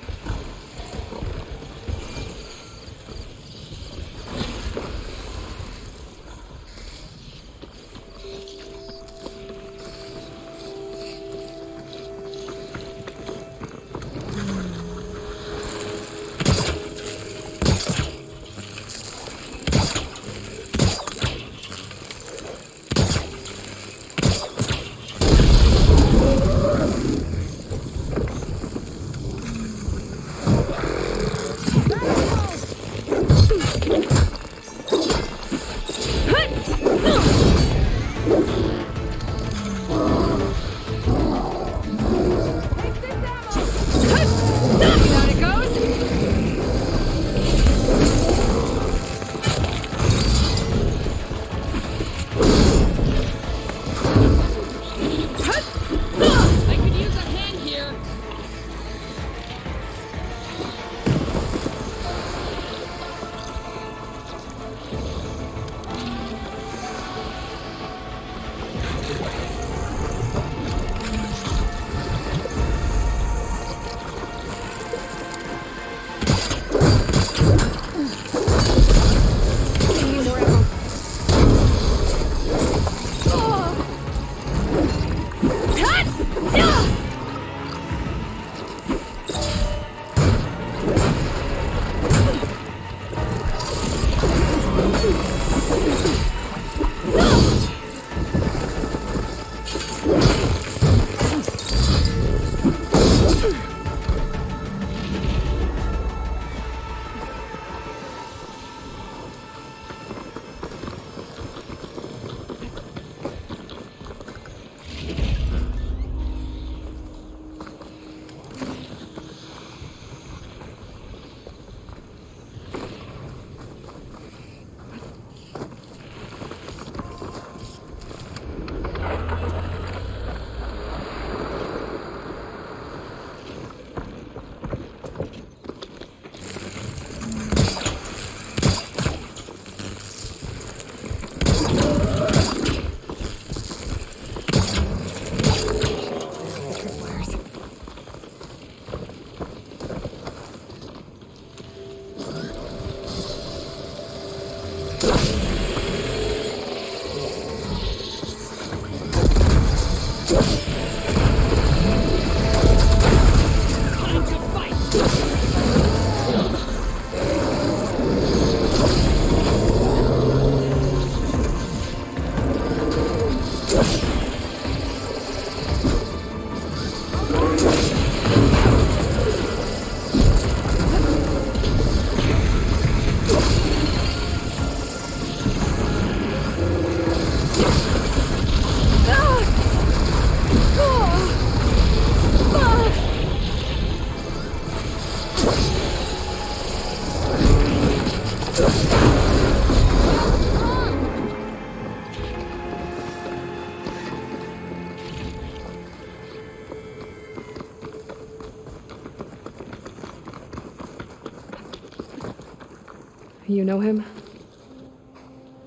You know him?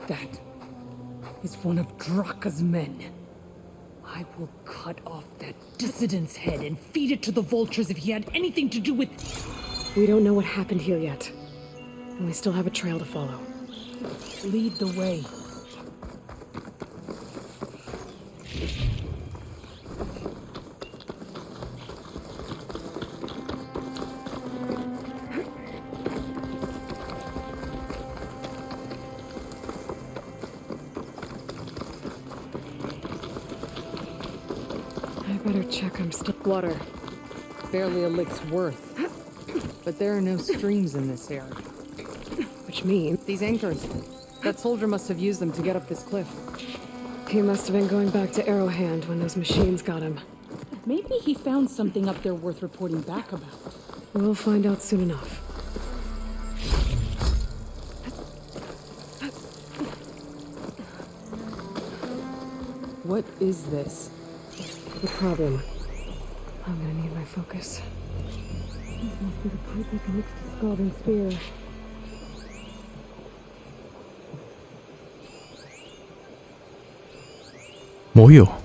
That is one of Draka's men. I will cut off that dissident's head and feed it to the vultures if he had anything to do with... We don't know what happened here yet. And we still have a trail to follow. Lead the way. I better check I'm still... Water. Barely a lick's worth. But there are no streams in this area. Which means... These anchors. That soldier must have used them to get up this cliff. He must have been going back to Arrowhand when those machines got him. Maybe he found something up there worth reporting back about. We'll find out soon enough. What is this? The problem. I'm gonna need my focus. This must be the pipe that connects to Scalding Spear. 뭐요?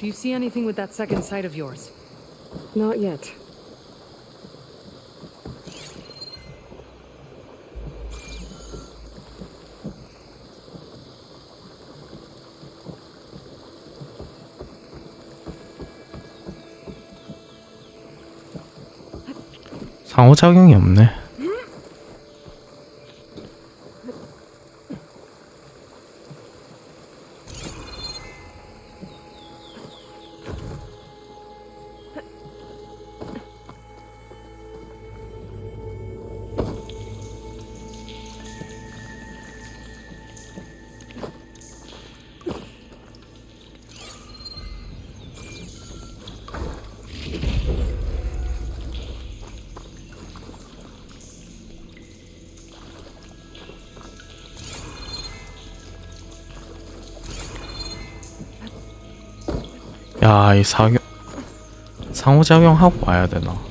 Do you see anything with that second sight of yours? Not yet. 상호작용이 없네. 야, 이 상호작용하고 와야 되나?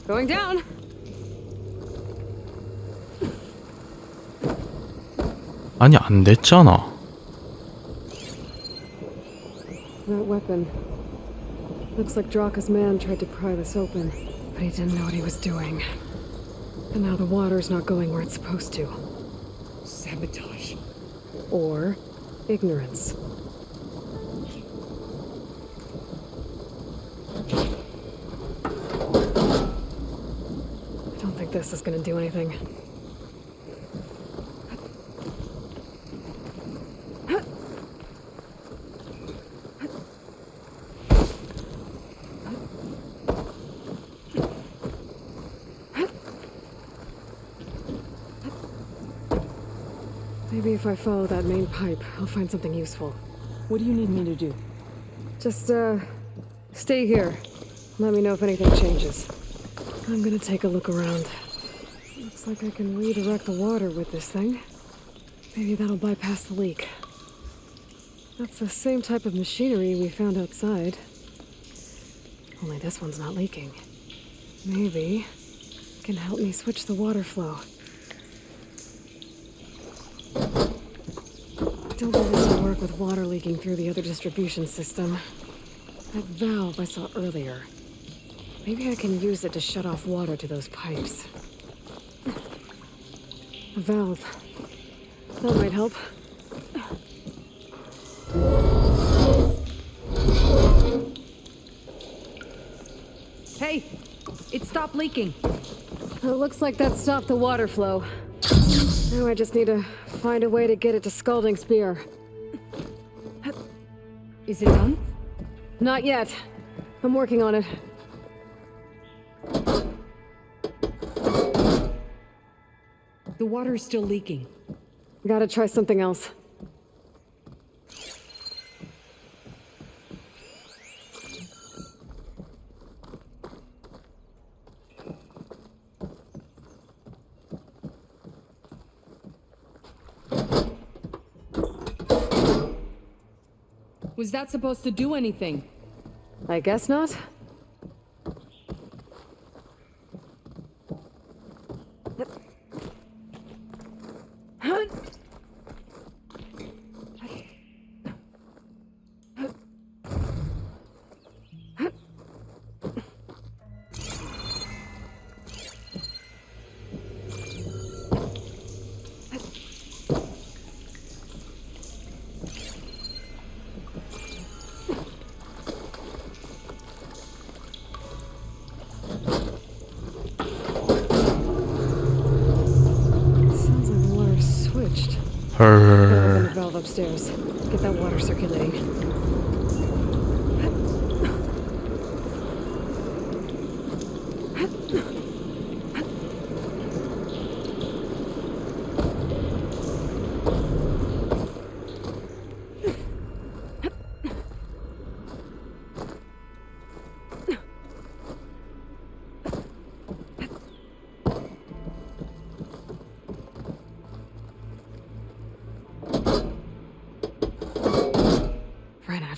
Going down. 아니, 안 됐잖아. That weapon. Looks like Draka's man tried to pry this open, but he didn't know what he was doing. And now the water's not going where it's supposed to. Sabotage. Or ignorance. I don't think this is gonna do anything. Maybe if I follow that main pipe, I'll find something useful. What do you need me to do? Just, stay here. Let me know if anything changes. I'm gonna take a look around. Looks like I can redirect the water with this thing. Maybe that'll bypass the leak. That's the same type of machinery we found outside. Only this one's not leaking. Maybe it can help me switch the water flow. Don't think this will work with water leaking through the other distribution system. That valve I saw earlier. Maybe I can use it to shut off water to those pipes. A valve. That might help. Stop leaking. It looks like that stopped the water flow. Now I just need to find a way to get it to Scalding Spear. Is it done? Not yet. I'm working on it. The water's still leaking. Gotta try something else. Was that supposed to do anything? I guess not. Open the valve upstairs. Get that water circulating.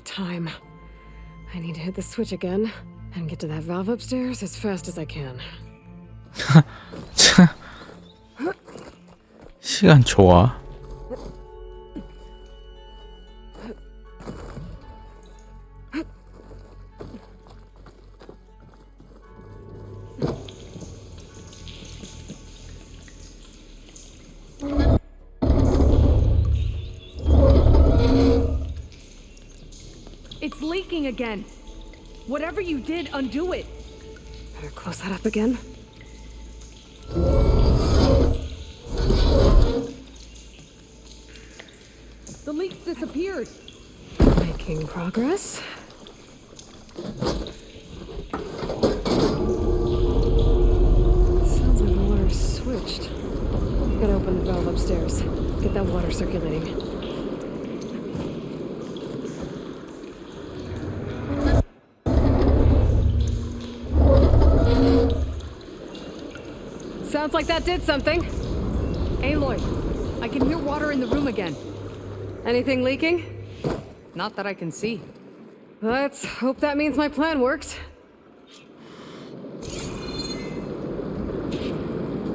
Time. I need to hit the switch again and get to that valve upstairs as fast as I can. 시간 좋아. It's leaking again. Whatever you did, undo it. Better close that up again. The leaks disappeared. Making progress. Sounds like the water's switched. Gotta open the valve upstairs. Get that water circulating. Sounds like that did something. Aloy, I can hear water in the room again. Anything leaking? Not that I can see. Let's hope that means my plan worked.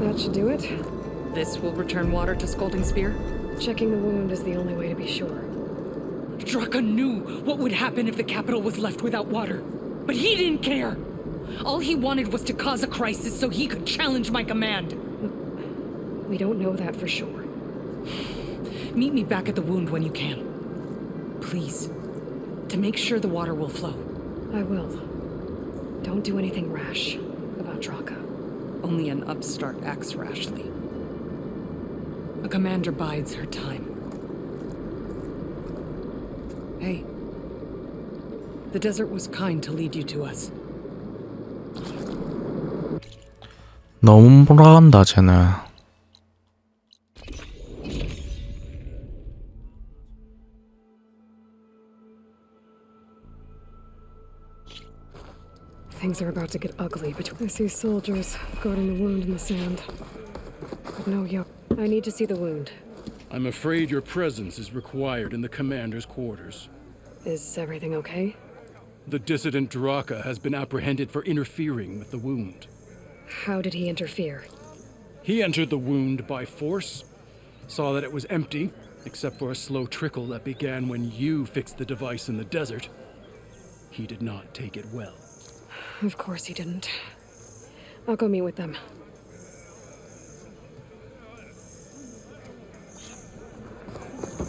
That should do it. This will return water to Scalding Spear? Checking the wound is the only way to be sure. Draka knew what would happen if the capital was left without water. But he didn't care! All he wanted was to cause a crisis so he could challenge my command. We don't know that for sure. Meet me back at the wound when you can. Please. To make sure the water will flow. I will. Don't do anything rash about Draka. Only an upstart acts rashly. A commander bides her time. Hey. The desert was kind to lead you to us. 너무 몰아간다 쟤는. Things are about to get ugly between. I see soldiers guarding the wound in the sand. But no yoke. I need to see the wound. I'm afraid your presence is required in the commander's quarters. Is everything okay? The dissident Draka has been apprehended for interfering with the wound. How did he interfere? He entered the wound by force, saw that it was empty, except for a slow trickle that began when you fixed the device in the desert. He did not take it well. Of course he didn't. I'll go meet with them.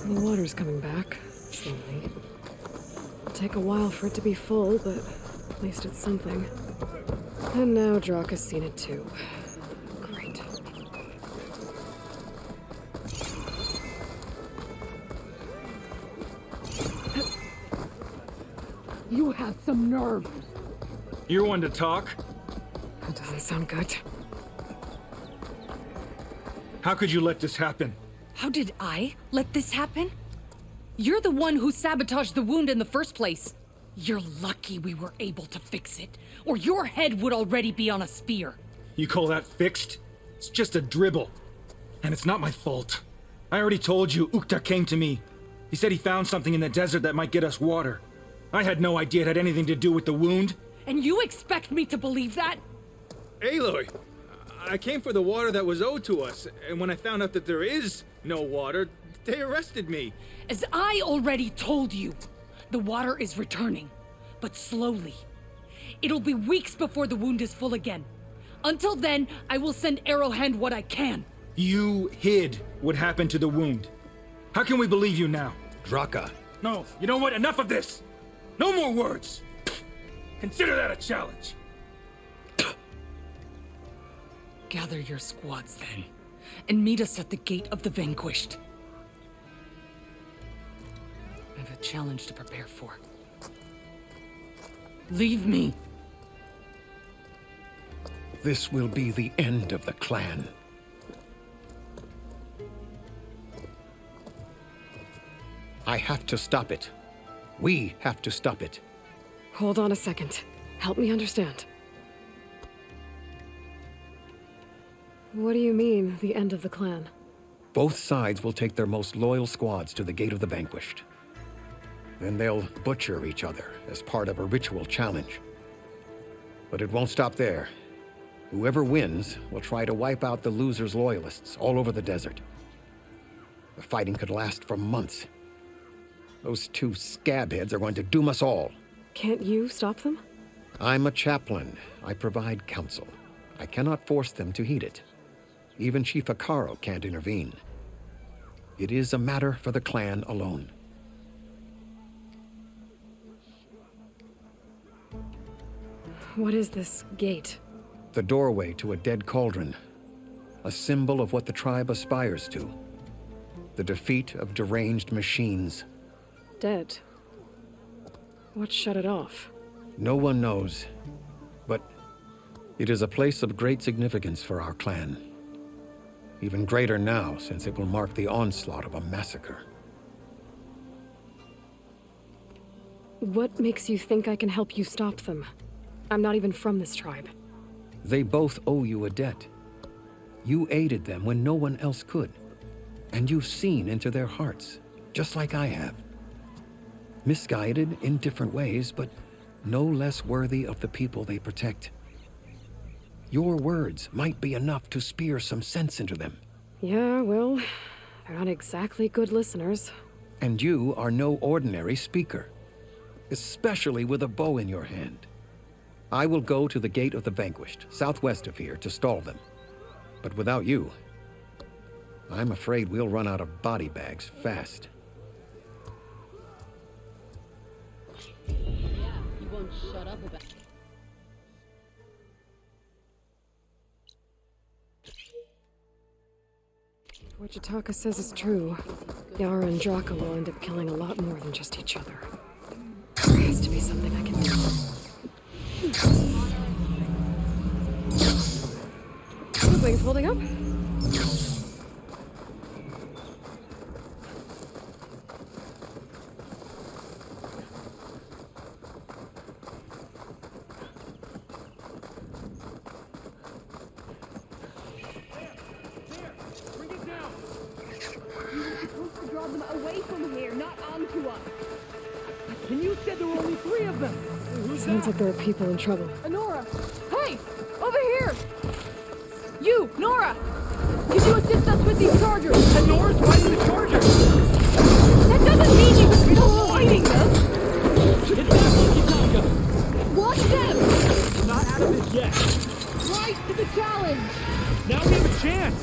The water's coming back, slowly. It'll take a while for it to be full, but at least it's something. And now Draka's seen it too. Great. You have some nerve. You're one to talk? That doesn't sound good. How could you let this happen? How did I let this happen? You're the one who sabotaged the wound in the first place. You're lucky we were able to fix it, or your head would already be on a spear. You call that fixed? It's just a dribble. And it's not my fault. I already told you, Ukta came to me. He said he found something in the desert that might get us water. I had no idea it had anything to do with the wound. And you expect me to believe that? Aloy, I came for the water that was owed to us, and when I found out that there is no water, they arrested me. As I already told you, the water is returning, but slowly. It'll be weeks before the wound is full again. Until then, I will send Arrowhand what I can. You hid what happened to the wound. How can we believe you now? Draka. No, you know what? Enough of this! No more words! Consider that a challenge. Gather your squads then, and meet us at the Gate of the Vanquished. I have a challenge to prepare for. Leave me. This will be the end of the clan. I have to stop it. We have to stop it. Hold on a second. Help me understand. What do you mean, the end of the clan? Both sides will take their most loyal squads to the Gate of the Vanquished. Then they'll butcher each other as part of a ritual challenge. But it won't stop there. Whoever wins will try to wipe out the loser's loyalists all over the desert. The fighting could last for months. Those two scabheads are going to doom us all. Can't you stop them? I'm a chaplain. I provide counsel. I cannot force them to heed it. Even Chief Akaro can't intervene. It is a matter for the clan alone. What is this gate? The doorway to a dead cauldron. A symbol of what the tribe aspires to. The defeat of deranged machines. Dead. What shut it off? No one knows. But it is a place of great significance for our clan. Even greater now, since it will mark the onslaught of a massacre. What makes you think I can help you stop them? I'm not even from this tribe. They both owe you a debt. You aided them when no one else could. And you've seen into their hearts, just like I have. Misguided in different ways, but no less worthy of the people they protect. Your words might be enough to spear some sense into them. Yeah, well, they're not exactly good listeners. And you are no ordinary speaker, especially with a bow in your hand. I will go to the Gate of the Vanquished, southwest of here, to stall them. But without you, I'm afraid we'll run out of body bags fast. You won't shut up about it. What Jataka says is true. Yara and Draka will end up killing a lot more than just each other. There has to be something I can do. Siblings holding up? Draw them away from here, not onto us. And you said there were only 3 of them. Sounds like there are people in trouble. Nora! Hey! Over here! You, Nora! Can you assist us with these chargers? And Nora's fighting the chargers! That doesn't mean you can be fighting them! Hit that monkey Tonga! Watch them! Not out of this yet! Right to the challenge! Now we have a chance!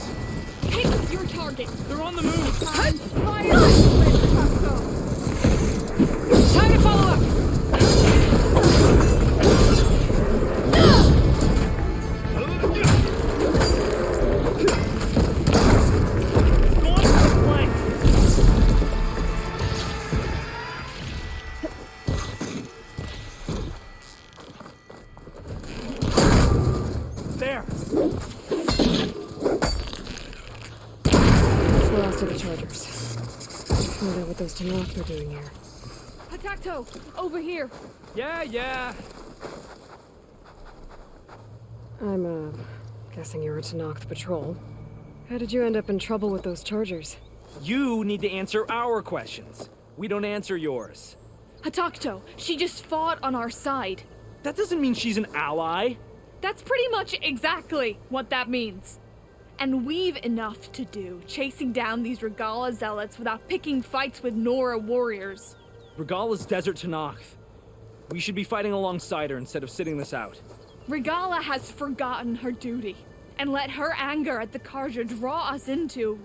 Pick your target! They're on the move! Fire! Time to follow up! That's the last of the chargers. I wonder what those Tanakh are doing here. Hatacto, over here. Yeah. I'm, guessing you're a Tanakh patrol. How did you end up in trouble with those chargers? You need to answer our questions. We don't answer yours. Hatacto, she just fought on our side. That doesn't mean she's an ally. That's pretty much exactly what that means. And we've enough to do chasing down these Regala zealots without picking fights with Nora warriors. Regala's desert Tanakh. We should be fighting alongside her instead of sitting this out. Regala has forgotten her duty and let her anger at the Karja draw us into...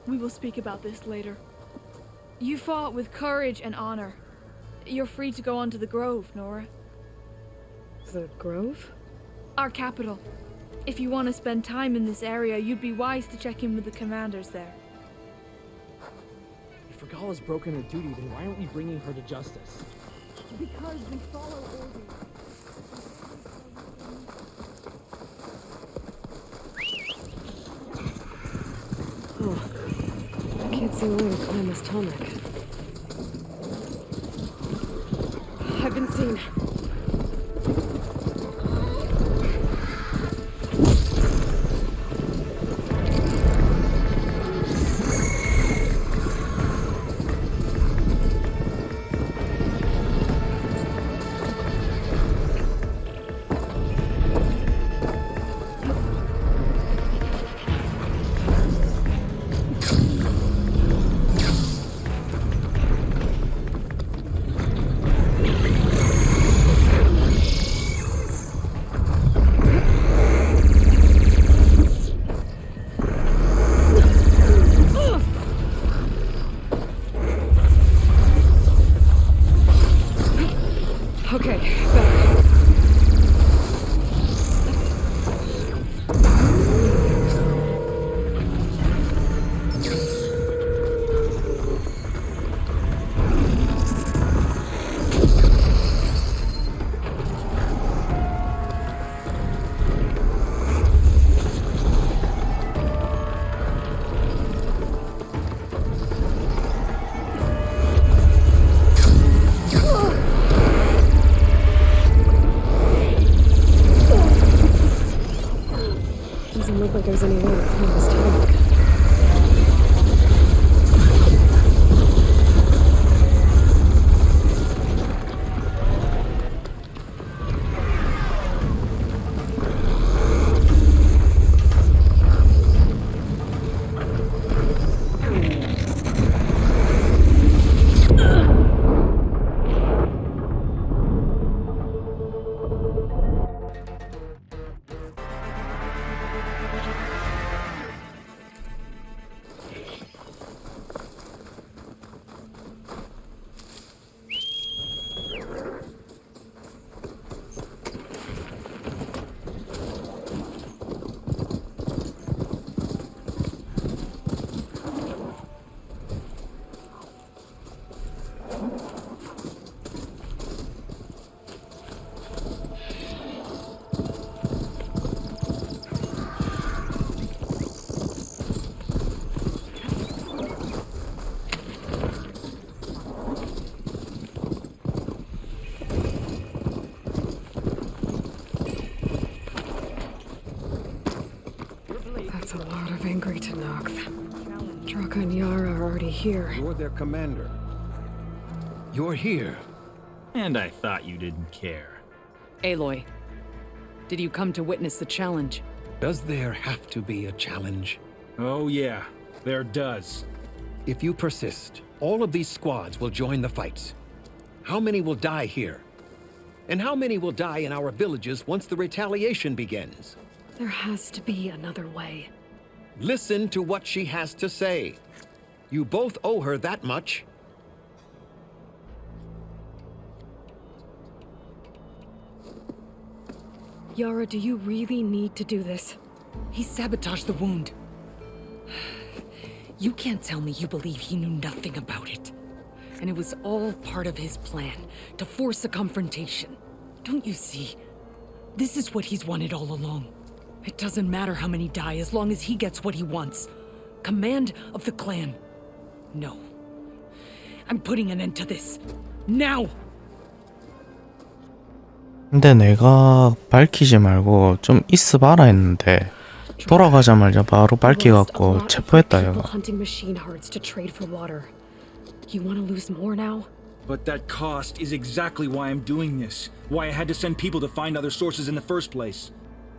We will speak about this later. You fought with courage and honor. You're free to go on to the Grove, Nora. The Grove? Our capital. If you want to spend time in this area, you'd be wise to check in with the commanders there. If Regala's broken her duty, then why aren't we bringing her to justice? Because we follow orders. Oh, I can't see a way to climb this tonic. I've been seen. Okay, better. Doesn't look like there's any way to climb this tonic. That's a lot of angry Tanakh. Draka and Yara are already here. You're their commander. You're here. And I thought you didn't care. Aloy, did you come to witness the challenge? Does there have to be a challenge? Oh yeah, there does. If you persist, all of these squads will join the fights. How many will die here? And how many will die in our villages once the retaliation begins? There has to be another way. Listen to what she has to say. You both owe her that much. Yara, do you really need to do this? He sabotaged the wound. You can't tell me you believe he knew nothing about it. And it was all part of his plan, to force a confrontation. Don't you see? This is what he's wanted all along. It doesn't matter how many die as long as he gets what he wants. Command of the clan. No. I'm putting an end to this. Now! 근데 내가 밝히지 말고 좀 있어봐라 했는데 돌아가자마자 바로 밝혀갖고 체포했다 얘가. Hunting machine herds to trade for water. You want to lose more now? But that cost is exactly why I'm doing this. Why I had to send people to find other sources in the first place.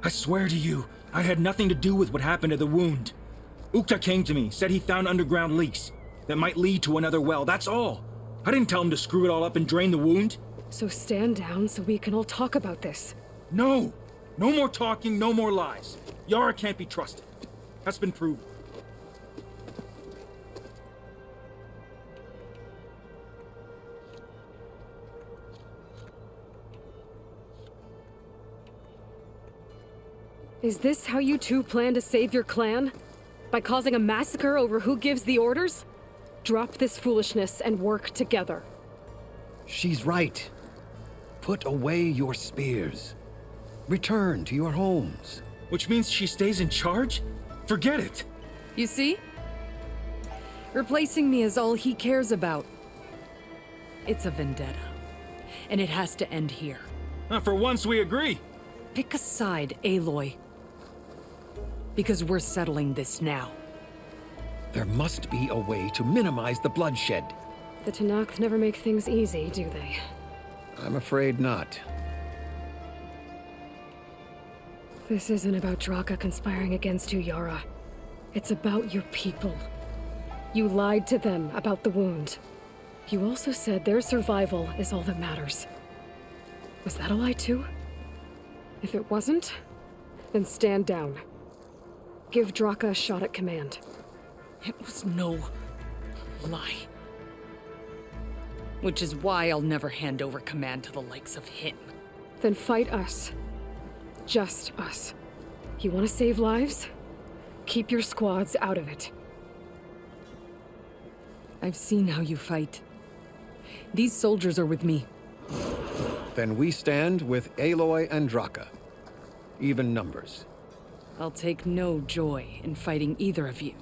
I swear to you, I had nothing to do with what happened to the wound. Ukta came to me, said he found underground leaks that might lead to another well, that's all. I didn't tell him to screw it all up and drain the wound. So stand down so we can all talk about this. No! No more talking, no more lies. Yara can't be trusted. That's been proven. Is this how you two plan to save your clan? By causing a massacre over who gives the orders? Drop this foolishness and work together. She's right. Put away your spears. Return to your homes. Which means she stays in charge? Forget it. You see? Replacing me is all he cares about. It's a vendetta. And it has to end here. For once we agree. Pick a side, Aloy. Because we're settling this now. There must be a way to minimize the bloodshed. The Tanakh never make things easy, do they? I'm afraid not. This isn't about Draka conspiring against you, Yara. It's about your people. You lied to them about the wound. You also said their survival is all that matters. Was that a lie too? If it wasn't, then stand down. Give Draka a shot at command. It was no lie. Which is why I'll never hand over command to the likes of him. Then fight us. Just us. You want to save lives? Keep your squads out of it. I've seen how you fight. These soldiers are with me. Then we stand with Aloy and Draka. Even numbers. I'll take no joy in fighting either of you.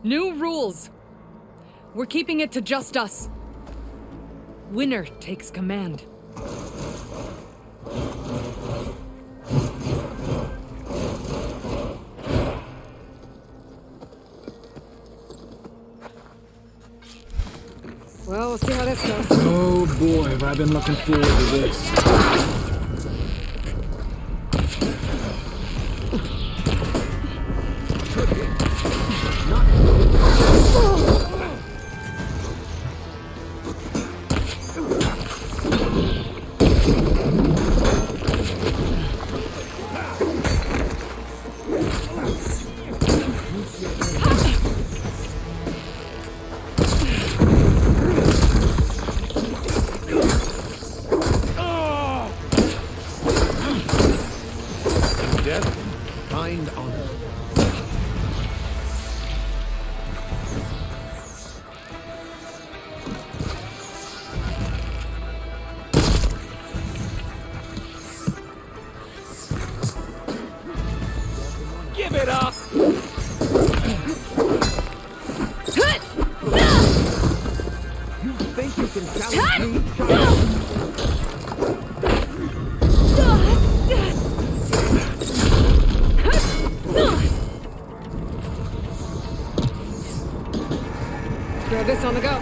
New rules! We're keeping it to just us. Winner takes command. Well, we'll see how this goes. Oh boy, have I been looking forward to this. Find honor. Give it up! You think you can challenge me? Grab this on the go.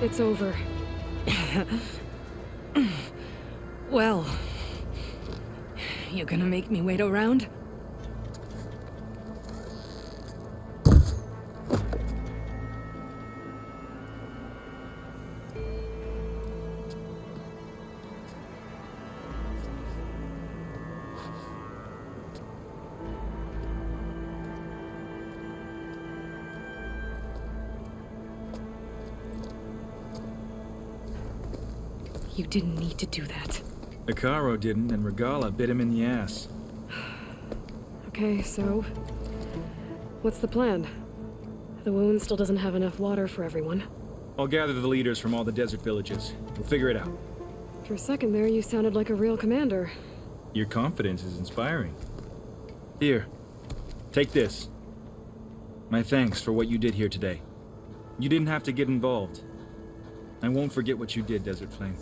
It's over. Well, you gonna make me wait around? You didn't need to do that. Icaro didn't, and Regala bit him in the ass. Okay, so... what's the plan? The wound still doesn't have enough water for everyone. I'll gather the leaders from all the desert villages. We'll figure it out. For a second there, you sounded like a real commander. Your confidence is inspiring. Here, take this. My thanks for what you did here today. You didn't have to get involved. I won't forget what you did, Desert Flame.